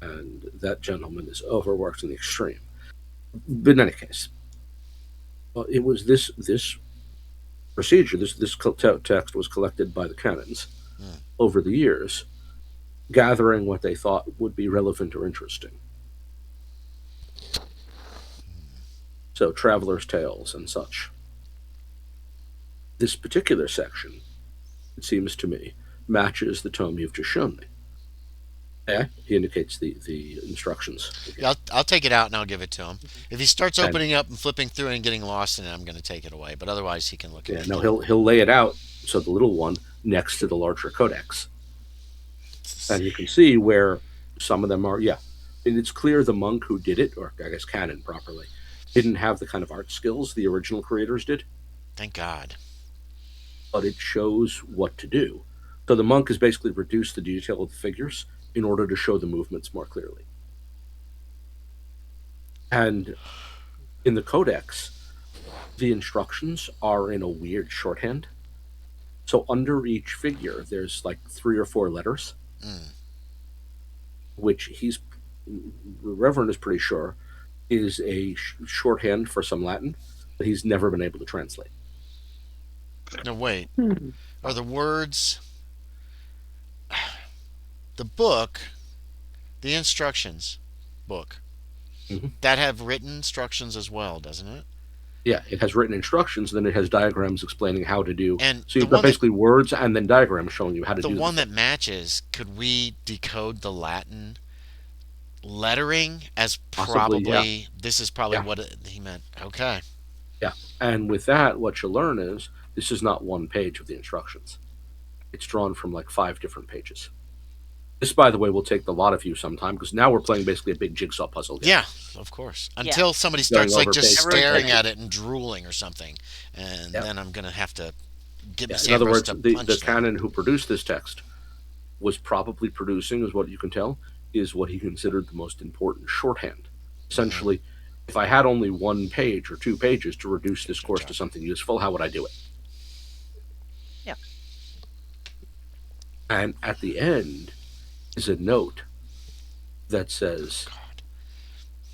Speaker 3: and that gentleman is overworked in the extreme. But in any case, it was this procedure, this text was collected by the canons over the years, gathering what they thought would be relevant or interesting. So, travelers' tales and such. This particular section, it seems to me, matches the tome you've just shown me. He indicates the instructions.
Speaker 1: Yeah, I'll take it out and I'll give it to him. If he starts opening up and flipping through and getting lost in it, I'm going to take it away. But otherwise, he can look at it.
Speaker 3: No, he'll lay it out, so the little one next to the larger codex. And you can see where some of them are, and it's clear the monk who did it, or I guess canon properly, didn't have the kind of art skills the original creators did.
Speaker 1: Thank God.
Speaker 3: But it shows what to do. So the monk has basically reduced the detail of the figures in order to show the movements more clearly. And in the codex, the instructions are in a weird shorthand. So under each figure, there's like 3 or 4 letters, which the Reverend is pretty sure is a shorthand for some Latin that he's never been able to translate.
Speaker 1: No, wait. Are the words... The book, the instructions book, that have written instructions as well, doesn't it?
Speaker 3: Yeah, it has written instructions, and then it has diagrams explaining how to do.
Speaker 1: And
Speaker 3: so you've got basically words and then diagrams showing you how to do.
Speaker 1: The one that matches, could we decode the Latin lettering as probably, this is probably what he meant. Okay.
Speaker 3: Yeah, and with that, what you learn is this is not one page of the instructions. It's drawn from like 5 different pages. This, by the way, will take the lot of you sometime, because now we're playing basically a big jigsaw puzzle game.
Speaker 1: Yeah, of course. Until somebody starts like just staring at it and drooling or something, and then I'm going to have to get the
Speaker 3: in other words,
Speaker 1: to
Speaker 3: the canon who produced this text was probably producing, as what you can tell, is what he considered the most important shorthand. Essentially, if I had only 1 page or 2 pages to reduce this course to something useful, how would I do it?
Speaker 4: Yeah.
Speaker 3: And at the end is a note that says,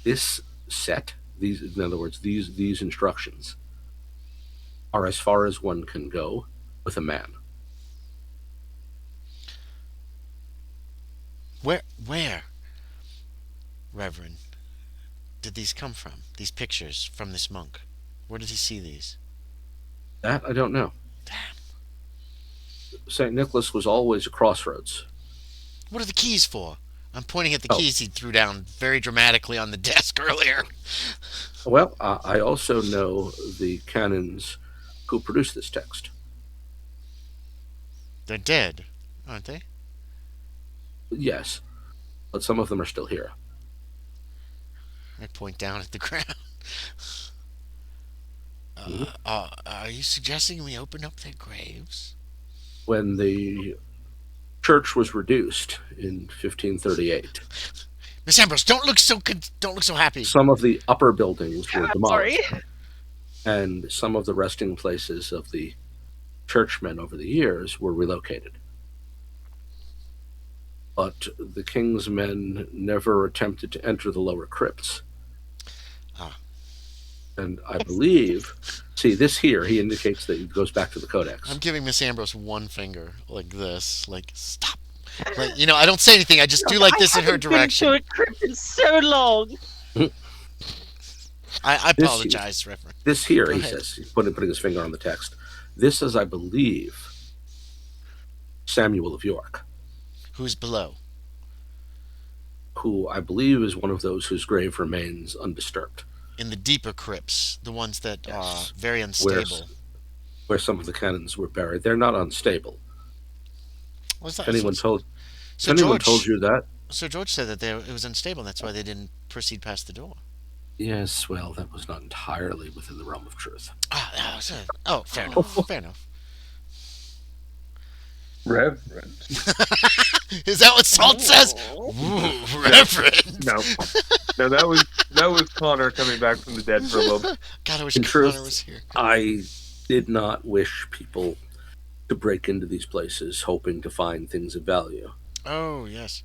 Speaker 3: this set, in other words, these instructions are as far as one can go with a man.
Speaker 1: Where, Reverend, did these come from? These pictures from this monk? Where did he see these?
Speaker 3: That I don't know.
Speaker 1: Damn.
Speaker 3: St. Nicholas was always a crossroads.
Speaker 1: What are the keys for? I'm pointing at the keys he threw down very dramatically on the desk earlier.
Speaker 3: Well, I also know the canons who produced this text.
Speaker 1: They're dead, aren't they?
Speaker 3: Yes, but some of them are still here.
Speaker 1: I point down at the ground. Are you suggesting we open up their graves?
Speaker 3: When the church was reduced in 1538,
Speaker 1: Miss Ambrose, don't look so happy.
Speaker 3: some of the upper buildings were
Speaker 4: Sorry.
Speaker 3: demolished, and some of the resting places of the churchmen over the years were relocated. But the king's men never attempted to enter the lower crypts. And I believe, see this here, he indicates that it goes back to the Codex.
Speaker 1: I'm giving Miss Ambrose one finger, like this, like stop. Like, I don't say anything. I just do like this in her direction.
Speaker 4: I haven't been to a crypt in so long.
Speaker 1: I apologize, Reverend.
Speaker 3: This here, he says, he's putting his finger on the text. This is, I believe, Samuel of York.
Speaker 1: Who's below?
Speaker 3: Who I believe is one of those whose grave remains undisturbed.
Speaker 1: In the deeper crypts, the ones that are very unstable.
Speaker 3: Where some of the canons were buried. They're not unstable.
Speaker 1: What's that?
Speaker 3: Anyone told you that?
Speaker 1: Sir George said that it was unstable, and that's why they didn't proceed past the door.
Speaker 3: Yes, well, that was not entirely within the realm of truth.
Speaker 1: Fair enough. Fair enough.
Speaker 2: Reverend.
Speaker 1: Is that what Salt says? Ooh, Reverend.
Speaker 2: No, that was Connor coming back from the dead for a little bit.
Speaker 1: God, I wish
Speaker 3: Connor
Speaker 1: was here.
Speaker 3: I did not wish people to break into these places hoping to find things of value.
Speaker 1: Oh, yes.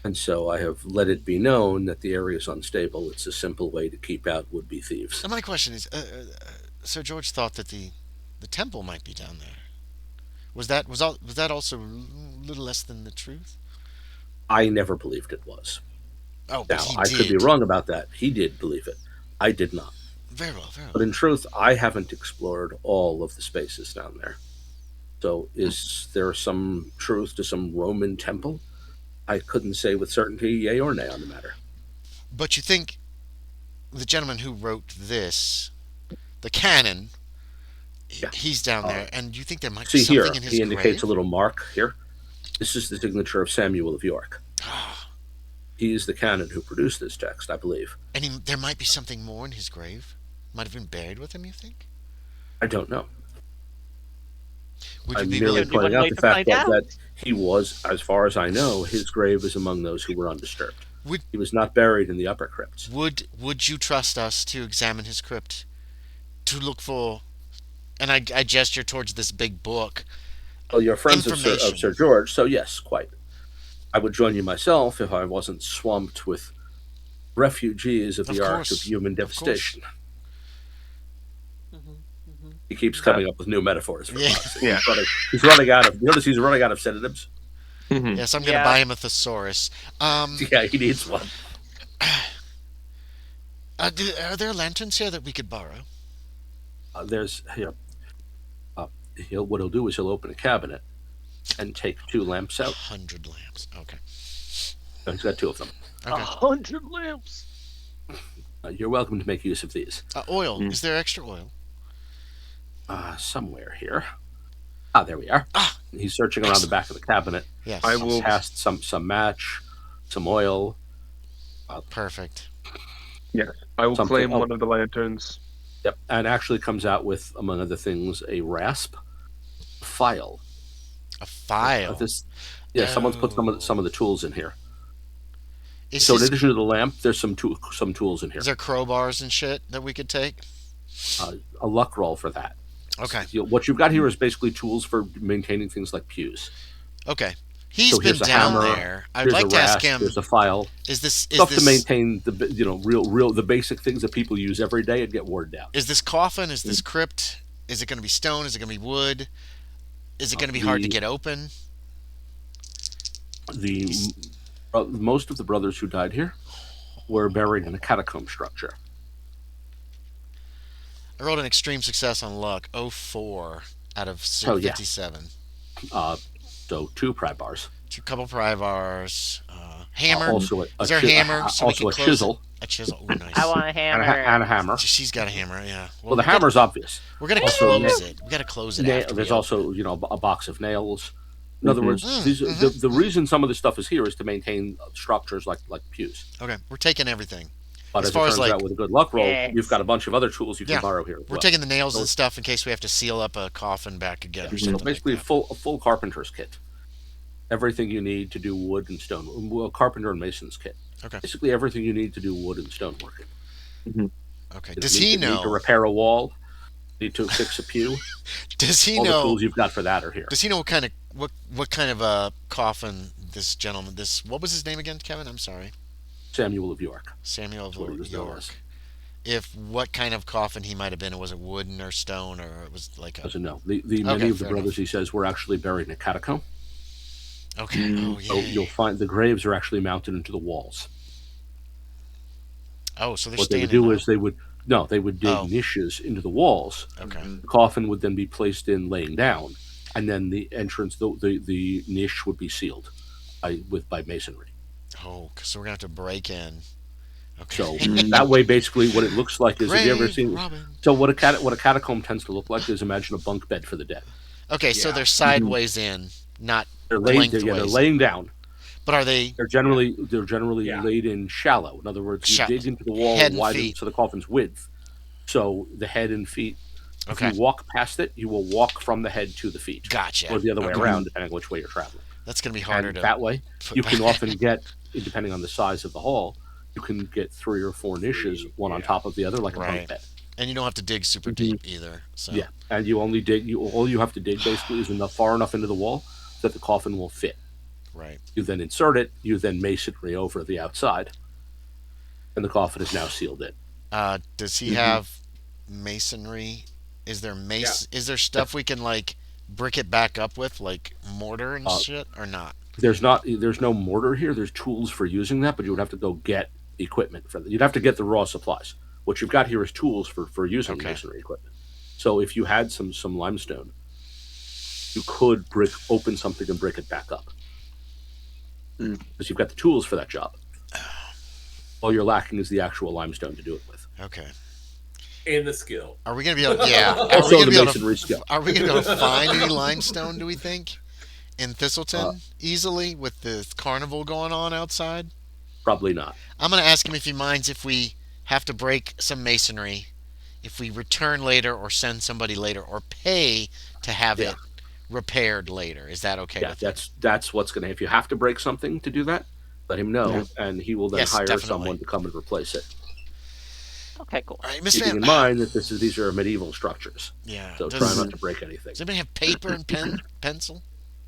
Speaker 3: And so I have let it be known that the area is unstable. It's a simple way to keep out would-be thieves.
Speaker 1: And my question is, Sir George thought that the temple might be down there. Was that also a little less than the truth?
Speaker 3: I never believed it was.
Speaker 1: Oh, but
Speaker 3: now, I could be wrong about that. He did believe it. I did not.
Speaker 1: Very well, very well.
Speaker 3: But in truth, I haven't explored all of the spaces down there. So is there some truth to some Roman temple? I couldn't say with certainty yea or nay on the matter.
Speaker 1: But you think the gentleman who wrote this, the canon, he's down there, and you think there might be something in his grave?
Speaker 3: He indicates a little mark here. This is the signature of Samuel of York. He is the canon who produced this text, I believe.
Speaker 1: And there might be something more in his grave? Might have been buried with him, you think?
Speaker 3: I don't know.
Speaker 1: Would you
Speaker 3: I'm
Speaker 1: be
Speaker 3: merely
Speaker 1: willing
Speaker 3: pointing out the fact that he was, as far as I know, his grave is among those who were undisturbed. He was not buried in the upper crypts.
Speaker 1: Would you trust us to examine his crypt? To look for... And I gesture towards this big book.
Speaker 3: Well, you're friends of Sir George, so yes, quite. I would join you myself if I wasn't swamped with refugees of the art of human devastation. He keeps coming up with new metaphors for us.
Speaker 2: Yeah.
Speaker 3: He's running out of. Notice he's running out of synonyms.
Speaker 2: Mm-hmm.
Speaker 1: Yes, I'm going to buy him a thesaurus.
Speaker 3: Yeah, he needs one.
Speaker 1: Are there lanterns here that we could borrow?
Speaker 3: There's here. What he'll do is he'll open a cabinet and take 2 lamps out.
Speaker 1: 100 lamps. Okay.
Speaker 3: So he's got 2 of them.
Speaker 1: Okay.
Speaker 4: 100 lamps.
Speaker 3: You're welcome to make use of these.
Speaker 1: Oil. Is there extra oil?
Speaker 3: Somewhere here. There we are. He's searching around the back of the cabinet.
Speaker 1: Yes.
Speaker 3: I will cast some match, some oil.
Speaker 1: Perfect.
Speaker 2: Yes. I will claim one of the lanterns.
Speaker 3: Yep. And actually comes out with, among other things, a rasp, a file.
Speaker 1: A file?
Speaker 3: Someone's put some of the tools in here. In addition to the lamp, there's some tools in here.
Speaker 1: Is there crowbars and shit that we could take?
Speaker 3: A luck roll for that.
Speaker 1: Okay.
Speaker 3: What you've got here is basically tools for maintaining things like pews.
Speaker 1: Okay. He's
Speaker 3: So
Speaker 1: been
Speaker 3: here's a
Speaker 1: down
Speaker 3: hammer,
Speaker 1: there. I'd
Speaker 3: here's
Speaker 1: like
Speaker 3: a
Speaker 1: to ask
Speaker 3: rasp,
Speaker 1: him.
Speaker 3: there's a file.
Speaker 1: Is this
Speaker 3: To maintain the real the basic things that people use every day and get worn down.
Speaker 1: Is this coffin? Is this crypt? Is it going to be stone? Is it going to be wood? Is it going to be hard to get open?
Speaker 3: Most of the brothers who died here were buried in a catacomb structure.
Speaker 1: I rolled an extreme success on luck, 04 out of 57.
Speaker 3: So 2 pry bars.
Speaker 1: 2 couple pry bars. Hammer.
Speaker 3: Also
Speaker 1: is there a hammer? So
Speaker 3: also a chisel.
Speaker 1: A chisel. Ooh, nice.
Speaker 4: I want a hammer.
Speaker 3: And a hammer.
Speaker 1: She's got a hammer, yeah.
Speaker 3: Well, the hammer's obvious.
Speaker 1: We're going to close it. We got to close it after
Speaker 3: there's also, a box of nails. In other words, the reason some of this stuff is here is to maintain structures like pews.
Speaker 1: Okay, we're taking everything.
Speaker 3: But as it turns out, with a good luck roll, you've got a bunch of other tools you can borrow here.
Speaker 1: We're taking the nails and stuff in case we have to seal up a coffin back again. Or something
Speaker 3: basically,
Speaker 1: like that.
Speaker 3: a full carpenter's kit. Everything you need to do wood and stone. Well, carpenter and mason's kit.
Speaker 1: Okay.
Speaker 3: Basically, everything you need to do wood and stone working.
Speaker 1: Okay. Does he know?
Speaker 3: Need to repair a wall? Need to fix a pew?
Speaker 1: Does he
Speaker 3: know?
Speaker 1: All
Speaker 3: the tools you've got for that are here.
Speaker 1: Does he know what kind of a coffin this gentleman? What was his name again, Kevin? I'm sorry.
Speaker 3: Samuel of York.
Speaker 1: Samuel of York. What kind of coffin he might have been? Was it wooden or stone, or it was like a?
Speaker 3: Doesn't know. Many of the brothers, he says, were actually buried in a catacomb.
Speaker 1: Okay. Oh, yeah.
Speaker 3: So you'll find the graves are actually mounted into the walls.
Speaker 1: Oh, so they're
Speaker 3: what
Speaker 1: standing.
Speaker 3: What they would do is they would dig niches into the walls.
Speaker 1: Okay.
Speaker 3: The coffin would then be placed in laying down, and then the entrance, the niche would be sealed by masonry.
Speaker 1: Oh, so we're gonna have to break in. Okay.
Speaker 3: So that way, basically, what it looks like is, have you ever seen?
Speaker 1: Robin.
Speaker 3: So what a catacomb tends to look like is, imagine a bunk bed for the dead.
Speaker 1: Okay, so they're sideways in, not
Speaker 3: they're
Speaker 1: lengthways.
Speaker 3: They're laying down.
Speaker 1: But are they?
Speaker 3: They're generally laid in shallow. In other words, you dig into the wall wide so the coffin's width. So the head and feet.
Speaker 1: Okay.
Speaker 3: If you walk past it, you will walk from the head to the feet.
Speaker 1: Gotcha.
Speaker 3: Or the other way around, depending on which way you're traveling.
Speaker 1: That's going to be harder to.
Speaker 3: That way, you can often get, depending on the size of the hall, you can get 3 or 4 niches, one on top of the other, like a bunk bed.
Speaker 1: And you don't have to dig super deep either. So.
Speaker 3: Yeah, and you only dig. All you have to dig basically is far enough into the wall that the coffin will fit.
Speaker 1: Right.
Speaker 3: You then insert it. You then masonry over the outside, and the coffin is now sealed in.
Speaker 1: Does he have masonry? Is there Is there stuff we can brick it back up with, like mortar and shit, or not?
Speaker 3: There's no mortar here. There's tools for using that, but you would have to go get equipment for that. You'd have to get the raw supplies. What you've got here is tools for using masonry equipment. So if you had some limestone, you could open something and break it back up. Because you've got the tools for that job. All you're lacking is the actual limestone to do it with.
Speaker 1: Okay.
Speaker 6: And the skill.
Speaker 1: Are we going to be able to, Are we going to be able to find any limestone, do we think? In Thistleton? Easily? With the carnival going on outside?
Speaker 3: Probably not.
Speaker 1: I'm going to ask him if he minds if we have to break some masonry, if we return later or send somebody later, or pay to have it repaired later. Is that okay?
Speaker 3: Yeah, that's what's going to. If you have to break something to do that, let him know, and he will then hire someone to come and replace it.
Speaker 4: Okay, cool.
Speaker 1: All right, Miss
Speaker 3: Keeping in mind that these are medieval structures.
Speaker 1: Yeah.
Speaker 3: So try not to break anything.
Speaker 1: Does anybody have paper and pencil?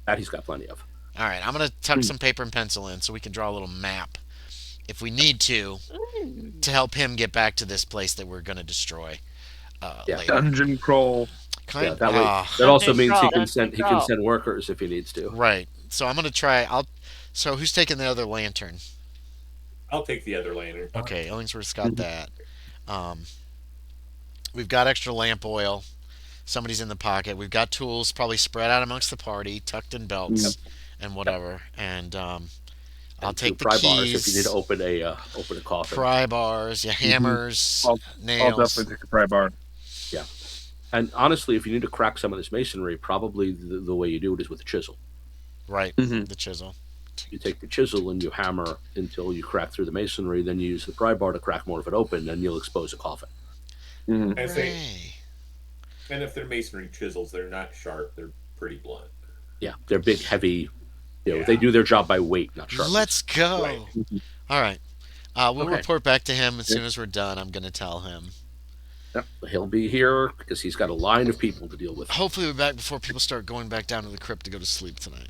Speaker 3: That he's got plenty of.
Speaker 1: All right, I'm going to tuck some paper and pencil in so we can draw a little map, if we need to help him get back to this place that we're going to destroy later.
Speaker 2: Dungeon crawl.
Speaker 3: That also means he can send workers if he needs to.
Speaker 1: Right. So I'm going to try. So who's taking the other lantern?
Speaker 6: I'll take the other lantern.
Speaker 1: Okay, Illingsworth's got that. We've got extra lamp oil. Somebody's in the pocket. We've got tools probably spread out amongst the party, tucked in belts and whatever. And I'll take the keys.
Speaker 3: Bars if you need to open a coffin.
Speaker 1: Pry bars, hammers, nails.
Speaker 2: I'll definitely take a pry bar.
Speaker 3: Yeah. And honestly, if you need to crack some of this masonry, probably the way you do it is with a chisel.
Speaker 1: Right, the chisel.
Speaker 3: You take the chisel and you hammer until you crack through the masonry, then you use the pry bar to crack more of it open, and you'll expose a coffin.
Speaker 6: And if they're masonry chisels, they're not sharp, they're pretty blunt.
Speaker 3: Yeah, they're big, heavy. They do their job by weight, not sharpness.
Speaker 1: Let's go. Right. All right. We'll report back to him as soon as we're done. I'm going to tell him.
Speaker 3: Yep. He'll be here because he's got a line of people to deal with.
Speaker 1: Hopefully we're back before people start going back down to the crypt to go to sleep tonight.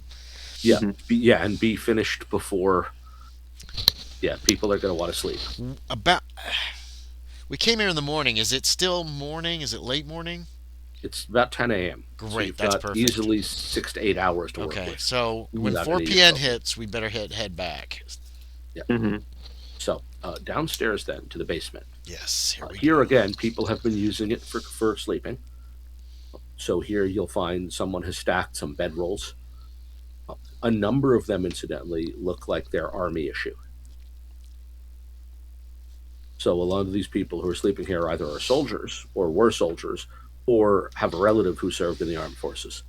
Speaker 3: Yeah, and be finished before. Yeah, people are going to want to sleep.
Speaker 1: We came here in the morning. Is it still morning? Is it late morning?
Speaker 3: It's about 10 a.m.
Speaker 1: Great,
Speaker 3: so you've
Speaker 1: that's
Speaker 3: got
Speaker 1: perfect.
Speaker 3: Easily 6 to 8 hours to work with.
Speaker 1: Okay, so when 4 p.m. hits, we better head back.
Speaker 3: Yeah. So downstairs then to the basement.
Speaker 1: Yes.
Speaker 3: Here again, people have been using it for sleeping. So here you'll find someone has stacked some bedrolls. A number of them, incidentally, look like they're army issue. So a lot of these people who are sleeping here either are soldiers or were soldiers or have a relative who served in the armed forces.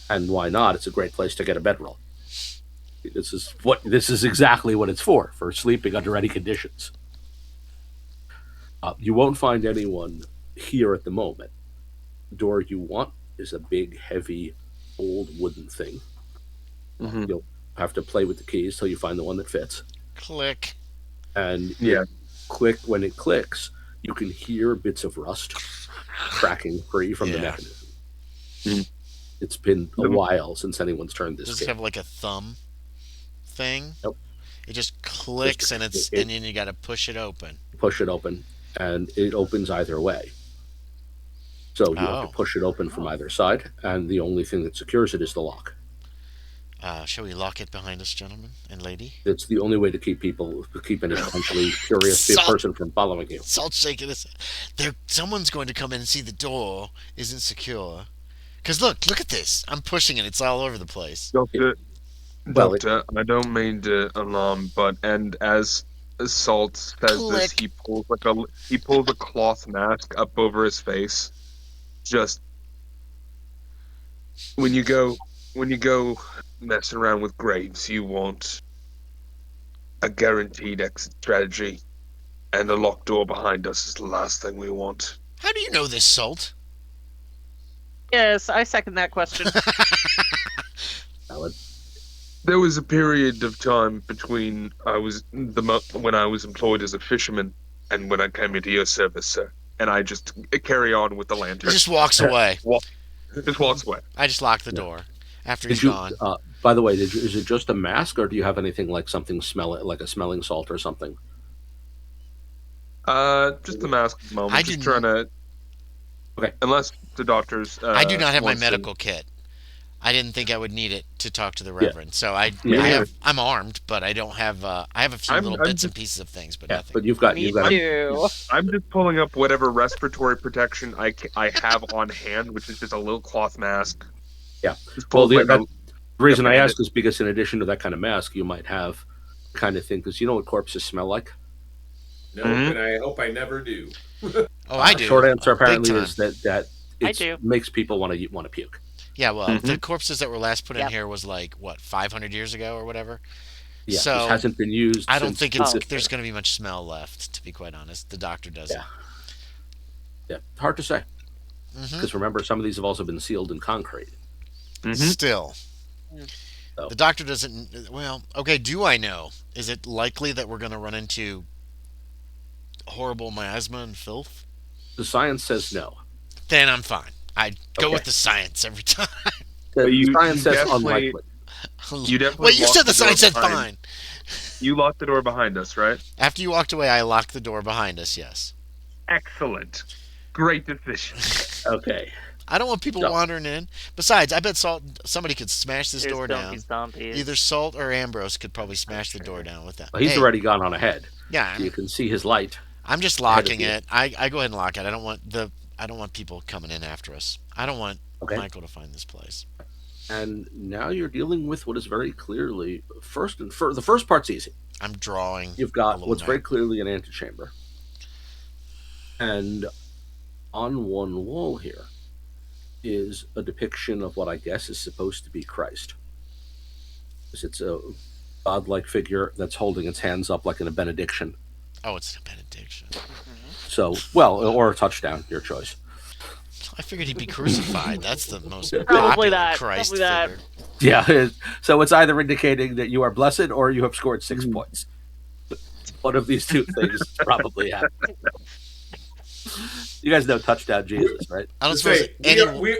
Speaker 3: And why not? It's a great place to get a bedroll. This is exactly what it's for sleeping under any conditions. You won't find anyone here at the moment. The door you want is a big, heavy, old wooden thing. You'll have to play with the keys till you find the one that fits.
Speaker 1: Click.
Speaker 3: And when it clicks, you can hear bits of rust cracking free from the mechanism. It's been a while since anyone's turned this.
Speaker 1: Does it have like a thumb thing?
Speaker 3: Nope.
Speaker 1: It just clicks and then you got to push it open.
Speaker 3: Push it open, and it opens either way. So you have to push it open from either side, and the only thing that secures it is the lock.
Speaker 1: Shall we lock it behind us, gentlemen and lady?
Speaker 3: It's the only way to keep an essentially curious person from following you.
Speaker 1: Salt's shaking his head. Someone's going to come in and see the door isn't secure. Because look at this. I'm pushing it. It's all over the place.
Speaker 2: Doctor, I don't mean to alarm, but as Salt says this, he pulls a cloth mask up over his face. Just when you go messing around with graves, you want a guaranteed exit strategy, and a locked door behind us is the last thing we want.
Speaker 1: How do you know this, Salt?
Speaker 4: Yes, I second that question.
Speaker 3: Valid.
Speaker 2: There was a period of time between when I was employed as a fisherman and when I came into your service, sir. And I just carry on with the lantern.
Speaker 1: He just walks away.
Speaker 2: Just walks away.
Speaker 1: I just lock the door after he's gone.
Speaker 3: By the way, is it just a mask, or do you have anything like something like a smelling salt or something?
Speaker 2: Just the mask at the moment. Just trying to.
Speaker 3: Okay.
Speaker 2: Unless the doctor's.
Speaker 1: I do not have my medical kit. I didn't think I would need it to talk to the Reverend. So I'm armed, but I don't have. I have a few little bits and pieces of things, but nothing.
Speaker 3: But you've got.
Speaker 2: I'm just pulling up whatever respiratory protection I have on hand, which is just a little cloth mask.
Speaker 3: Yeah. Well, the reason I ask is because in addition to that kind of mask, you might have kind of thing, because you know what corpses smell like.
Speaker 6: No, and I hope I never do.
Speaker 1: I do.
Speaker 3: Short answer apparently is that it makes people want to puke.
Speaker 1: Yeah, well, the corpses that were last put in here was like, what, 500 years ago or whatever?
Speaker 3: Yeah,
Speaker 1: so
Speaker 3: this hasn't been used.
Speaker 1: I don't think there's going to be much smell left, to be quite honest. The doctor doesn't.
Speaker 3: Yeah, hard to say. Because remember, some of these have also been sealed in concrete.
Speaker 1: Still. So. The doctor doesn't... Well, okay, do I know? Is it likely that we're going to run into horrible miasma and filth?
Speaker 3: The science says no.
Speaker 1: Then I'm fine. I go with the science every time.
Speaker 3: The science says unlikely.
Speaker 2: You definitely.
Speaker 1: Wait, you said the science said fine.
Speaker 2: You locked the door behind us, right?
Speaker 1: After you walked away, I locked the door behind us. Yes.
Speaker 2: Excellent. Great decision.
Speaker 3: Okay.
Speaker 1: I don't want people wandering in. Besides, I bet somebody could smash this door down.
Speaker 4: Zombies.
Speaker 1: Either Salt or Ambrose could probably smash the door down with that.
Speaker 3: Well, he's already gone on ahead.
Speaker 1: Yeah.
Speaker 3: You can see his light.
Speaker 1: I'm just locking it. I go ahead and lock it. I don't want people coming in after us. I don't want Michael to find this place.
Speaker 3: And now you're dealing with what is very clearly the first part's easy.
Speaker 1: I'm drawing.
Speaker 3: You've got what's very clearly an antechamber, and on one wall here is a depiction of what I guess is supposed to be Christ. It's a godlike figure that's holding its hands up like in a benediction.
Speaker 1: Oh, it's a benediction.
Speaker 3: So, or a touchdown, your choice.
Speaker 1: I figured he'd be crucified. That's the most
Speaker 4: probably
Speaker 1: popular Christ figure.
Speaker 3: Yeah, so it's either indicating that you are blessed or you have scored 6 points. One of these two things probably happened. You guys know Touchdown Jesus, right?
Speaker 1: I don't suppose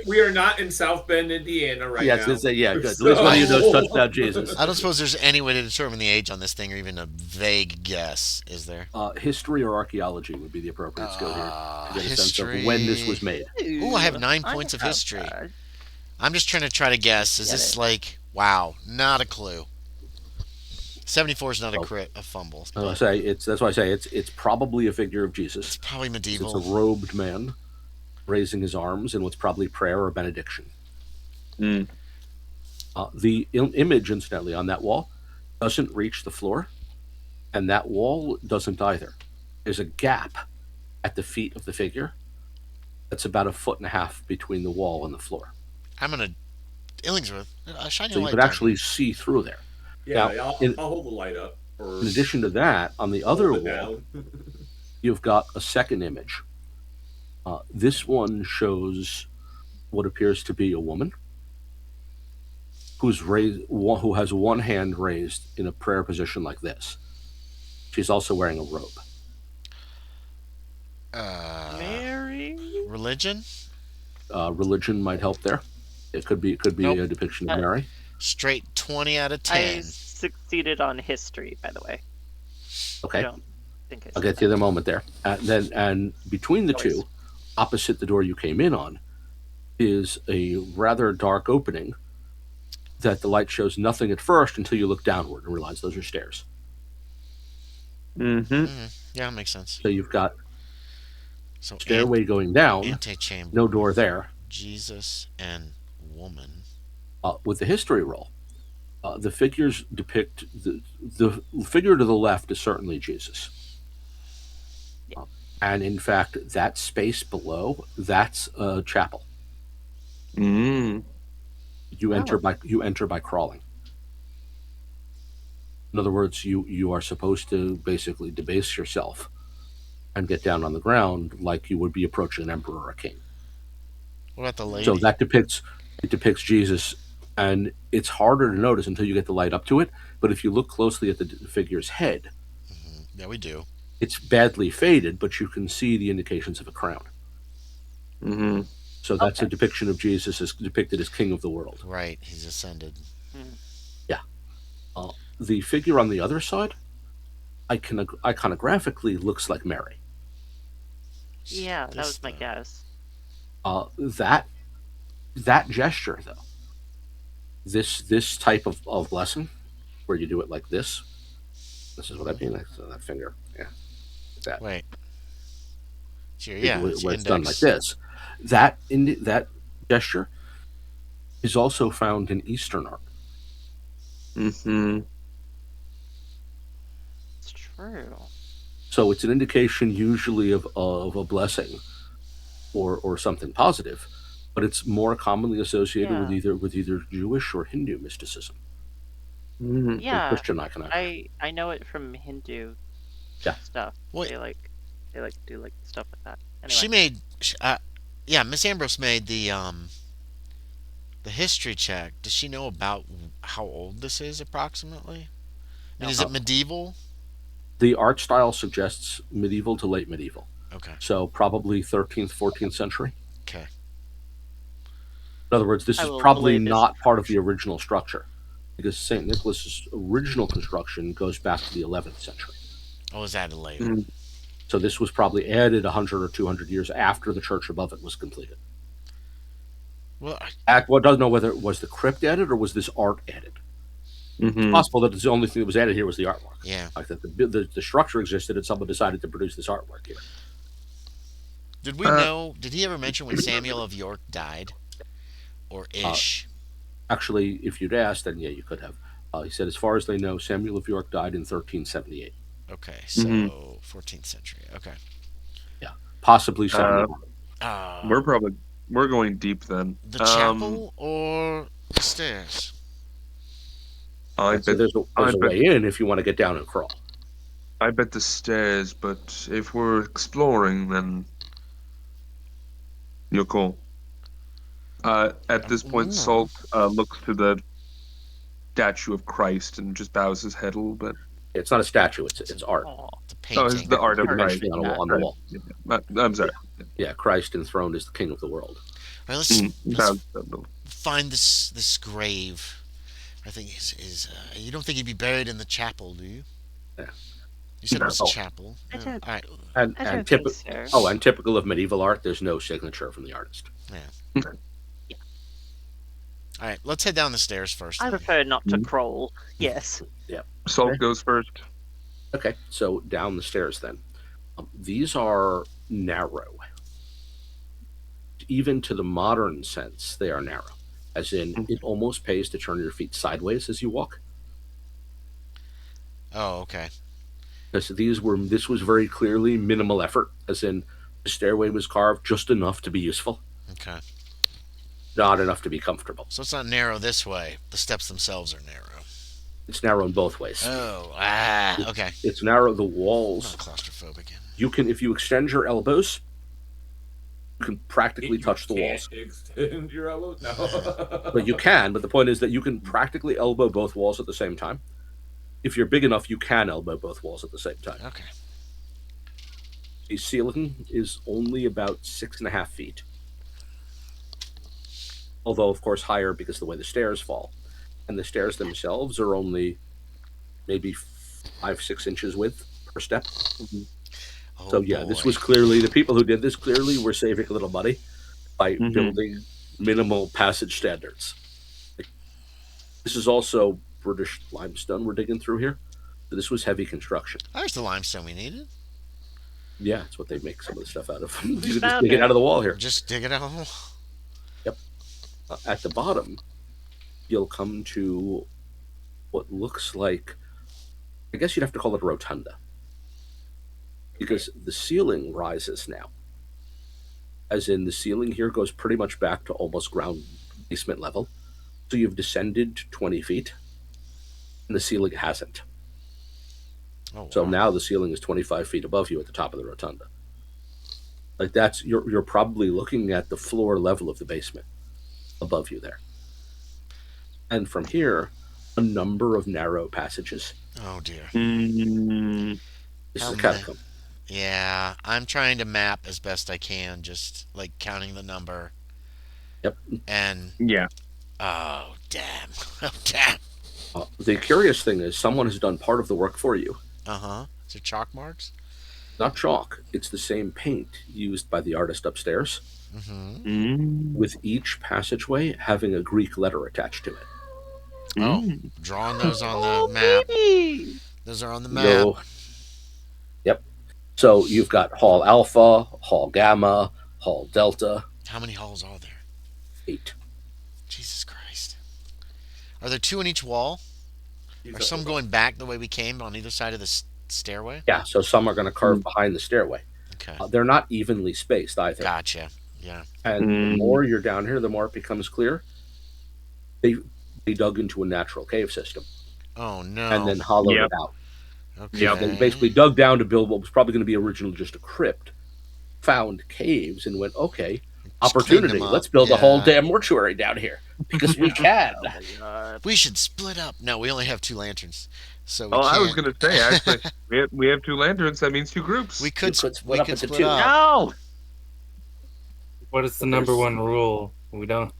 Speaker 6: we are not in South Bend, Indiana right now.
Speaker 3: Yes, yeah, good.
Speaker 6: So-
Speaker 3: At least one of you knows Touchdown Jesus.
Speaker 1: I don't suppose there's any way to determine the age on this thing, or even a vague guess. Is there?
Speaker 3: History or archaeology would be the appropriate skill here to get a sense of
Speaker 1: History.
Speaker 3: when this was made.
Speaker 1: Ooh, I have 9 points of history. I'm just trying to guess. Is this like, wow, not a clue. 74 is not a crit, a fumble.
Speaker 3: That's why I say it's probably a figure of Jesus.
Speaker 1: It's probably medieval.
Speaker 3: It's a robed man raising his arms in what's probably prayer or benediction.
Speaker 2: Mm.
Speaker 3: The image, incidentally, on that wall doesn't reach the floor, and that wall doesn't either. There's a gap at the feet of the figure that's about 1.5 feet between the wall and the floor.
Speaker 1: I'm gonna Illingsworth. Shine your
Speaker 3: So you
Speaker 1: light
Speaker 3: could
Speaker 1: down.
Speaker 3: actually see through there.
Speaker 6: Yeah,
Speaker 3: Now,
Speaker 6: I'll hold the light up. Or
Speaker 3: in addition to that, on the other
Speaker 6: hold it
Speaker 3: wall,
Speaker 6: down.
Speaker 3: you've got a second image. This one shows what appears to be a woman who has one hand raised in a prayer position like this. She's also wearing a robe.
Speaker 4: Mary?
Speaker 1: Religion?
Speaker 3: Religion might help there. It could be
Speaker 1: Nope.
Speaker 3: a depiction of Mary.
Speaker 1: Straight 20 out of
Speaker 4: I
Speaker 1: 10.
Speaker 4: succeeded on history, by the way. I
Speaker 3: Okay,
Speaker 4: don't think I
Speaker 3: I'll get to you in a moment there. And between the two, opposite the door you came in on, is a rather dark opening that the light shows nothing at first until you look downward and realize those are stairs.
Speaker 2: Mm-hmm.
Speaker 1: Yeah, that makes sense.
Speaker 3: So you've got
Speaker 1: So
Speaker 3: stairway going down,
Speaker 1: antechamber.
Speaker 3: no door there.
Speaker 1: Jesus and woman.
Speaker 3: With the history roll, the figures depict the figure to the left is certainly Jesus. And in fact, that space below, that's a chapel.
Speaker 2: Mm.
Speaker 3: You enter by crawling. In other words, you are supposed to basically debase yourself and get down on the ground like you would be approaching an emperor or a king.
Speaker 1: What about the lady?
Speaker 3: So that depicts Jesus, and it's harder to notice until you get the light up to it. But if you look closely at the figure's head,
Speaker 1: Yeah, we do.
Speaker 3: it's badly faded, but you can see the indications of a crown.
Speaker 2: Mm-hmm.
Speaker 3: So that's a depiction of Jesus as depicted as king of the world.
Speaker 1: Right, he's ascended.
Speaker 3: Yeah. The figure on the other side, iconographically looks like Mary.
Speaker 4: Yeah, that was my guess.
Speaker 3: That gesture, though, this type of blessing, where you do it like this. This is what I mean. So that finger, yeah, that.
Speaker 1: Wait. Sure,
Speaker 3: Where
Speaker 1: it's
Speaker 3: it's done like this. That gesture is also found in Eastern art.
Speaker 2: Mm-hmm.
Speaker 4: It's true.
Speaker 3: So it's an indication usually of a blessing or something positive, but it's more commonly associated with either Jewish or Hindu mysticism.
Speaker 2: Mm-hmm.
Speaker 4: Yeah,
Speaker 3: Christian iconography.
Speaker 4: I know it from Hindu stuff.
Speaker 1: What?
Speaker 4: They like to do like stuff like that. Anyway.
Speaker 1: She made, Miss Ambrose made the history check. Does she know about how old this is approximately? I mean, is it medieval?
Speaker 3: The art style suggests medieval to late medieval.
Speaker 1: Okay.
Speaker 3: So probably 13th, 14th century.
Speaker 1: Okay.
Speaker 3: In other words, this is probably not part of the original structure, because St. Nicholas's original construction goes back to the 11th century.
Speaker 1: Oh, was added later.
Speaker 2: Mm-hmm.
Speaker 3: So this was probably added 100 or 200 years after the church above it was completed.
Speaker 1: Well,
Speaker 3: One doesn't know whether it was the crypt added or was this art added.
Speaker 2: Mm-hmm.
Speaker 3: It's possible that the only thing that was added here was the artwork.
Speaker 1: Yeah.
Speaker 3: Like that the structure existed and someone decided to produce this artwork here.
Speaker 1: Did we know? Did he ever mention when Samuel of York died, or ish?
Speaker 3: Actually, if you'd asked, then yeah, you could have. He said, as far as they know, Samuel of York died in 1378.
Speaker 1: Okay, so 14th century. Okay.
Speaker 3: Yeah, possibly 71.
Speaker 2: We're going deep then.
Speaker 1: The chapel or the stairs?
Speaker 3: So there's a way in if you want to get down and crawl.
Speaker 2: I bet the stairs, but if we're exploring, then you're cool. At this point, Salt looks to the statue of Christ and just bows his head a little bit.
Speaker 3: It's not a statue. It's art.
Speaker 4: Aw.
Speaker 1: The
Speaker 2: Oh, it's
Speaker 1: painting.
Speaker 2: the art of
Speaker 3: Dimension
Speaker 2: Christ.
Speaker 3: on the wall.
Speaker 2: I'm sorry.
Speaker 3: Yeah, Christ enthroned as the king of the world.
Speaker 1: All right, let's
Speaker 2: Sounds-
Speaker 1: find this grave. I think is you don't think he'd be buried in the chapel, do you?
Speaker 3: Yeah.
Speaker 1: You said it was a
Speaker 3: No.
Speaker 1: chapel.
Speaker 4: I
Speaker 1: Yeah.
Speaker 4: don't-
Speaker 1: All right.
Speaker 3: And
Speaker 4: I don't
Speaker 3: and
Speaker 4: think
Speaker 3: typical.
Speaker 4: so.
Speaker 3: And typical of medieval art, there's no signature from the artist.
Speaker 1: All right. Let's head down the stairs first.
Speaker 4: I
Speaker 1: then.
Speaker 4: prefer not to crawl. Yes.
Speaker 2: Salt goes first.
Speaker 3: Okay, so down the stairs then. These are narrow. Even to the modern sense, they are narrow. As in, it almost pays to turn your feet sideways as you walk.
Speaker 1: Oh, okay.
Speaker 3: Because this was very clearly minimal effort. As in, the stairway was carved just enough to be useful,
Speaker 1: Okay.
Speaker 3: not enough to be comfortable.
Speaker 1: So it's not narrow this way. The steps themselves are narrow.
Speaker 3: It's narrow in both ways.
Speaker 1: Oh, okay.
Speaker 3: It's narrow. The
Speaker 1: I'm
Speaker 3: walls.
Speaker 1: not claustrophobic.
Speaker 3: You can, if you extend your elbows, you can practically touch the walls.
Speaker 6: Extend your elbows? No.
Speaker 3: But you can. But the point is that you can practically elbow both walls at the same time. If you're big enough, you can elbow both walls at the same time.
Speaker 1: Okay.
Speaker 3: The ceiling is only about 6.5 feet. Although, of course, higher because of the way the stairs fall. And the stairs themselves are only maybe 5-6 inches width per step.
Speaker 1: Oh,
Speaker 3: So, yeah, this
Speaker 1: boy.
Speaker 3: was clearly, the people who did this clearly were saving a little money by building minimal passage standards. This is also British limestone we're digging through here. So this was heavy construction.
Speaker 1: There's the limestone we needed.
Speaker 3: Yeah, that's what they make some of the stuff out of. You can just
Speaker 4: found
Speaker 3: dig it
Speaker 4: it.
Speaker 3: out of the wall here.
Speaker 1: Just dig it out.
Speaker 3: At the bottom, you'll come to what looks like, I guess you'd have to call it a rotunda. Because the ceiling rises now. As in, the ceiling here goes pretty much back to almost ground basement level. So you've descended 20 feet, and the ceiling hasn't.
Speaker 1: Oh,
Speaker 3: So
Speaker 1: wow.
Speaker 3: now the ceiling is 25 feet above you at the top of the rotunda. Like you're probably looking at the floor level of the basement above you there. And from here, a number of narrow passages.
Speaker 1: Oh dear.
Speaker 3: This
Speaker 1: How
Speaker 3: is a
Speaker 1: many?
Speaker 3: catacomb.
Speaker 1: Yeah, I'm trying to map as best I can, just like counting the number.
Speaker 3: Yep.
Speaker 1: And
Speaker 2: Yeah.
Speaker 1: oh damn, oh damn.
Speaker 3: The curious thing is someone has done part of the work for you.
Speaker 1: Is it chalk marks?
Speaker 3: Not chalk. It's the same paint used by the artist upstairs,
Speaker 1: Mm-hmm.
Speaker 3: with each passageway having a Greek letter attached to it.
Speaker 1: Oh, drawing those on the map.
Speaker 4: baby!
Speaker 1: Those are on the map.
Speaker 3: No. Yep. So you've got Hall Alpha, Hall Gamma, Hall Delta.
Speaker 1: How many halls are there?
Speaker 3: 8.
Speaker 1: Jesus Christ. Are there 2 in each wall? Are some going back the way we came on either side of the stairway?
Speaker 3: Yeah, so some are going to carve behind the stairway.
Speaker 1: Okay.
Speaker 3: They're not evenly spaced either.
Speaker 1: Gotcha. Yeah.
Speaker 3: And the more you're down here, the more it becomes clear. They dug into a natural cave system
Speaker 1: Oh no.
Speaker 3: and then hollowed
Speaker 2: Yep.
Speaker 3: it out.
Speaker 1: Okay.
Speaker 3: They basically dug down to build what was probably going to be originally just a crypt, found caves, and went, okay,
Speaker 1: Just
Speaker 3: opportunity.
Speaker 1: cleaned them up.
Speaker 3: Let's build a whole
Speaker 1: Yeah.
Speaker 3: damn mortuary down here because we can.
Speaker 4: Oh my god.
Speaker 1: We should split up. No, we only have 2 lanterns, so we
Speaker 2: Oh,
Speaker 1: can't.
Speaker 2: I was going to say, actually, we have 2 lanterns. That means 2 groups.
Speaker 1: We could
Speaker 3: You could
Speaker 1: we
Speaker 3: split up
Speaker 1: could
Speaker 3: into
Speaker 1: split
Speaker 3: 2.
Speaker 1: up.
Speaker 4: No!
Speaker 5: What is the number one rule? We don't.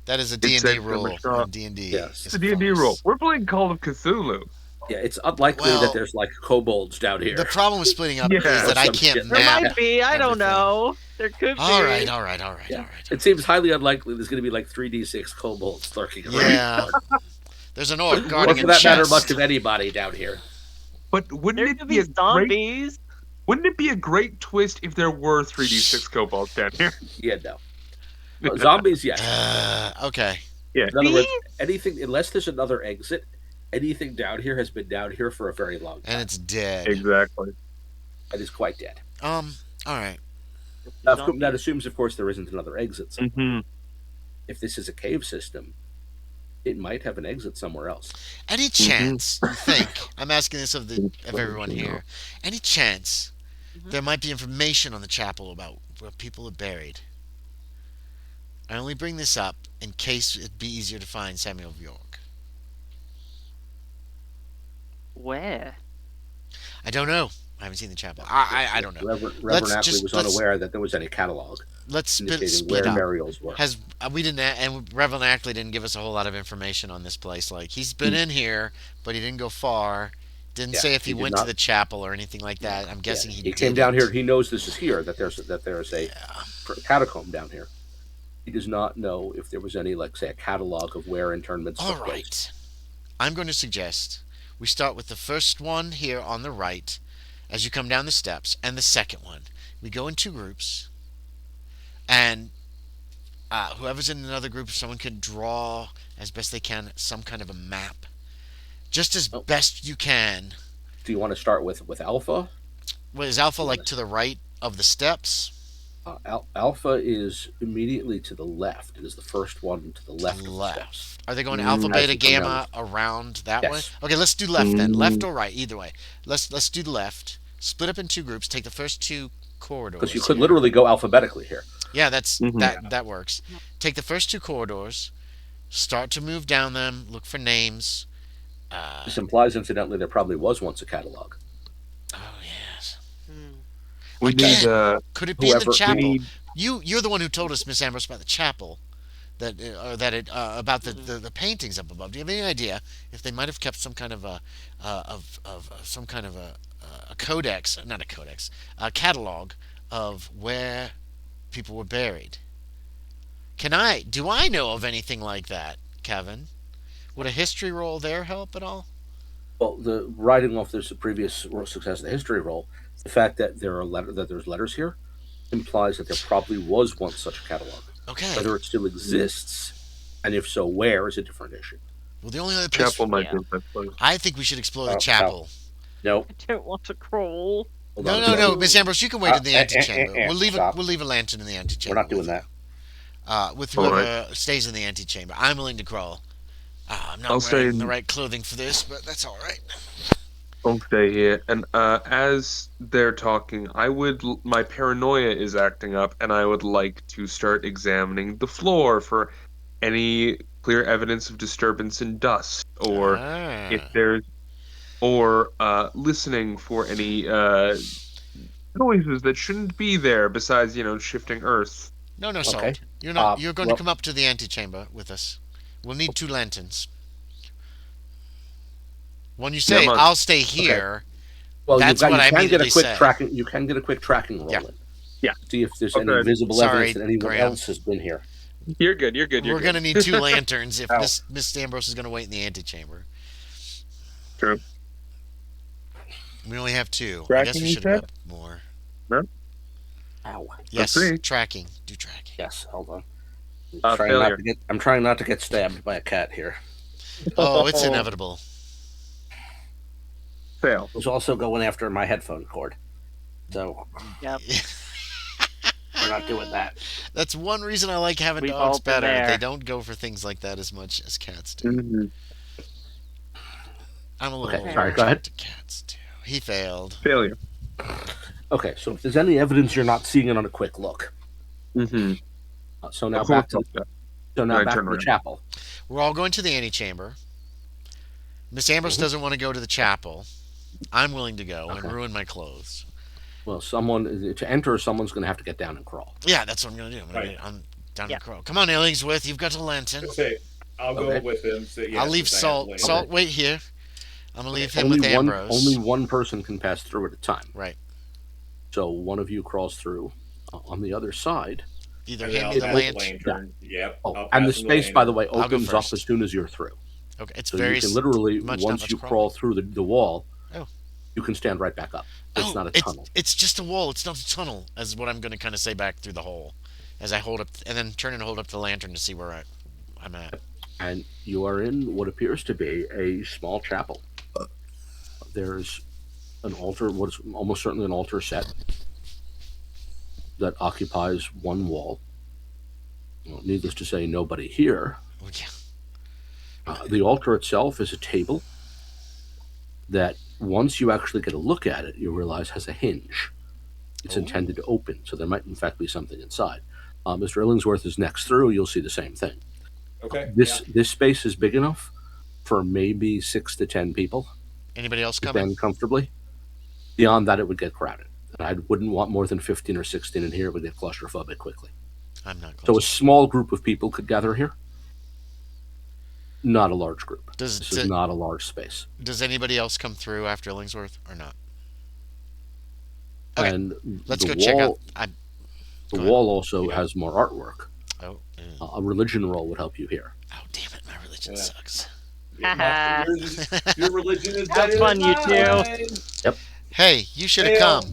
Speaker 1: That is a
Speaker 2: It
Speaker 1: D&D
Speaker 2: says
Speaker 1: rule
Speaker 2: so much wrong.
Speaker 1: on D&D.
Speaker 3: Yes.
Speaker 2: It's a D&D rule. We're playing Call of Cthulhu.
Speaker 3: Yeah, it's unlikely
Speaker 1: Well,
Speaker 3: that there's like kobolds down here.
Speaker 1: The problem with splitting up
Speaker 2: Yeah.
Speaker 1: is that I
Speaker 3: Some
Speaker 1: can't
Speaker 3: shit.
Speaker 4: There
Speaker 1: map.
Speaker 4: might be, I don't
Speaker 1: everything.
Speaker 4: know. There could be.
Speaker 1: All right.
Speaker 3: Yeah. It seems highly unlikely there's going to be like 3d6 kobolds lurking around.
Speaker 1: Yeah. There's an orc
Speaker 3: Or
Speaker 1: guarding
Speaker 3: for
Speaker 1: a
Speaker 3: that matter,
Speaker 1: chest.
Speaker 3: much of anybody down here.
Speaker 2: But wouldn't
Speaker 4: There
Speaker 2: it
Speaker 4: could
Speaker 2: be
Speaker 4: be
Speaker 2: a great,
Speaker 4: zombies.
Speaker 2: wouldn't it be a great twist if there were 3d6 kobolds down here?
Speaker 3: Yeah, no. Zombies, yes.
Speaker 1: Okay.
Speaker 3: In other words,
Speaker 4: See?
Speaker 3: anything, unless there's another exit, anything down here has been down here for a very long time.
Speaker 1: And it's dead.
Speaker 2: Exactly.
Speaker 3: It is quite dead.
Speaker 1: All right.
Speaker 3: Now, that assumes, of course, there isn't another exit. somewhere.
Speaker 2: Mm-hmm.
Speaker 3: If this is a cave system, it might have an exit somewhere else.
Speaker 1: Any chance you think? I'm asking this of everyone here. Any chance there might be information on the chapel about where people are buried? I only bring this up in case it'd be easier to find Samuel of York.
Speaker 4: Where?
Speaker 1: I don't know. I haven't seen the chapel. I don't know.
Speaker 3: Reverend Ackley was unaware that there was any catalog
Speaker 1: Let's
Speaker 3: indicating
Speaker 1: split
Speaker 3: where
Speaker 1: up.
Speaker 3: burials were.
Speaker 1: We didn't, and Reverend Ackley didn't give us a whole lot of information on this place. Like, he's been in here, but he didn't go far. Didn't say if he went to the chapel or anything like that. I'm guessing he
Speaker 3: came down here. He knows this is here. That there's a catacomb down here. He does not know if there was any, like, say, a catalog of where internments took place.
Speaker 1: I'm going to suggest we start with the first one here on the right as you come down the steps, and the second one. We go in 2 groups, and whoever's in another group, if someone could draw as best they can some kind of a map, just as best you can.
Speaker 3: Do you want to start with Alpha?
Speaker 1: Well, is Alpha like to the right of the steps?
Speaker 3: Alpha is immediately to the left. It is the first one to the left. Of the steps.
Speaker 1: Are they going Alpha, Beta, Gamma around that way? Okay, let's do left then. Left or right, either way. Let's do the left. Split up in 2 groups. Take the first 2 corridors.
Speaker 3: Because you could literally go alphabetically here.
Speaker 1: Yeah, that works. Take the first 2 corridors. Start to move down them. Look for names.
Speaker 3: This implies, incidentally, there probably was once a catalog.
Speaker 1: Oh yes.
Speaker 2: We need.
Speaker 1: Could it be in the chapel? You're the one who told us, Miss Ambrose, about the chapel, about the paintings up above. Do you have any idea if they might have kept some kind of a codex, not a codex, a catalog of where people were buried? Do I know of anything like that, Kevin? Would a history roll there help at all?
Speaker 3: Well, the writing off the previous success of the history roll, the fact that there's letters here implies that there probably was once such a catalog.
Speaker 1: Okay.
Speaker 3: Whether it still exists, and if so, where, is a different issue.
Speaker 1: Well, the only other place
Speaker 2: chapel might be the place.
Speaker 1: I think we should explore the chapel.
Speaker 3: No.
Speaker 4: I don't want to crawl.
Speaker 1: No, Miss Ambrose, you can wait in the antechamber. We'll leave a lantern in the antechamber.
Speaker 3: We're not doing that.
Speaker 1: With whoever stays in the antechamber. I'm willing to crawl. I'm not wearing the right clothing for this, but that's all right.
Speaker 2: I'll stay here, and as they're talking, my paranoia is acting up, and I would like to start examining the floor for any clear evidence of disturbance in dust, or if there's, or listening for any noises that shouldn't be there besides, shifting earth.
Speaker 1: No, Salt. You're not. You're going to come up to the antechamber with us. We'll need 2 lanterns. When you say I'll stay here,
Speaker 3: well,
Speaker 1: that's what I immediately say.
Speaker 3: You can get a quick tracking roll in.
Speaker 2: Yeah.
Speaker 3: See if there's any visible evidence that anyone else has been here.
Speaker 2: You're good.
Speaker 1: We're going to need 2 lanterns if Miss Ambrose is going to wait in the antechamber.
Speaker 2: True.
Speaker 1: We only have 2.
Speaker 2: Tracking,
Speaker 1: I guess we should have more.
Speaker 2: No?
Speaker 3: Ow.
Speaker 1: Yes, tracking. Do tracking.
Speaker 3: Yes, hold on.
Speaker 2: Failure.
Speaker 3: I'm trying not to get stabbed by a cat here.
Speaker 1: Oh, it's inevitable.
Speaker 2: Fail.
Speaker 3: I was also going after my headphone cord. So,
Speaker 4: yep.
Speaker 3: We're not doing that.
Speaker 1: That's one reason I like having dogs better. They don't go for things like that as much as cats do.
Speaker 2: Mm-hmm.
Speaker 1: I'm a little
Speaker 3: sorry, go ahead.
Speaker 1: To cats too. He failed.
Speaker 2: Failure.
Speaker 3: Okay, so if there's any evidence you're not seeing it on a quick look.
Speaker 2: Mm-hmm.
Speaker 3: So now back to the chapel.
Speaker 1: We're all going to the antechamber. Miss Ambrose doesn't want to go to the chapel. I'm willing to go and ruin my clothes.
Speaker 3: Well, to enter, someone's going to have to get down and crawl.
Speaker 1: Yeah, that's what I'm going to do. I'm down and crawl. Come on, Illingsworth. You've got a lantern.
Speaker 6: Okay, I'll go with him. So
Speaker 1: I'll leave Salt. Salt, wait here. I'm going to leave him with Ambrose.
Speaker 3: Only one person can pass through at a time.
Speaker 1: Right.
Speaker 3: So one of you crawls through. On the other side.
Speaker 1: Either hand me the lantern.
Speaker 6: Yep.
Speaker 3: And the space, by the way, opens up as soon as you're through.
Speaker 1: Okay, it's
Speaker 3: so
Speaker 1: very
Speaker 3: you can literally, once you crawl through the wall, you can stand right back up. It's not a tunnel.
Speaker 1: It's just a wall. It's not a tunnel, is what I'm going to kind of say back through the hole, as I hold up and then turn and hold up the lantern to see where I'm at.
Speaker 3: And you are in what appears to be a small chapel. There's an altar, what is almost certainly an altar set that occupies one wall. Well, needless to say, nobody here.
Speaker 1: Oh, yeah.
Speaker 3: The altar itself is a table that once you actually get a look at it, you realize has a hinge. It's intended to open, so there might in fact be something inside. Mr. Illingsworth is next through. You'll see the same thing.
Speaker 6: Okay.
Speaker 3: This space is big enough for maybe 6 to 10 people.
Speaker 1: Anybody else coming?
Speaker 3: stand comfortably. Beyond that, it would get crowded. And I wouldn't want more than 15 or 16 in here. It would get claustrophobic quickly.
Speaker 1: I'm not.
Speaker 3: So a small group of people could gather here. Not a large group. This is not a large space.
Speaker 1: Does anybody else come through after Illingsworth or not? Okay,
Speaker 3: and
Speaker 1: let's go check out.
Speaker 3: The wall also has more artwork.
Speaker 1: Oh,
Speaker 3: a religion roll would help you here.
Speaker 1: Oh, damn it! My religion sucks.
Speaker 6: Your religion is
Speaker 4: Have
Speaker 6: better
Speaker 4: fun,
Speaker 6: than
Speaker 4: you
Speaker 6: mine.
Speaker 4: two.
Speaker 3: Yep.
Speaker 1: Hey, you should have come.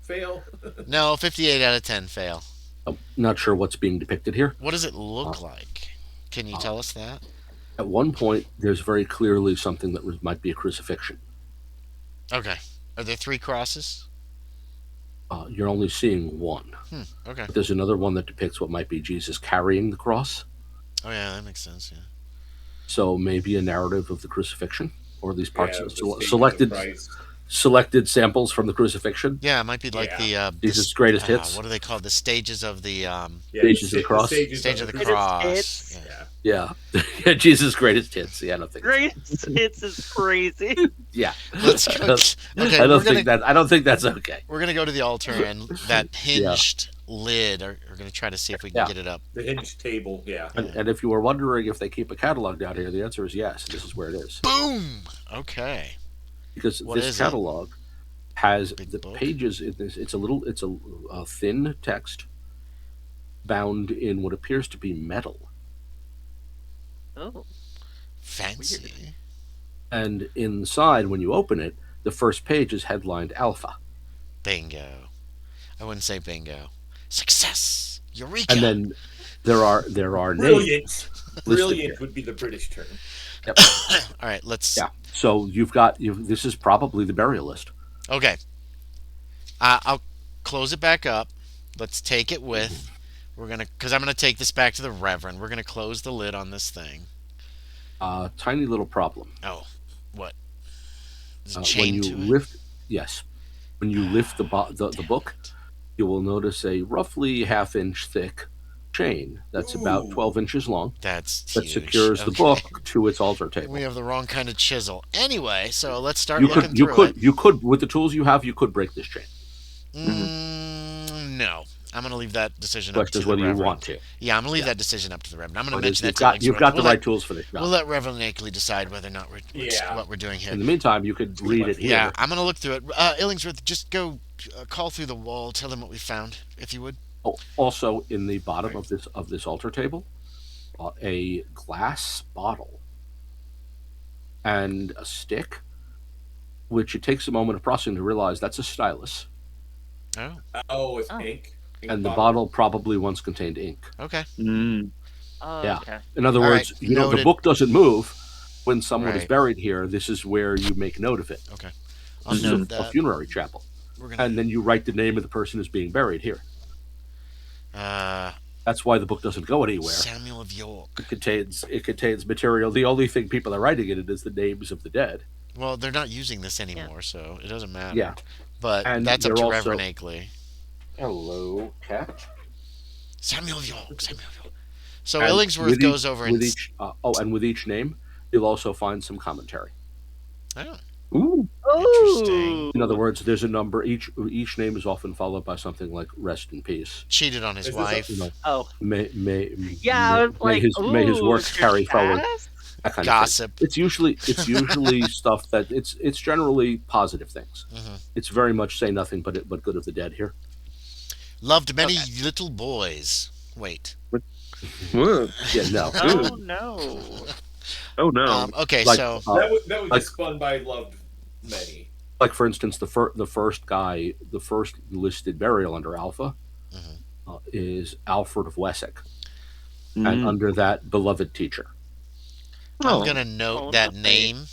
Speaker 6: Fail.
Speaker 1: No, 58 out of 10 fail.
Speaker 3: I'm not sure what's being depicted here.
Speaker 1: What does it look like? Can you tell us that?
Speaker 3: At one point, there's very clearly something that might be a crucifixion.
Speaker 1: Okay. Are there 3 crosses?
Speaker 3: You're only seeing one.
Speaker 1: Okay.
Speaker 3: But there's another one that depicts what might be Jesus carrying the cross.
Speaker 1: Oh, yeah, that makes sense, yeah.
Speaker 3: So maybe a narrative of the crucifixion, or at least parts of
Speaker 6: selected
Speaker 3: samples from the crucifixion.
Speaker 1: Yeah, it might be like the
Speaker 3: Jesus' greatest hits.
Speaker 1: What are they called? The stages of the
Speaker 3: stages of the cross.
Speaker 1: Stage of the cross.
Speaker 3: Yeah. Jesus' greatest hits. Yeah, I don't think
Speaker 4: greatest hits is crazy.
Speaker 3: Yeah.
Speaker 1: Let's go. Okay,
Speaker 3: I don't think that's okay.
Speaker 1: We're gonna go to the altar and that hinged lid. We're gonna try to see if we can get it up.
Speaker 6: The hinged table. Yeah.
Speaker 3: And if you were wondering if they keep a catalog down here, the answer is yes. This is where it is.
Speaker 1: Boom. Okay.
Speaker 3: Because this catalog has the pages. It's a thin text bound in what appears to be metal.
Speaker 4: Oh,
Speaker 1: fancy.
Speaker 4: Weird.
Speaker 3: And inside, when you open it, the first page is headlined Alpha.
Speaker 1: Bingo. I wouldn't say bingo. Success. Eureka.
Speaker 3: And then there are
Speaker 6: Brilliant.
Speaker 3: names.
Speaker 6: Brilliant would be the British term.
Speaker 3: Yep.
Speaker 1: All right, let's.
Speaker 3: Yeah. So this is probably the burial list.
Speaker 1: Okay. I'll close it back up. Let's take it with. Because I'm gonna take this back to the Reverend. We're gonna close the lid on this thing.
Speaker 3: Tiny little problem.
Speaker 1: Oh, what? Is it
Speaker 3: When
Speaker 1: chained
Speaker 3: you
Speaker 1: to
Speaker 3: lift, yes, when you lift the book, you will notice a roughly half-inch thick chain that's about 12 inches long.
Speaker 1: That
Speaker 3: secures the book to its altar table.
Speaker 1: We have the wrong kind of chisel. Anyway, so let's start looking through it.
Speaker 3: You could, with the tools you have, you could break this chain.
Speaker 1: No. I'm going to leave that decision up to the
Speaker 3: whether
Speaker 1: Reverend.
Speaker 3: You want to.
Speaker 1: Yeah, I'm going to leave that decision up to the Reverend. I'm going to mention that to Illingsworth.
Speaker 3: You've got the right tools for this.
Speaker 1: We'll let Reverend Akeley decide whether or not what we're doing here.
Speaker 3: In the meantime, you could read it here.
Speaker 1: Yeah, I'm going to look through it. Illingsworth, just go call through the wall. Tell them what we found, if you would.
Speaker 3: Oh, also, in the bottom of this altar table, a glass bottle and a stick, which it takes a moment of processing to realize that's a stylus.
Speaker 6: Oh, it's ink.
Speaker 3: And the bottle probably once contained ink.
Speaker 1: Okay.
Speaker 3: Yeah.
Speaker 4: Okay.
Speaker 3: In other words, the book doesn't move when someone is buried here. This is where you make note of it.
Speaker 1: Okay.
Speaker 3: This is a funerary chapel. And then you write the name of the person who's being buried here. That's why the book doesn't go anywhere.
Speaker 1: Samuel of York.
Speaker 3: It contains material. The only thing people are writing in it is the names of the dead.
Speaker 1: Well, they're not using this anymore, so it doesn't matter.
Speaker 3: Yeah.
Speaker 1: But that's up to Reverend Akeley.
Speaker 3: Hello, cat.
Speaker 1: Samuel of York. So Illingsworth goes over and...
Speaker 3: and with each name, you'll also find some commentary.
Speaker 1: Oh.
Speaker 3: Ooh.
Speaker 1: Interesting.
Speaker 3: In other words, there's a number. Each name is often followed by something like "rest in peace."
Speaker 1: Cheated on his wife.
Speaker 3: May his work carry forward. That kind
Speaker 1: Gossip.
Speaker 3: Of thing. It's usually stuff that it's generally positive things.
Speaker 1: Mm-hmm.
Speaker 3: It's very much say nothing but good of the dead here.
Speaker 1: Loved many little boys. Wait.
Speaker 3: Yeah, no.
Speaker 4: Oh no.
Speaker 2: Oh no.
Speaker 1: Okay,
Speaker 6: so that was just fun by loved many.
Speaker 3: Like for instance, the first listed burial under Alpha is Alfred of Wessex, and under that, beloved teacher.
Speaker 1: I'm gonna note that name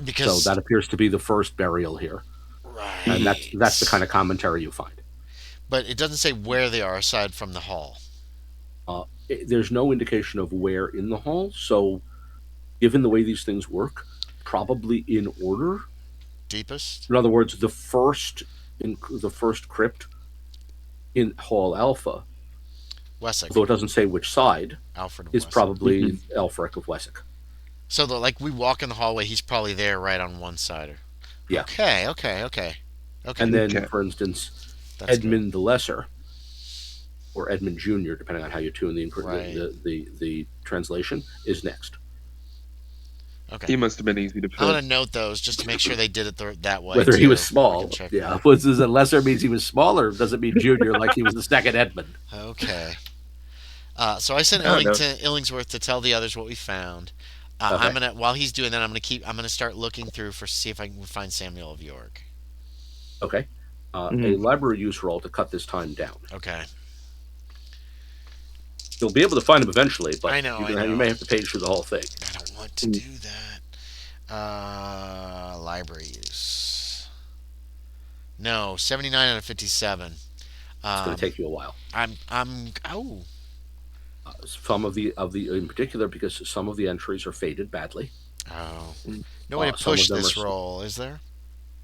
Speaker 1: because
Speaker 3: that appears to be the first burial here,
Speaker 1: right?
Speaker 3: And that's the kind of commentary you find.
Speaker 1: But it doesn't say where they are aside from the hall.
Speaker 3: There's no indication of where in the hall. So, given the way these things work, probably in order.
Speaker 1: Deepest.
Speaker 3: In other words, the first crypt in Hall Alpha,
Speaker 1: Wessex.
Speaker 3: though it doesn't say which side,
Speaker 1: Alfred of
Speaker 3: is
Speaker 1: Wessex.
Speaker 3: probably Alfred of Wessex.
Speaker 1: So like we walk in the hallway, he's probably there right on one side.
Speaker 3: Yeah.
Speaker 1: Okay.
Speaker 3: And then,
Speaker 2: Okay.
Speaker 3: for instance,
Speaker 1: That's
Speaker 3: Edmund the Lesser, or Edmund Jr., depending on how you tune
Speaker 1: Right.
Speaker 3: the translation, is next.
Speaker 1: Okay.
Speaker 2: He must have been easy to
Speaker 1: I'm
Speaker 2: fill.
Speaker 1: gonna note those just to make sure they did it that way.
Speaker 3: Whether he
Speaker 1: too.
Speaker 3: was
Speaker 1: We
Speaker 3: small,
Speaker 1: can check
Speaker 3: yeah.
Speaker 1: that.
Speaker 3: Was a lesser means he was smaller? Doesn't mean junior like he was the second Edmund.
Speaker 1: Okay. So I sent
Speaker 2: Oh, no.
Speaker 1: Illingsworth to tell the others what we found.
Speaker 3: Okay.
Speaker 1: I'm gonna while he's doing that, I'm gonna start looking through for see if I can find Samuel of York.
Speaker 3: Okay. A
Speaker 2: Mhm.
Speaker 3: library use roll to cut this time down.
Speaker 1: Okay.
Speaker 3: You'll be able to find him eventually, but
Speaker 1: I know.
Speaker 3: you may have to page through the whole thing.
Speaker 1: I don't want to do that. Library use. No, 79 out of 57.
Speaker 3: It's going to take you a while.
Speaker 1: Oh.
Speaker 3: Some of the in particular, because some of the entries are faded badly.
Speaker 1: Oh. No way to push this roll, is there?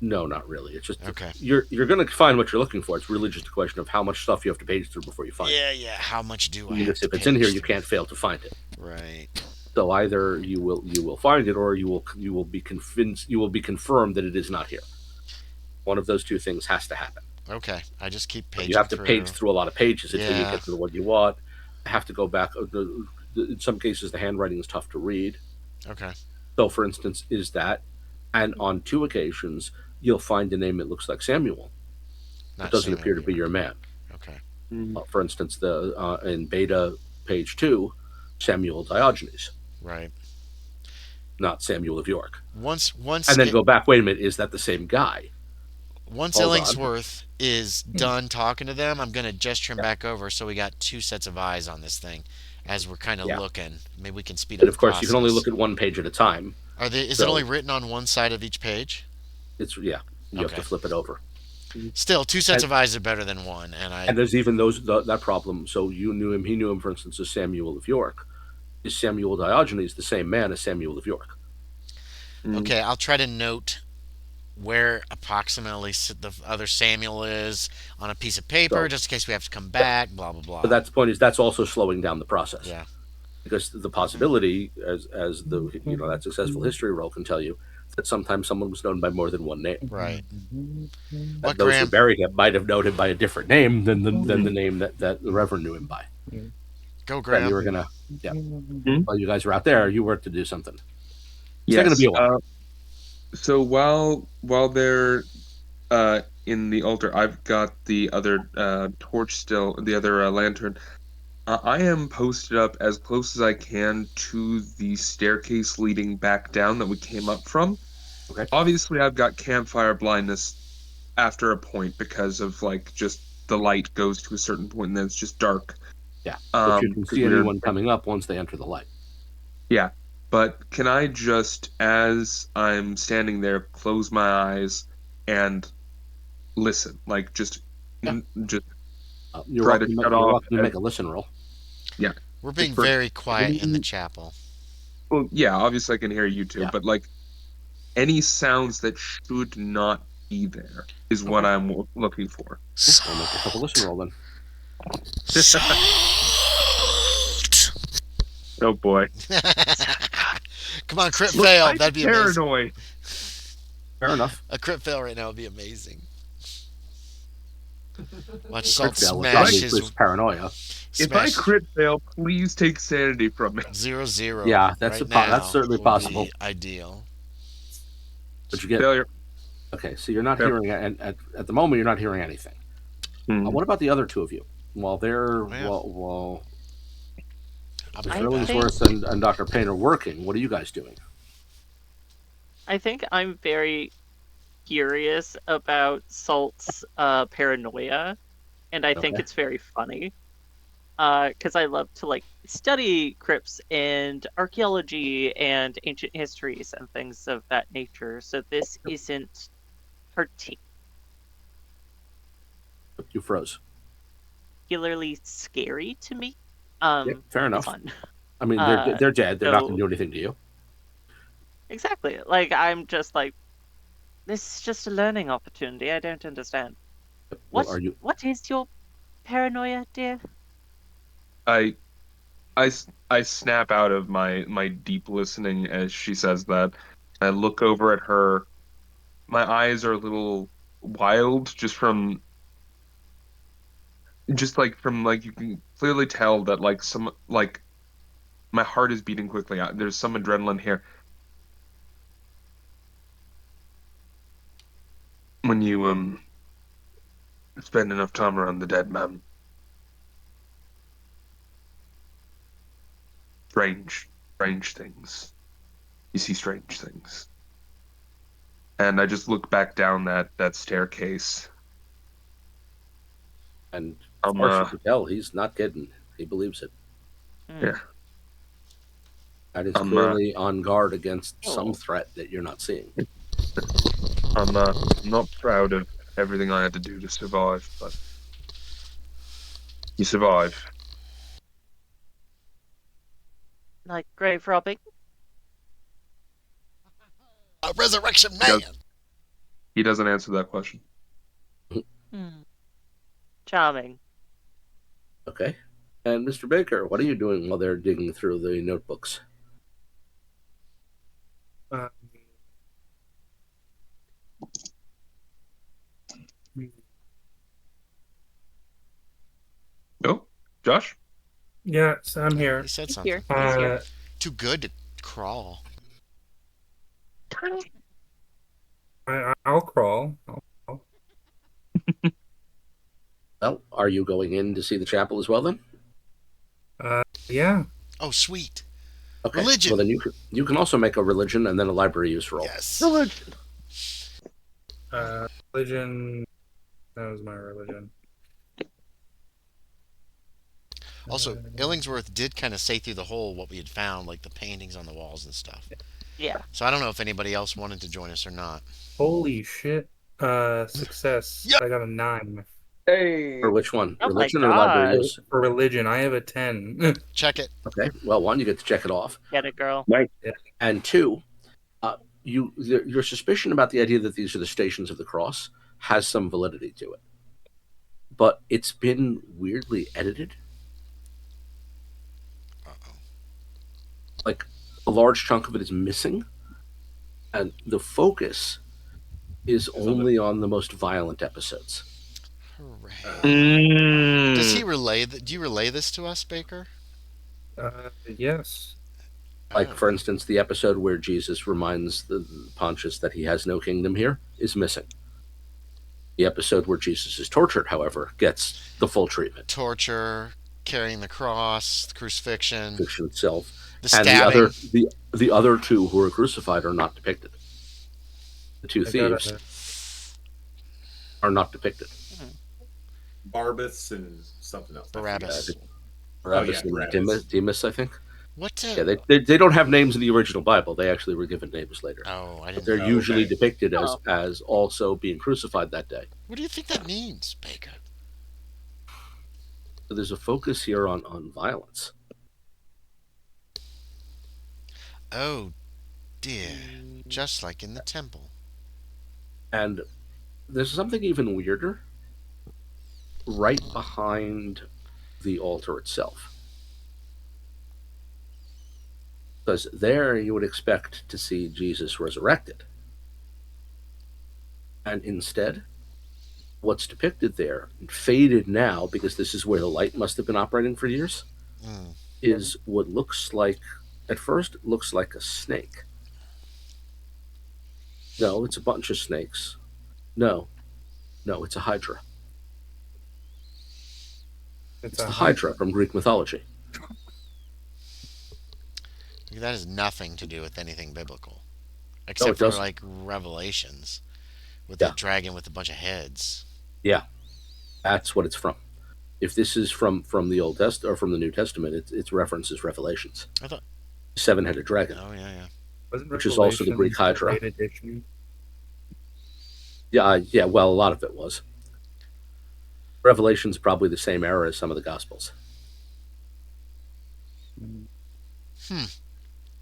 Speaker 3: No, not really. It's just
Speaker 1: okay.
Speaker 3: You're going to find what you're looking for. It's really just a question of how much stuff you have to page through before you find it.
Speaker 1: Yeah. How much do I?
Speaker 3: Because if it's in here, you can't fail to find it.
Speaker 1: Right.
Speaker 3: So either you will find it, or you will be convinced, you will be confirmed that it is not here. One of those two things has to happen.
Speaker 1: Okay. I just keep paging.
Speaker 3: You have to page through a lot of pages until you
Speaker 1: Yeah.
Speaker 3: get to the one you want. Have to go back. In some cases, the handwriting is tough to read.
Speaker 1: Okay.
Speaker 3: So, for instance, is that, and on 2 occasions, you'll find a name that looks like Samuel. It doesn't appear to be your man.
Speaker 1: Okay.
Speaker 3: For instance, in Beta page 2, Samuel Diogenes.
Speaker 1: Right.
Speaker 3: Not Samuel of York.
Speaker 1: Once,
Speaker 3: and then go back. Wait a minute, is that the same guy?
Speaker 1: Once Illingsworth is done talking to them, I'm going to gesture him back over so we got 2 sets of eyes on this thing as we're kind of looking. Maybe we can speed up.
Speaker 3: And of course, you can only look at one page at a time.
Speaker 1: Is it only written on one side of each page?
Speaker 3: It's You have to flip it over.
Speaker 1: Still, 2 sets of eyes are better than one,
Speaker 3: and there's even that problem. So you knew him. He knew him, for instance, as Samuel of York. Is Samuel Diogenes the same man as Samuel of York?
Speaker 1: Okay, I'll try to note where approximately the other Samuel is on a piece of paper, just in case we have to come back. Blah blah blah.
Speaker 3: But that's the point. Is that's also slowing down the process.
Speaker 1: Yeah.
Speaker 3: Because the possibility, as the that successful history roll can tell you, that sometimes someone was known by more than one name.
Speaker 1: Right.
Speaker 3: Those who buried him might have known him by a different name than the name that the Reverend knew him by.
Speaker 1: Go, Graham.
Speaker 3: And you were gonna, while you guys were out there, you were to do something. It's
Speaker 2: yes.
Speaker 3: Going to be a while.
Speaker 2: So while they're in the altar, I've got the other torch still, the other lantern. I am posted up as close as I can to the staircase leading back down that we came up from.
Speaker 3: Okay.
Speaker 2: Obviously, I've got campfire blindness after a point because of just the light goes to a certain point and then it's just dark.
Speaker 3: Yeah. But you can see anyone coming up once they enter the light.
Speaker 2: Yeah. But can I just, as I'm standing there, close my eyes and listen? Just
Speaker 3: you're
Speaker 2: try
Speaker 3: welcome,
Speaker 2: to shut off.
Speaker 3: You make a listen roll.
Speaker 2: Yeah.
Speaker 1: We're being very quiet in the chapel.
Speaker 2: Well, yeah, obviously I can hear you too, but any sounds that should not be there is what I'm looking for.
Speaker 3: I'll make yourself a listen roll then.
Speaker 1: Salt!
Speaker 2: Oh boy.
Speaker 1: Come on, crit fail. That'd be amazing.
Speaker 2: Paranoid.
Speaker 3: Fair enough.
Speaker 1: A crit fail right now would be amazing. Watch Salt
Speaker 3: Fail
Speaker 1: smash his
Speaker 3: paranoia.
Speaker 2: If I crit fail, please take sanity from me.
Speaker 1: 0-0.
Speaker 3: Yeah, that's that's certainly possible.
Speaker 1: Ideal.
Speaker 3: But you get
Speaker 2: failure.
Speaker 3: Okay, so you're not hearing, and at the moment you're not hearing anything. What about the other 2 of you? While they're Mr. Illingsworth and Dr. Payne are working, what are you guys doing?
Speaker 4: I think I'm very curious about Salt's paranoia, and I think it's very funny. Because I love to study crypts and archaeology and ancient histories and things of that nature. So this isn't
Speaker 3: You froze.
Speaker 4: particularly scary to me.
Speaker 3: Fair enough.
Speaker 4: Fun.
Speaker 3: I mean, they're dead. They're not going to do anything to you.
Speaker 4: Exactly. I'm just this is just a learning opportunity. I don't understand.
Speaker 3: What
Speaker 4: is your paranoia, dear?
Speaker 2: I snap out of my deep listening as she says that. I look over at her. My eyes are a little wild just like you can clearly tell that like some like my heart is beating quickly. There's some adrenaline here. When you spend enough time around the dead man, strange things. You see strange things. And I just look back down that staircase.
Speaker 3: And as far as you can tell, he's not kidding. He believes it.
Speaker 2: Yeah.
Speaker 3: And is clearly on guard against some threat that you're not seeing.
Speaker 2: I'm not proud of everything I had to do to survive, but you survive.
Speaker 4: Like grave robbing?
Speaker 1: A resurrection man!
Speaker 2: He doesn't answer that question.
Speaker 4: Charming.
Speaker 3: Okay. And Mr. Baker, what are you doing while they're digging through the notebooks?
Speaker 2: Oh, Josh?
Speaker 5: Yeah, so I'm here.
Speaker 1: He said
Speaker 4: He's
Speaker 1: something.
Speaker 4: here.
Speaker 1: Too good to crawl.
Speaker 5: I'll crawl.
Speaker 3: Well, are you going in to see the chapel as well then?
Speaker 5: Yeah.
Speaker 1: Oh, sweet.
Speaker 3: Okay.
Speaker 1: Religion.
Speaker 3: Well, then you can also make a religion and then a library use roll.
Speaker 1: Yes.
Speaker 3: Religion.
Speaker 5: Religion. That was my religion.
Speaker 1: Also, Illingsworth did kind of say through the whole what we had found, like the paintings on the walls and stuff.
Speaker 4: Yeah.
Speaker 1: So I don't know if anybody else wanted to join us or not.
Speaker 5: Holy shit. Success.
Speaker 1: Yep.
Speaker 5: I got a 9.
Speaker 2: Hey.
Speaker 3: For which one?
Speaker 4: Oh
Speaker 3: Religion
Speaker 4: my
Speaker 3: or library
Speaker 4: God.
Speaker 3: use?
Speaker 5: For religion, I have a 10.
Speaker 1: Check it.
Speaker 3: Okay. Well, one, you get to check it off.
Speaker 4: Get it, girl.
Speaker 3: Right. And two, your suspicion about the idea that these are the stations of the cross has some validity to it. But it's been weirdly edited. Like, a large chunk of it is missing, and the focus is only on the most violent episodes.
Speaker 1: Hooray. Does he relay that? Do you relay this to us, Baker?
Speaker 5: Yes.
Speaker 3: Like, for instance, the episode where Jesus reminds the Pontius that he has no kingdom here is missing. The episode where Jesus is tortured, however, gets the full treatment.
Speaker 1: Torture, carrying the cross, the crucifixion.
Speaker 3: Crucifixion itself.
Speaker 1: The stabbing.
Speaker 3: And the other two who are crucified are not depicted. The two thieves are not depicted.
Speaker 6: Barbas and something else.
Speaker 1: Barabbas.
Speaker 3: Barabbas and Demas, I think.
Speaker 1: What?
Speaker 3: Yeah, they don't have names in the original Bible. They actually were given names later.
Speaker 1: Oh, I didn't.
Speaker 3: But they're usually depicted as also being crucified that day.
Speaker 1: What do you think that means, Baker?
Speaker 3: So there's a focus here on violence.
Speaker 1: Oh, dear. Just like in the temple.
Speaker 3: And there's something even weirder right behind the altar itself. Because there you would expect to see Jesus resurrected. And instead, what's depicted there, faded now, because this is where the light must have been operating for years, is what looks like, at first, it looks like a snake. No, it's a bunch of snakes. No, it's a hydra. It's the hydra from Greek mythology.
Speaker 1: That has nothing to do with anything biblical. Except for, like, Revelations. With the dragon with a bunch of heads.
Speaker 3: Yeah. That's what it's from. If this is from the Old Testament or from the New Testament, its references Revelations.
Speaker 1: I thought
Speaker 3: 7-headed dragon.
Speaker 1: Oh yeah.
Speaker 3: Which is also the Greek Hydra. Yeah. Well, a lot of it was. Revelation's probably the same era as some of the Gospels.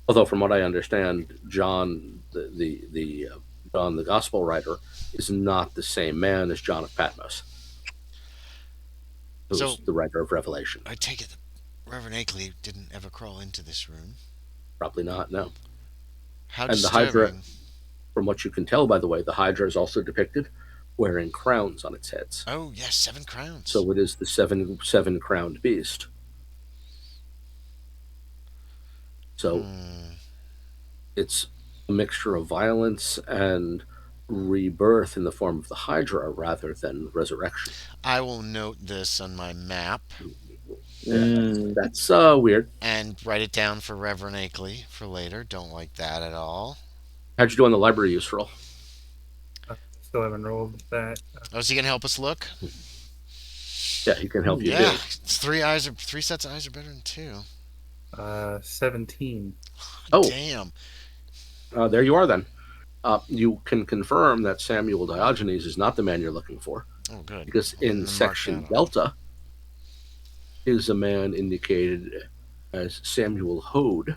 Speaker 3: Although, from what I understand, John, John, the Gospel writer, is not the same man as John of Patmos, who's the writer of Revelation.
Speaker 1: I take it Reverend Akeley didn't ever crawl into this room.
Speaker 3: Probably not, no.
Speaker 1: How
Speaker 3: And the Hydra,
Speaker 1: disturbing.
Speaker 3: from what you can tell, by the way, the Hydra is also depicted wearing crowns on its heads.
Speaker 1: Oh, yes, 7 crowns.
Speaker 3: So it is the seven crowned beast. So it's a mixture of violence and rebirth in the form of the Hydra rather than resurrection.
Speaker 1: I will note this on my map.
Speaker 3: That's weird.
Speaker 1: And write it down for Reverend Akeley for later. Don't like that at all.
Speaker 3: How'd you do on the library use roll?
Speaker 5: Still haven't rolled that.
Speaker 1: Oh, is he going to help us look?
Speaker 3: Yeah, he can help you.
Speaker 1: Yeah, it's 3 sets of eyes are better than 2.
Speaker 5: 17.
Speaker 3: Oh,
Speaker 1: damn.
Speaker 3: There you are then. You can confirm that Samuel Diogenes is not the man you're looking for.
Speaker 1: Oh, good.
Speaker 3: Because in section Delta is a man indicated as Samuel Hode,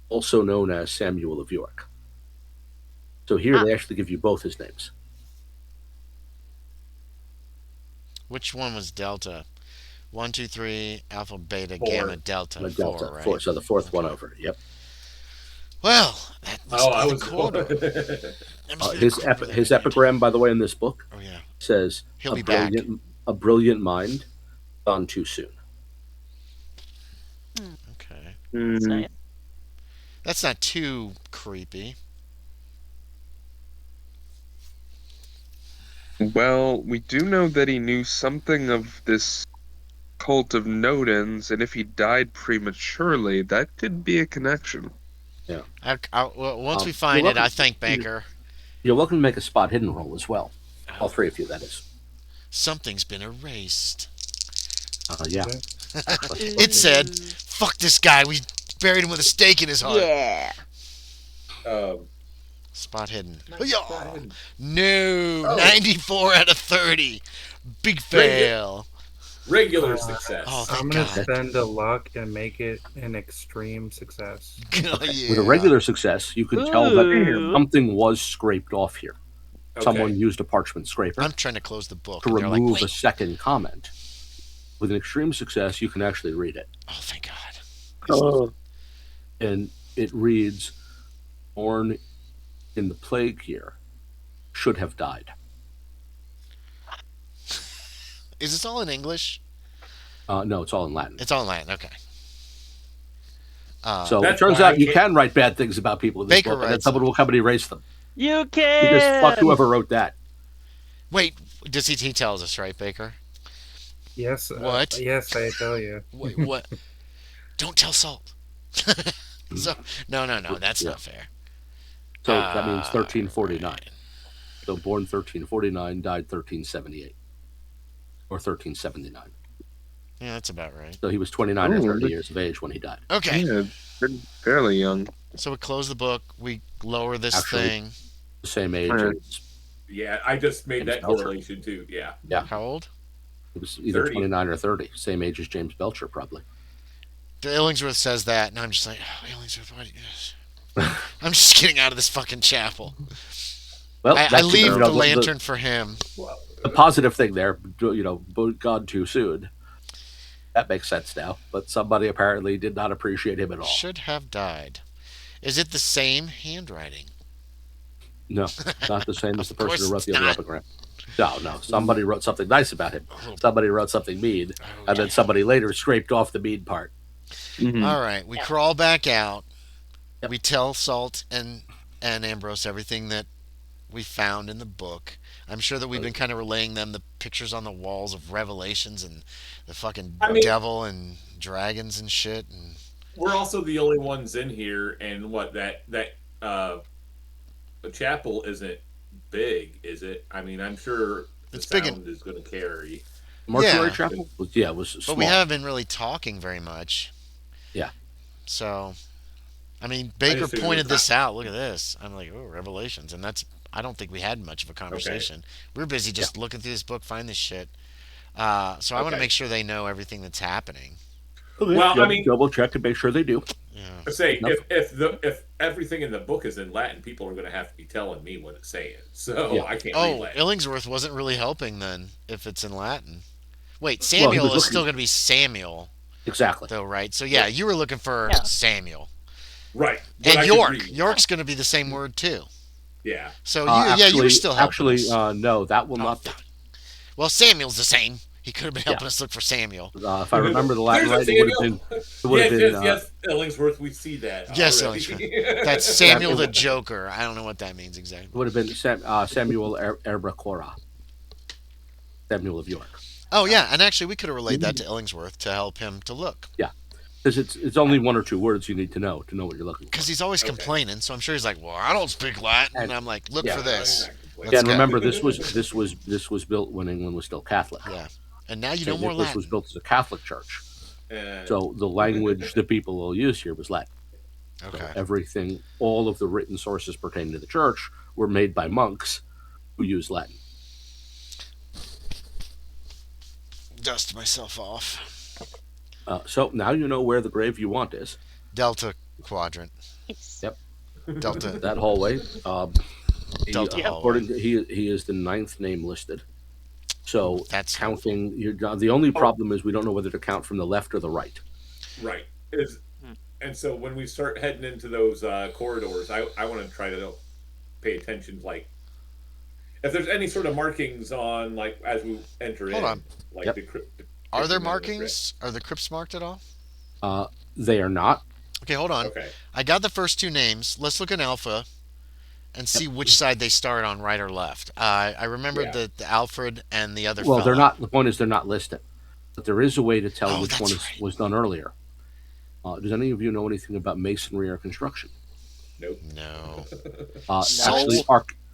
Speaker 3: also known as Samuel of York. So here they actually give you both his names.
Speaker 1: Which one was Delta? 1, 2, 3, Alpha, Beta, Gamma, Delta.
Speaker 3: Delta,
Speaker 1: 4, right?
Speaker 3: 4. So the fourth one over. Yep.
Speaker 1: Well, that must be the quarter.
Speaker 3: His epigram, by the way, in this book, says
Speaker 1: He'll be back.
Speaker 3: A brilliant mind gone too soon.
Speaker 1: Okay.
Speaker 4: That's nice.
Speaker 1: That's not too creepy.
Speaker 2: Well, we do know that he knew something of this cult of Nodens, and if he died prematurely, that could be a connection.
Speaker 3: Yeah.
Speaker 1: Well, once we find it, I thank Baker.
Speaker 3: You're welcome to make a spot hidden roll as well. All 3 of you, that is.
Speaker 1: Something's been erased.
Speaker 3: Yeah.
Speaker 1: It said, "Fuck this guy. We buried him with a stake in his heart."
Speaker 4: Yeah.
Speaker 1: Spot hidden. No, 94 out of 30. Big fail.
Speaker 6: Regular success.
Speaker 1: Oh, thank
Speaker 5: I'm going
Speaker 1: God.
Speaker 5: to spend a luck and make it an extreme success.
Speaker 1: Oh, yeah.
Speaker 3: With a regular success, you can tell that something was scraped off here.
Speaker 6: Okay.
Speaker 3: Someone used a parchment scraper.
Speaker 1: I'm trying to close the book.
Speaker 3: To
Speaker 1: and
Speaker 3: remove
Speaker 1: like,
Speaker 3: a second comment. With an extreme success, you can actually read it.
Speaker 1: Oh, thank God.
Speaker 3: And it reads, born in the plague year, should have died.
Speaker 1: Is this all in English?
Speaker 3: No, it's all in Latin.
Speaker 1: It's all in Latin, okay.
Speaker 3: So it turns out you can write bad things about people in this
Speaker 1: Baker
Speaker 3: book, and then someone will come and erase them.
Speaker 4: You can!
Speaker 3: Because fuck whoever wrote that.
Speaker 1: Wait, does he tells us, right, Baker?
Speaker 5: Yes.
Speaker 1: What?
Speaker 5: Yes, I tell you.
Speaker 1: Wait, what? Don't tell Salt. No, that's not fair.
Speaker 3: So that means 1349. So born 1349, died 1378. Or 1379.
Speaker 1: Yeah, that's about right.
Speaker 3: So he was 29 or 30 years of age when he died.
Speaker 1: Okay.
Speaker 2: Yeah, fairly young.
Speaker 1: So we close the book. We lower this thing.
Speaker 3: The same age as...
Speaker 6: Yeah, I just made that correlation too. Yeah.
Speaker 1: How old?
Speaker 3: It was either
Speaker 6: 30.
Speaker 3: 29 or 30. Same age as James Belcher, probably.
Speaker 1: The Illingsworth says that, and I'm just like, oh, Illingsworth, why do you... I'm just getting out of this fucking chapel.
Speaker 3: Well,
Speaker 1: I leave the lantern for him.
Speaker 3: The positive thing there, gone too soon. That makes sense now. But somebody apparently did not appreciate him at all.
Speaker 1: Should have died. Is it the same handwriting?
Speaker 3: No, not the same as the person who wrote the other epigram. No. Somebody wrote something nice about him. Somebody wrote something mean. And then somebody later scraped off the mean part.
Speaker 2: Mm-hmm.
Speaker 1: All right. We crawl back out. Yep. We tell Salt and Ambrose everything that we found in the book. I'm sure that we've been kind of relaying them the pictures on the walls of Revelations and the fucking devil and dragons and shit. And
Speaker 6: we're also the only ones in here, and the chapel isn't big, is it? I mean, I'm sure the sound is going to carry.
Speaker 3: Mortuary chapel? Yeah, it was small.
Speaker 1: But we haven't been really talking very much.
Speaker 3: Yeah.
Speaker 1: So, I mean, Baker pointed this out. Look at this. I'm like, oh, Revelations. And I don't think we had much of a conversation. Okay. We were busy just looking through this book, find this shit. So I want to make sure they know everything that's happening.
Speaker 3: Okay. Well, I mean, double check and make sure they do.
Speaker 6: Yeah. Say if everything in the book is in Latin, people are going to have to be telling me what it's saying. So I can't. read Latin.
Speaker 1: Illingsworth wasn't really helping then if it's in Latin. Wait, Samuel is still going to be Samuel.
Speaker 3: Exactly.
Speaker 1: though, right? So yeah, you were looking for
Speaker 4: Yeah.
Speaker 1: Samuel.
Speaker 6: Right.
Speaker 1: And York. York's going to be the same word too.
Speaker 6: Yeah.
Speaker 1: So you were still helping us.
Speaker 3: No, that will not be.
Speaker 1: Well, Samuel's the same. He could have been helping us look for Samuel.
Speaker 3: If I remember the Latin right, it would have been.
Speaker 6: Yes, Illingsworth. We see that.
Speaker 1: Yes,
Speaker 6: already.
Speaker 1: Illingsworth. That's Samuel the Joker. I don't know what that means exactly.
Speaker 3: It would have been Samuel Erbracora. Samuel of York.
Speaker 1: Oh yeah, and actually we could have relayed that to Illingsworth to help him to look.
Speaker 3: Yeah, because it's only one or two words you need to know what you're looking for.
Speaker 1: Because he's always complaining, so I'm sure he's like, "Well, I don't speak Latin," and I'm like, "Look for this."
Speaker 3: Again, remember this was built when England was still Catholic.
Speaker 1: Yeah, and now you know more Latin.
Speaker 3: This was built as a Catholic church, so the language that people will use here was Latin.
Speaker 1: Okay.
Speaker 3: So everything, all of the written sources pertaining to the church were made by monks who used Latin.
Speaker 1: Dust myself off.
Speaker 3: So now you know where the grave you want is.
Speaker 1: Delta quadrant.
Speaker 3: Yep.
Speaker 1: Delta.
Speaker 3: That hallway.
Speaker 1: Delta hallway.
Speaker 3: According to, he is the 9th name listed. So
Speaker 1: that's
Speaker 3: counting. The only problem is we don't know whether to count from the left or the right.
Speaker 6: Right. And so when we start heading into those corridors, I want to try to pay attention, like if there's any sort of markings on, like as we enter
Speaker 1: Hold on.
Speaker 6: like the crypt.
Speaker 1: Are there markings? Are the crypts marked at all?
Speaker 3: They are not.
Speaker 1: Okay, hold on.
Speaker 6: Okay.
Speaker 1: I got the first two names. Let's look at Alpha and see which side they start on, right or left. I remembered the Alfred and the other
Speaker 3: Well,
Speaker 1: fella.
Speaker 3: they're not. The point is they're not listed. But there is a way to tell which one was done earlier. Does any of you know anything about masonry or construction?
Speaker 6: Nope.
Speaker 1: No.
Speaker 3: Actually,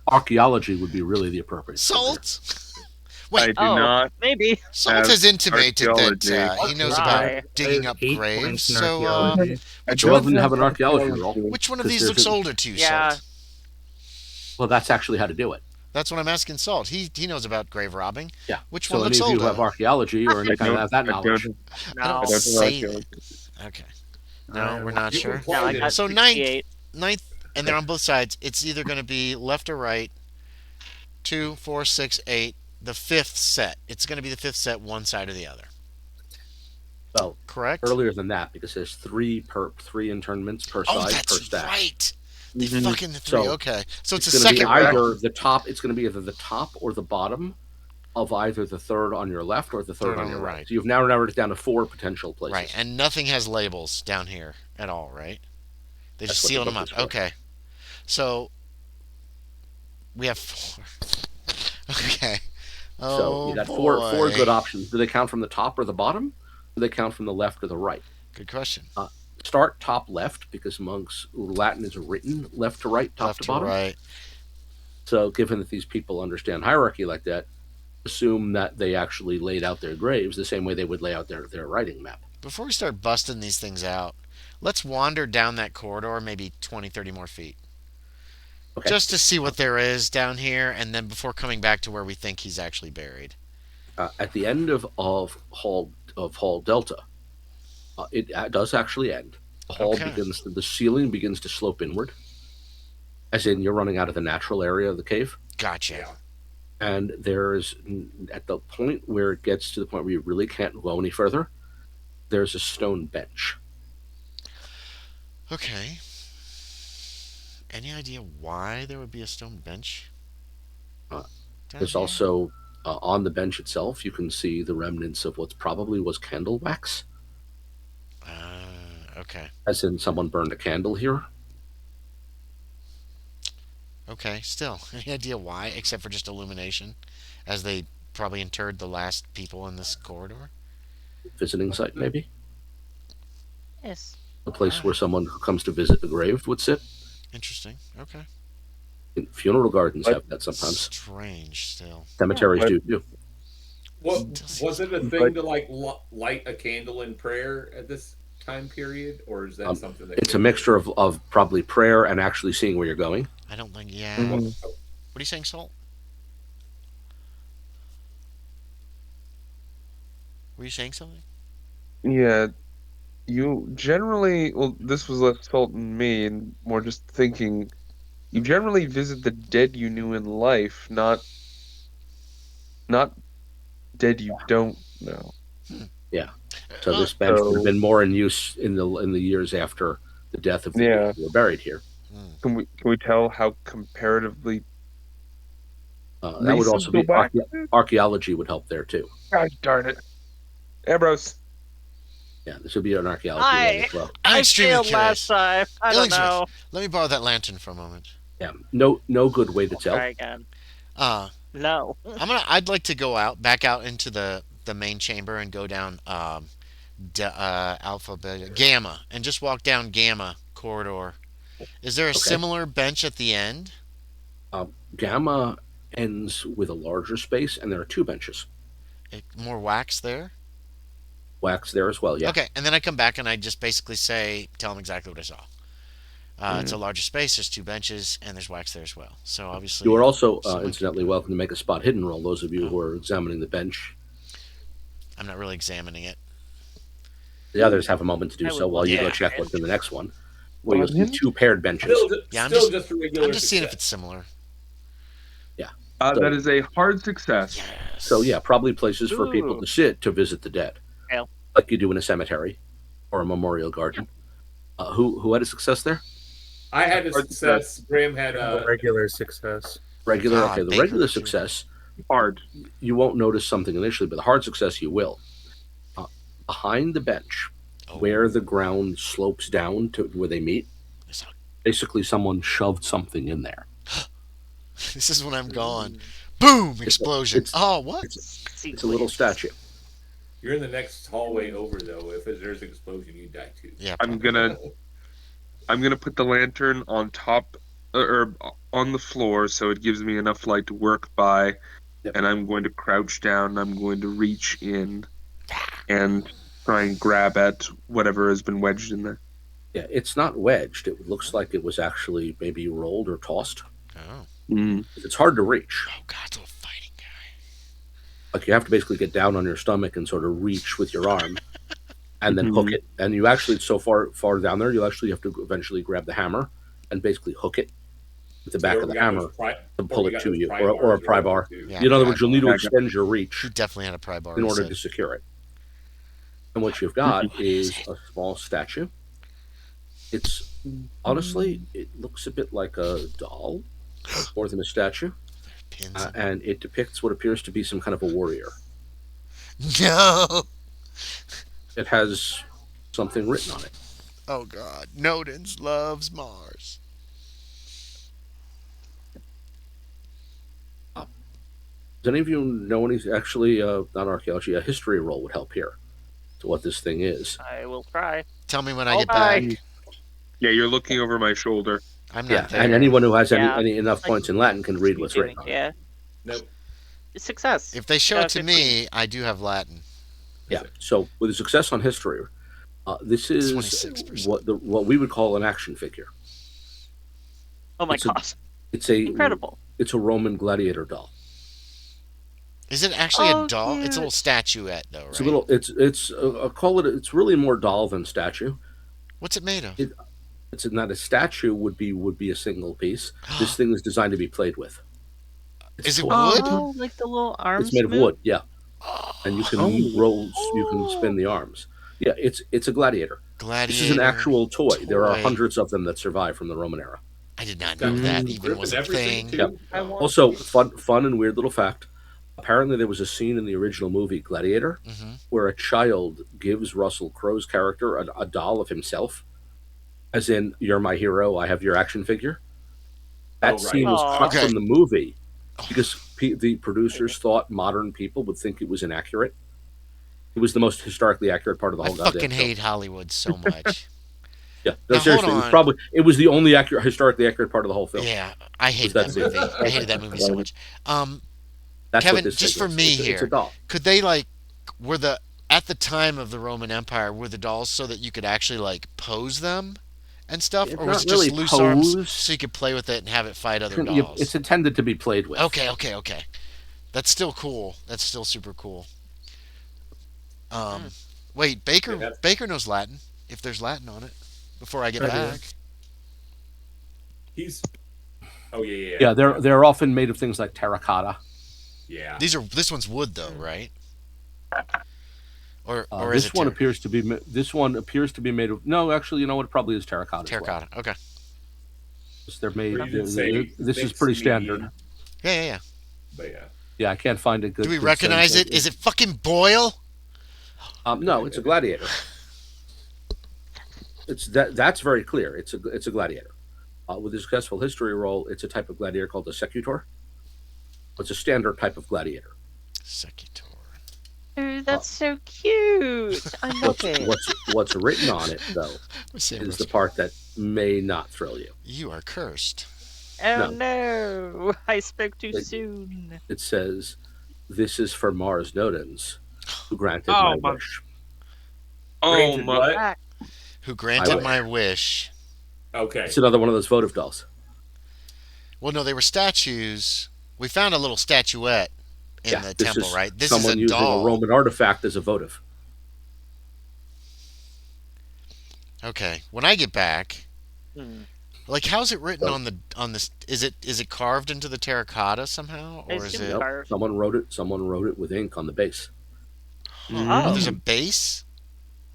Speaker 3: archaeology would be really the appropriate.
Speaker 1: Salt? Wait,
Speaker 2: I do not.
Speaker 4: Maybe.
Speaker 1: Salt has intimated that he knows about digging up graves. So,
Speaker 3: which one didn't have an archaeology roll?
Speaker 1: Which one of these looks older to you, Salt?
Speaker 3: Well, that's actually how to do it.
Speaker 1: That's what I'm asking Salt. He knows about grave robbing.
Speaker 3: Yeah.
Speaker 1: Which one looks older?
Speaker 3: So any of you have archaeology or any kind of that knowledge?
Speaker 1: I don't say that. Okay. No, we're not sure.
Speaker 4: No, I got
Speaker 1: so
Speaker 4: 68.
Speaker 1: ninth, and they're on both sides. It's either going to be left or right. 2, 4, 6, 8. The 5th set. It's going to be the 5th set, one side or the other.
Speaker 3: Well,
Speaker 1: correct.
Speaker 3: Earlier than that, because there's 3 internments per side per stack.
Speaker 1: Right. They fucking 3. Okay, so it's a
Speaker 3: going to
Speaker 1: second
Speaker 3: be either the top. It's going to be either the top or the bottom of either the 3rd on your left or the 3rd on your right. So you've now narrowed it down to 4 potential places.
Speaker 1: Right, and nothing has labels down here at all, right? They just sealed them up. Okay, so we have 4. Okay.
Speaker 3: So you got four good options. Do they count from the top or the bottom? Do they count from the left or the right?
Speaker 1: Good question.
Speaker 3: Start top left, because monks Latin is written left to right, top to bottom.
Speaker 1: Right.
Speaker 3: So given that these people understand hierarchy like that, assume that they actually laid out their graves the same way they would lay out their writing map.
Speaker 1: Before we start busting these things out, let's wander down that corridor maybe 20, 30 more feet. Okay. Just to see what there is down here, and then before coming back to where we think he's actually buried.
Speaker 3: At the end of Hall Delta, it does actually end. The hall the ceiling begins to slope inward, as in you're running out of the natural area of the cave.
Speaker 1: Gotcha.
Speaker 3: And there's, at the point where it gets to the point where you really can't go any further, there's a stone bench.
Speaker 1: Okay. Any idea why there would be a stone bench?
Speaker 3: There's also, on the bench itself, you can see the remnants of what probably was candle wax.
Speaker 1: Okay.
Speaker 3: As in someone burned a candle here.
Speaker 1: Okay, still. Any idea why, except for just illumination, as they probably interred the last people in this corridor?
Speaker 3: Visiting site, maybe?
Speaker 4: Yes.
Speaker 3: A place where someone who comes to visit the grave would sit.
Speaker 1: Interesting. Okay.
Speaker 3: Funeral gardens have that sometimes.
Speaker 1: Strange, still.
Speaker 3: Cemeteries do too.
Speaker 6: Was it a thing to like light a candle in prayer at this time period, or is that something that
Speaker 3: it's a mixture of probably prayer and actually seeing where you're going?
Speaker 1: I don't think. Yeah. What are you saying, Salt? Were you saying something?
Speaker 2: Yeah. You generally, well, this was less Salt and me, and more just thinking. You generally visit the dead you knew in life, not dead you don't know.
Speaker 3: Yeah. So this bench would have been more in use in the years after the death of the people who were buried here.
Speaker 2: Can we tell how comparatively?
Speaker 3: That would also be archaeology would help there too.
Speaker 2: God darn it, Ambrose.
Speaker 3: Yeah, this would be an archaeology as well.
Speaker 4: I
Speaker 1: extremely
Speaker 4: failed
Speaker 1: curious.
Speaker 4: last time. I don't know.
Speaker 1: Let me borrow that lantern for a moment.
Speaker 3: Yeah, no good way to tell.
Speaker 4: Try again. No.
Speaker 1: I'd like to go back out into the main chamber and go down alpha, beta, gamma, and just walk down gamma corridor. Is there a similar bench at the end?
Speaker 3: Gamma ends with a larger space, and there are 2 benches.
Speaker 1: More wax there?
Speaker 3: Wax there as well, yeah.
Speaker 1: Okay, and then I come back and I just basically tell them exactly what I saw. It's a larger space, there's 2 benches, and there's wax there as well. So obviously...
Speaker 3: You are also, incidentally, welcome to make a spot hidden roll, those of you who are examining the bench.
Speaker 1: I'm not really examining it.
Speaker 3: The others have a moment to do so while you go check what's in the next one. Well, you'll see 2 paired benches.
Speaker 1: I'm just seeing if it's similar.
Speaker 3: Yeah.
Speaker 2: That is a hard success.
Speaker 1: Yes.
Speaker 3: So, yeah, probably places for people to sit to visit the dead.
Speaker 4: Yeah.
Speaker 3: Like you do in a cemetery or a memorial garden. Who had a success there?
Speaker 6: I had a success. Graham had a
Speaker 5: regular success.
Speaker 3: Regular, okay. The regular success,
Speaker 2: hard.
Speaker 3: You won't notice something initially, but the hard success you will. Behind the bench, where the ground slopes down to where they meet, basically someone shoved something in there.
Speaker 1: This is when I'm gone. Boom! Explosion. What?
Speaker 3: It's a little statue.
Speaker 6: You're in the next hallway over, though. If there's an explosion, you die too.
Speaker 1: Yeah.
Speaker 2: I'm gonna put the lantern on top or on the floor so it gives me enough light to work by, and I'm going to crouch down. I'm going to reach in and try and grab at whatever has been wedged in there.
Speaker 3: Yeah, it's not wedged. It looks like it was actually maybe rolled or tossed.
Speaker 1: Oh.
Speaker 3: It's hard to reach.
Speaker 1: Oh, God, it's a little fighting guy.
Speaker 3: Like you have to basically get down on your stomach and sort of reach with your arm and then hook it. And you actually, so far down there, you actually have to eventually grab the hammer and basically hook it with the back of the hammer to pull it to you, or a pry bar.
Speaker 1: Yeah,
Speaker 3: in other words, you'll need to extend your reach.
Speaker 1: He definitely had a pry bar
Speaker 3: in order to secure it. And what you've got is a small statue. It's honestly, it looks a bit like a doll more than a statue. And it depicts what appears to be some kind of a warrior.
Speaker 1: No!
Speaker 3: It has something written on it.
Speaker 1: Oh, God. Nodens loves Mars.
Speaker 3: Does any of you know any, actually, not archaeology, a history roll would help here to what this thing is.
Speaker 4: I will try.
Speaker 1: Tell me when I get back.
Speaker 2: Yeah, you're looking over my shoulder.
Speaker 1: I'm not there.
Speaker 3: And anyone who has any enough points in Latin can read what's written on it.
Speaker 4: Yeah.
Speaker 6: Nope.
Speaker 4: Success.
Speaker 1: If they show it to me, I do have Latin.
Speaker 3: Yeah. So with a success on history, this is
Speaker 1: 26%.
Speaker 3: what we would call an action figure.
Speaker 4: Oh my gosh!
Speaker 3: It's
Speaker 4: incredible.
Speaker 3: It's a Roman gladiator doll.
Speaker 1: Is it actually a doll? Yeah. It's a little statuette, though, right?
Speaker 3: It's a little. It's really more doll than statue.
Speaker 1: What's it made of?
Speaker 3: It's not a statue. Would be a single piece. This thing is designed to be played with.
Speaker 1: Is it wood?
Speaker 4: Oh, like the little arms.
Speaker 3: It's made of wood. Yeah. And you can roll. You can spin the arms. Yeah, it's a gladiator. This is an actual toy. There are hundreds of them that survive from the Roman era.
Speaker 1: I did not know that even was a thing.
Speaker 3: Yep. Also, fun and weird little fact. Apparently, there was a scene in the original movie Gladiator where a child gives Russell Crowe's character a doll of himself, as in, "You're my hero. I have your action figure." That scene was cut from the movie because the producers thought modern people would think it was inaccurate. It was the most historically accurate part of the whole goddamn film.
Speaker 1: I fucking hate Hollywood so much.
Speaker 3: Yeah, no, seriously, it was the only historically accurate part of the whole film.
Speaker 1: Yeah, I hated that movie. I hated that movie so much. Kevin, just for me here, could they at the time of the Roman Empire, were the dolls so that you could actually pose them and stuff, or was it just loose arms so you could play with it and have it fight other dolls?
Speaker 3: It's intended to be played with.
Speaker 1: Okay. That's still cool. That's still super cool. Wait, Baker knows Latin. If there's Latin on it, before I get back.
Speaker 3: Yeah, they're often made of things like terracotta.
Speaker 6: Yeah.
Speaker 1: This one's wood though, right? or is
Speaker 3: this
Speaker 1: it
Speaker 3: one appears to be made of. No, actually, you know what? It probably is terracotta.
Speaker 1: terracotta?
Speaker 3: As well.
Speaker 1: Okay.
Speaker 3: They're made.
Speaker 6: Say
Speaker 3: This is pretty standard.
Speaker 1: Yeah.
Speaker 6: But yeah.
Speaker 3: Yeah, I can't find a good.
Speaker 1: Do we
Speaker 3: good
Speaker 1: recognize
Speaker 3: sense
Speaker 1: it? Is it fucking Boyle?
Speaker 3: No, it's a gladiator. That's very clear. It's a gladiator. With a successful history roll, it's a type of gladiator called a secutor. It's a standard type of gladiator.
Speaker 1: Secutor.
Speaker 4: Ooh, that's so cute. I love it.
Speaker 3: What's written on it, though, is the part that may not thrill you.
Speaker 1: You are cursed.
Speaker 4: Oh no, I spoke too soon.
Speaker 3: It says, "This is for Mars Nodens, who granted my wish."
Speaker 2: Oh my!
Speaker 1: Who granted my wish?
Speaker 6: Okay.
Speaker 3: It's another one of those votive dolls.
Speaker 1: Well, no, they were statues. We found a little statuette in the temple, right? This is a
Speaker 3: using
Speaker 1: doll.
Speaker 3: a Roman artifact as a votive.
Speaker 1: Okay, when I get back, like, how's it written on this? Is it carved into the terracotta somehow, or is it?
Speaker 3: Nope. Someone wrote it with ink on the base.
Speaker 1: Oh, there's a base.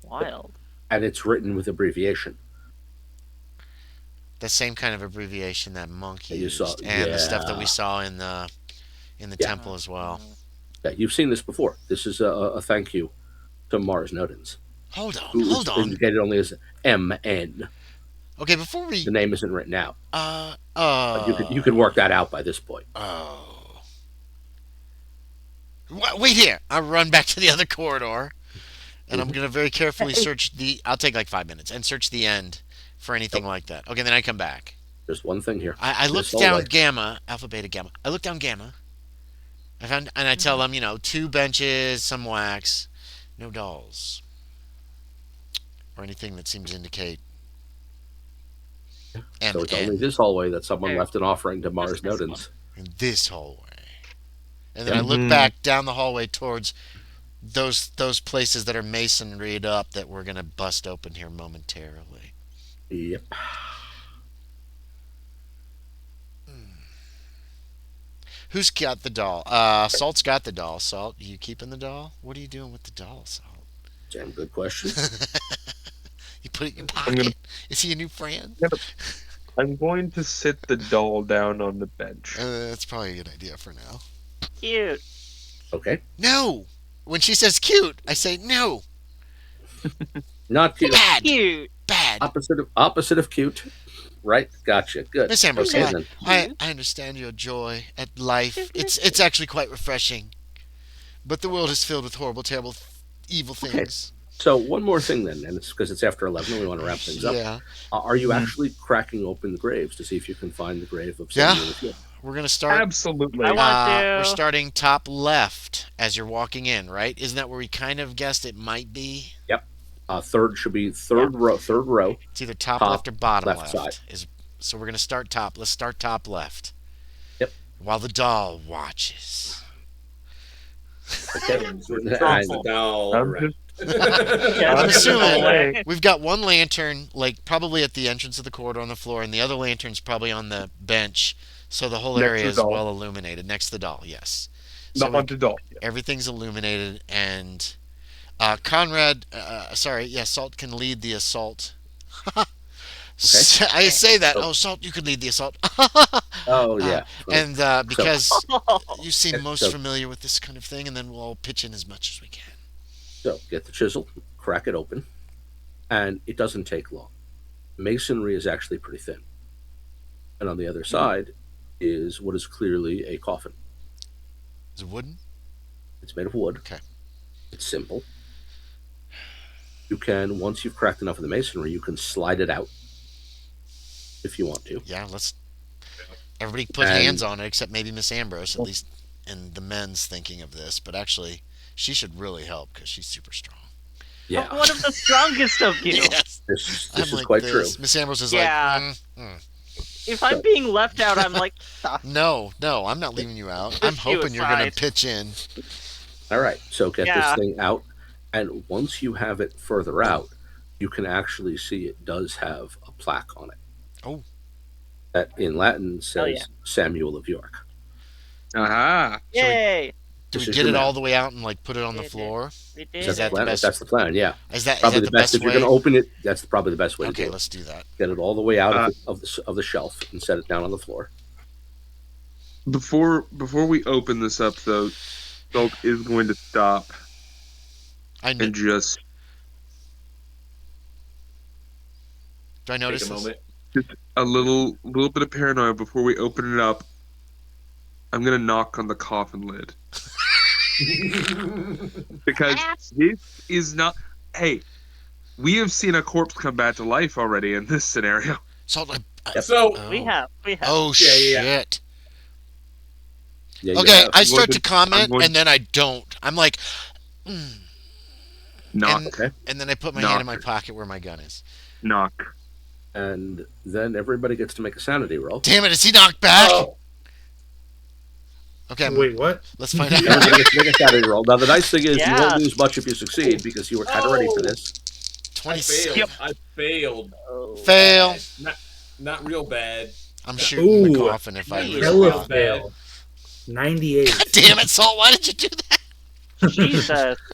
Speaker 4: Wild.
Speaker 3: And it's written with abbreviation.
Speaker 1: The same kind of abbreviation that Monk used,
Speaker 3: saw,
Speaker 1: and the stuff that we saw in the temple as well.
Speaker 3: Yeah, you've seen this before. This is a thank you to Mars Nodens.
Speaker 1: Hold on.
Speaker 3: Indicated only as MN.
Speaker 1: Okay, before we...
Speaker 3: The name isn't written out. You can work that out by this point.
Speaker 1: Oh. Wait here. I'll run back to the other corridor, and I'm going to very carefully search the... I'll take like 5 minutes, and search the end for anything like that. Okay, then I come back.
Speaker 3: There's one thing here.
Speaker 1: I looked down Gamma, Alpha, Beta, Gamma. I looked down Gamma. And I tell them, 2 benches, some wax, no dolls. Or anything that seems to indicate.
Speaker 3: So it's only this hallway that someone left an offering to Mars Nodens.
Speaker 1: In this hallway. And then I look back down the hallway towards those places that are masonryed up that we're going to bust open here momentarily.
Speaker 3: Yep.
Speaker 1: Who's got the doll? Salt's got the doll. Salt, you keeping the doll? What are you doing with the doll, Salt?
Speaker 3: Damn good question.
Speaker 1: You put it in your pocket. Is he a new friend?
Speaker 2: I'm going to sit the doll down on the bench.
Speaker 1: That's probably a good idea for now.
Speaker 4: Cute.
Speaker 3: Okay.
Speaker 1: No. When she says cute, I say no.
Speaker 3: Not cute.
Speaker 1: Bad.
Speaker 4: Cute.
Speaker 1: Bad.
Speaker 3: Opposite of cute. Right? Gotcha. Good.
Speaker 1: Miss Ambrose,
Speaker 3: okay,
Speaker 1: I understand your joy at life. It's actually quite refreshing. But the world is filled with horrible, terrible, evil things.
Speaker 3: Okay. So one more thing then, and it's because it's after 11 and we want to wrap things up.
Speaker 1: Yeah.
Speaker 3: Are you actually cracking open the graves to see if you can find the grave of someone?
Speaker 1: Yeah. We're going to start.
Speaker 2: Absolutely.
Speaker 4: I want to.
Speaker 1: We're starting top left as you're walking in, right? Isn't that where we kind of guessed it might be?
Speaker 3: Yep. Third should be third row.
Speaker 1: It's either top left or bottom left.
Speaker 3: Side.
Speaker 1: So we're going to start top. Let's start top left.
Speaker 3: Yep.
Speaker 1: While the doll watches.
Speaker 3: Okay.
Speaker 6: The doll.
Speaker 1: I'm assuming we've got one lantern, like probably at the entrance of the corridor on the floor, and the other lantern's probably on the bench, so the whole area is well illuminated. Next to the doll, yes.
Speaker 2: Not on the doll.
Speaker 1: Everything's illuminated, and Conrad, Salt can lead the assault.
Speaker 3: Okay.
Speaker 1: I say that. Oh, Salt, you can lead the assault.
Speaker 3: Oh, yeah.
Speaker 1: And because you seem most familiar with this kind of thing, and then we'll all pitch in as much as we can.
Speaker 3: So get the chisel, crack it open, and it doesn't take long. Masonry is actually pretty thin. And on the other side is what is clearly a coffin.
Speaker 1: Is it wooden?
Speaker 3: It's made of wood.
Speaker 1: Okay.
Speaker 3: It's simple. You can, once you've cracked enough of the masonry, you can slide it out if you want to.
Speaker 1: Yeah, everybody put hands on it, except maybe Miss Ambrose, at least in the men's thinking of this. But actually, she should really help because she's super strong.
Speaker 3: Yeah.
Speaker 4: I'm one of the strongest of you.
Speaker 1: Yes.
Speaker 3: This is like quite true.
Speaker 1: Miss Ambrose is
Speaker 4: If I'm being left out, I'm like,
Speaker 1: No, I'm not leaving you out. I'm hoping you're going to pitch in.
Speaker 3: All right, so get this thing out, and once you have it further out, you can actually see it does have a plaque on it.
Speaker 1: Oh.
Speaker 3: That in Latin says Samuel of York.
Speaker 2: Aha.
Speaker 4: Yay!
Speaker 1: Do we
Speaker 3: This is
Speaker 1: get
Speaker 3: your
Speaker 1: it all
Speaker 3: map.
Speaker 1: the way out and like put it on the
Speaker 4: Did it.
Speaker 1: floor?
Speaker 4: We
Speaker 3: Is
Speaker 4: did
Speaker 3: that the
Speaker 1: that the
Speaker 3: plan?
Speaker 1: best-
Speaker 3: That's the plan. Yeah.
Speaker 1: Is that
Speaker 3: Probably
Speaker 1: the
Speaker 3: the best. If you're
Speaker 1: way?
Speaker 3: going to open it, that's probably the best way to
Speaker 1: Okay,
Speaker 3: do it.
Speaker 1: let's do that.
Speaker 3: Get it all the way out of the shelf and set it down on the floor.
Speaker 2: Before we open this up, though, Salt is going to stop and just
Speaker 1: Do I notice
Speaker 6: Take a
Speaker 1: this?
Speaker 6: moment.
Speaker 2: just a little bit of paranoia before we open it up. I'm gonna knock on the coffin lid because this is not. Hey, we have seen a corpse come back to life already in this scenario.
Speaker 1: Salt.
Speaker 6: So
Speaker 4: We have.
Speaker 1: Oh
Speaker 6: Yeah.
Speaker 1: shit.
Speaker 3: Yeah,
Speaker 1: Okay,
Speaker 3: yeah.
Speaker 1: I start to
Speaker 2: I'm
Speaker 1: comment
Speaker 2: going-
Speaker 1: and then I don't. I'm like,
Speaker 2: Knock,
Speaker 3: Okay.
Speaker 1: and then I put my
Speaker 2: Knock.
Speaker 1: hand in my pocket where my gun is.
Speaker 2: knock.
Speaker 3: And then everybody gets to make a sanity roll.
Speaker 1: Damn it! Is he knocked back?
Speaker 6: Oh,
Speaker 1: Okay,
Speaker 5: Wait, what?
Speaker 1: let's find out.
Speaker 3: Everybody gets to make a sanity roll. Now, the nice thing is you
Speaker 4: Yeah.
Speaker 3: won't lose much if you succeed because you were kind of ready for this.
Speaker 6: I
Speaker 1: 20.
Speaker 6: failed. I failed.
Speaker 1: Fail.
Speaker 6: Not real bad.
Speaker 1: I'm shooting the
Speaker 5: Ooh,
Speaker 1: coffin if I lose.
Speaker 5: Hella
Speaker 1: a lot.
Speaker 5: fail. 98.
Speaker 1: God damn it, Salt! Why did you do that?
Speaker 4: Jesus.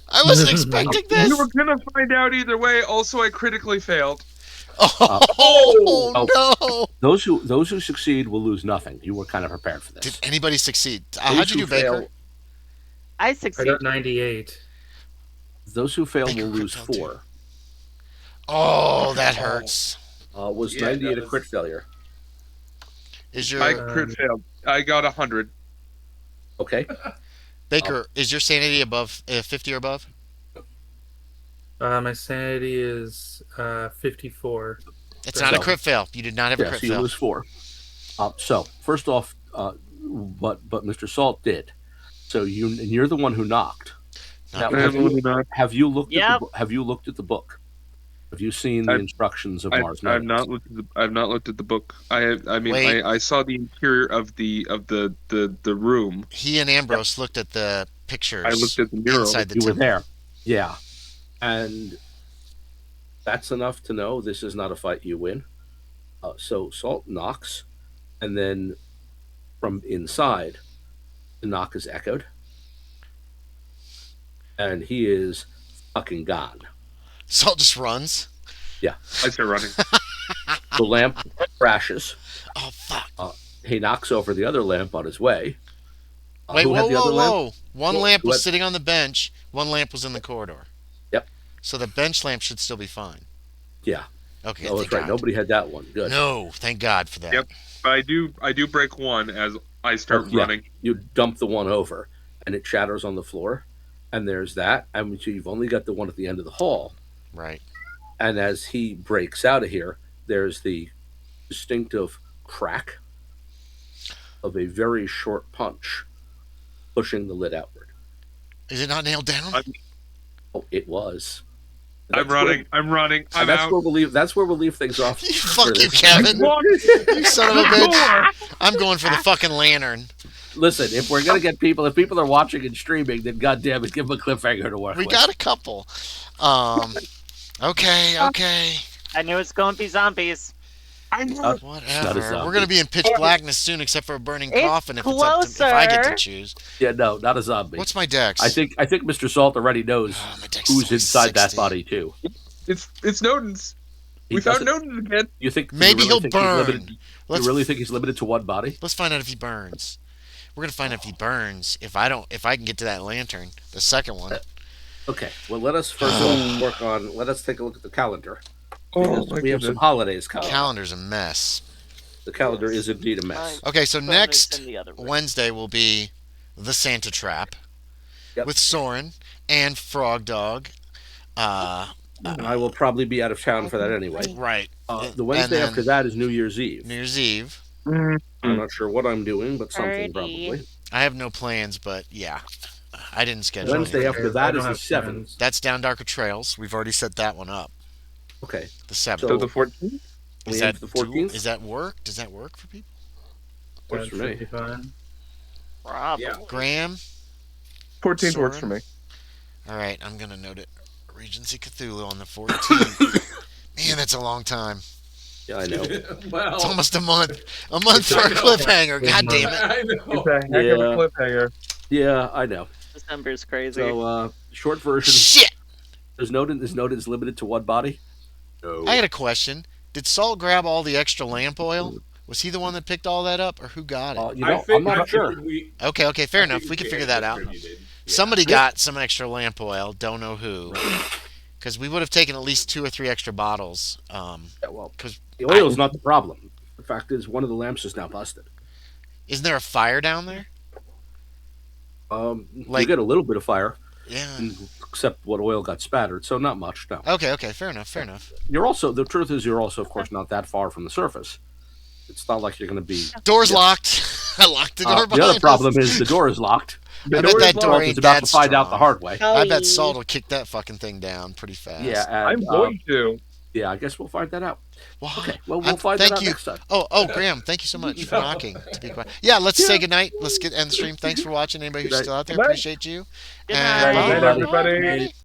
Speaker 1: I wasn't expecting this.
Speaker 2: You were gonna find out either way. Also, I critically failed.
Speaker 1: Oh no!
Speaker 3: Those who succeed will lose nothing. You were kind of prepared for this.
Speaker 1: Did anybody succeed?
Speaker 3: Those
Speaker 1: How'd you
Speaker 3: who
Speaker 1: do, Baker?
Speaker 3: fail-
Speaker 4: I
Speaker 5: I
Speaker 4: succeeded.
Speaker 5: got 98.
Speaker 3: Those who fail
Speaker 1: Baker
Speaker 3: will lose
Speaker 1: crit failed
Speaker 3: 4.
Speaker 1: Oh, that hurts.
Speaker 3: Was
Speaker 6: Yeah,
Speaker 3: 98
Speaker 6: that
Speaker 3: a crit failure?
Speaker 1: Is your
Speaker 2: I crit failed. I got 100.
Speaker 3: Okay.
Speaker 1: Baker? Is your sanity above 50 or above?
Speaker 5: My sanity is 54.
Speaker 1: It's not a
Speaker 3: So-
Speaker 1: crit fail. You did not have a
Speaker 3: Yeah,
Speaker 1: crit
Speaker 3: so you
Speaker 1: fail.
Speaker 3: lose 4. So first off, but Mr. Salt did. So you're the one who knocked.
Speaker 1: Not
Speaker 3: Now,
Speaker 1: good.
Speaker 3: have you looked
Speaker 4: Yep.
Speaker 3: have you looked at the book? Have you seen the
Speaker 2: I've-
Speaker 3: instructions of Mars?
Speaker 2: I've not looked at the book.
Speaker 1: Wait.
Speaker 2: I saw the interior of the room.
Speaker 1: He and Ambrose looked at the pictures.
Speaker 2: I looked at the mural.
Speaker 1: inside the
Speaker 3: You were
Speaker 1: temple.
Speaker 3: there. Yeah. And that's enough to know this is not a fight you win. So Salt knocks, and then from inside, the knock is echoed. And he is fucking gone.
Speaker 1: Salt just runs.
Speaker 2: I start running.
Speaker 3: The lamp crashes.
Speaker 1: Oh fuck!
Speaker 3: He knocks over the other lamp on his way.
Speaker 1: Wait,
Speaker 3: who had
Speaker 1: whoa,
Speaker 3: the
Speaker 1: whoa,
Speaker 3: other lamp?
Speaker 1: whoa! One
Speaker 3: Who-
Speaker 1: lamp
Speaker 3: who
Speaker 1: was
Speaker 3: had-
Speaker 1: sitting on the bench. One lamp was in the corridor.
Speaker 3: Yep.
Speaker 1: So the bench lamp should still be fine.
Speaker 3: Yeah.
Speaker 1: Okay.
Speaker 3: Oh,
Speaker 1: thank
Speaker 3: that's right.
Speaker 1: God.
Speaker 3: Nobody had that one. Good.
Speaker 1: No, thank God for that.
Speaker 2: Yep. But I do break one as I start
Speaker 3: Yeah.
Speaker 2: running.
Speaker 3: You dump the one over, and it shatters on the floor. And there's that. And so you've only got the one at the end of the hall.
Speaker 1: Right.
Speaker 3: And as he breaks out of here, there's the distinctive crack of a very short punch pushing the lid outward.
Speaker 1: Is it not nailed down?
Speaker 3: Oh, it was.
Speaker 2: I'm running. I'm running. I'm
Speaker 3: That's
Speaker 2: out.
Speaker 3: where we'll leave things off.
Speaker 1: You fuck
Speaker 3: for
Speaker 1: you,
Speaker 3: this.
Speaker 1: Kevin. You son of a bitch.
Speaker 2: Door.
Speaker 1: I'm going for the fucking lantern.
Speaker 3: Listen, if we're gonna get people, if people are watching and streaming, then goddamn it, give them a cliffhanger to work
Speaker 1: We
Speaker 3: with.
Speaker 1: got a couple. Okay.
Speaker 4: I knew it's going to be zombies.
Speaker 2: I know.
Speaker 1: Whatever.
Speaker 3: zombie.
Speaker 1: We're gonna be in pitch blackness soon, except for a burning
Speaker 4: It's
Speaker 1: coffin. If if I get to
Speaker 4: closer.
Speaker 1: choose.
Speaker 3: Yeah, no, not a zombie.
Speaker 1: What's my dex?
Speaker 3: I think Mr. Salt already knows
Speaker 1: Oh, my dex
Speaker 3: who's
Speaker 1: is
Speaker 3: inside that
Speaker 1: 60.
Speaker 3: body too.
Speaker 2: It's Snowden's.
Speaker 3: He
Speaker 2: We found
Speaker 3: doesn't-
Speaker 2: Snowden's again.
Speaker 3: You think
Speaker 1: Maybe
Speaker 3: you really
Speaker 1: he'll
Speaker 3: think he's
Speaker 1: burn.
Speaker 3: limited-
Speaker 1: Let's
Speaker 3: You really think he's limited to one body?
Speaker 1: let's find out if he burns. We're gonna find out if he burns. If I can get to that lantern, the second one.
Speaker 3: Okay. Well, let us first work on. Let us take a look at the calendar.
Speaker 2: Oh
Speaker 3: Because
Speaker 2: my
Speaker 3: we have some
Speaker 2: goodness.
Speaker 3: holidays coming.
Speaker 1: Calendar's a mess.
Speaker 3: The calendar is indeed a mess.
Speaker 1: Okay, so
Speaker 4: Phone is
Speaker 1: next
Speaker 4: in the other room.
Speaker 1: Wednesday will be the Santa Trap
Speaker 3: Yep.
Speaker 1: with Soren and Frog Dog.
Speaker 3: I will probably be out of town for that anyway.
Speaker 1: Right.
Speaker 3: The Wednesday
Speaker 1: And then
Speaker 3: after that is New Year's Eve.
Speaker 1: New Year's Eve.
Speaker 3: I'm not sure what I'm doing, but something
Speaker 4: Party.
Speaker 3: probably.
Speaker 1: I have no plans, but yeah, I didn't schedule
Speaker 3: Wednesday
Speaker 1: anything.
Speaker 3: after that is the 7th.
Speaker 1: That's Down Darker Trails. We've already set that one up.
Speaker 3: Okay.
Speaker 1: The 7th.
Speaker 2: So the 14th.
Speaker 3: We
Speaker 1: is
Speaker 3: have
Speaker 1: that
Speaker 3: the 14th.
Speaker 1: Is that work? Does that work for people?
Speaker 3: Works for me.
Speaker 4: Probably.
Speaker 1: Graham?
Speaker 2: 14th works for
Speaker 1: Soren?
Speaker 2: me.
Speaker 1: All right, I'm going to note it. Regency Cthulhu on the 14th. Man, that's a long time.
Speaker 3: Yeah, I know.
Speaker 6: Wow.
Speaker 1: It's almost a month. A month for a cliffhanger. God damn it.
Speaker 6: I know.
Speaker 2: It's a heck of a cliffhanger.
Speaker 3: Yeah, I know.
Speaker 4: December's crazy.
Speaker 3: So, short version.
Speaker 1: Shit!
Speaker 3: This note is limited to one body. No.
Speaker 1: I had a question. Did Salt grab all the extra lamp oil? Was he the one that picked all that up, or who got it?
Speaker 3: I'm not sure.
Speaker 1: Okay, fair enough. We can figure that out. Somebody got some extra lamp oil. Don't know who. Because we would have taken at least 2 or 3 extra bottles. Because
Speaker 3: the oil is not the problem. The fact is, one of the lamps is now busted.
Speaker 1: Isn't there a fire down there?
Speaker 3: You get a little bit of fire.
Speaker 1: Yeah.
Speaker 3: Except what oil got spattered, so not much. No.
Speaker 1: Okay, fair enough.
Speaker 3: The truth is, you're also, of course, not that far from the surface. It's not like you're going to be.
Speaker 1: Door's locked. I locked the door.
Speaker 3: The other problem is the door is locked.
Speaker 1: I bet that door ain't
Speaker 3: about
Speaker 1: that
Speaker 3: to find
Speaker 1: strong.
Speaker 3: out the hard way.
Speaker 1: I bet Salt will kick that fucking thing down pretty fast.
Speaker 3: Yeah,
Speaker 2: I'm going to.
Speaker 3: Yeah, I guess we'll find that out.
Speaker 1: Wow.
Speaker 3: Okay, well, we'll find that out next time.
Speaker 1: Oh, Graham, thank you so much for knocking. To be quiet. Yeah, let's say goodnight. Let's end the stream. Thanks for watching. Anybody who's still out there, appreciate you.
Speaker 4: Good
Speaker 1: And
Speaker 4: night,
Speaker 2: everybody.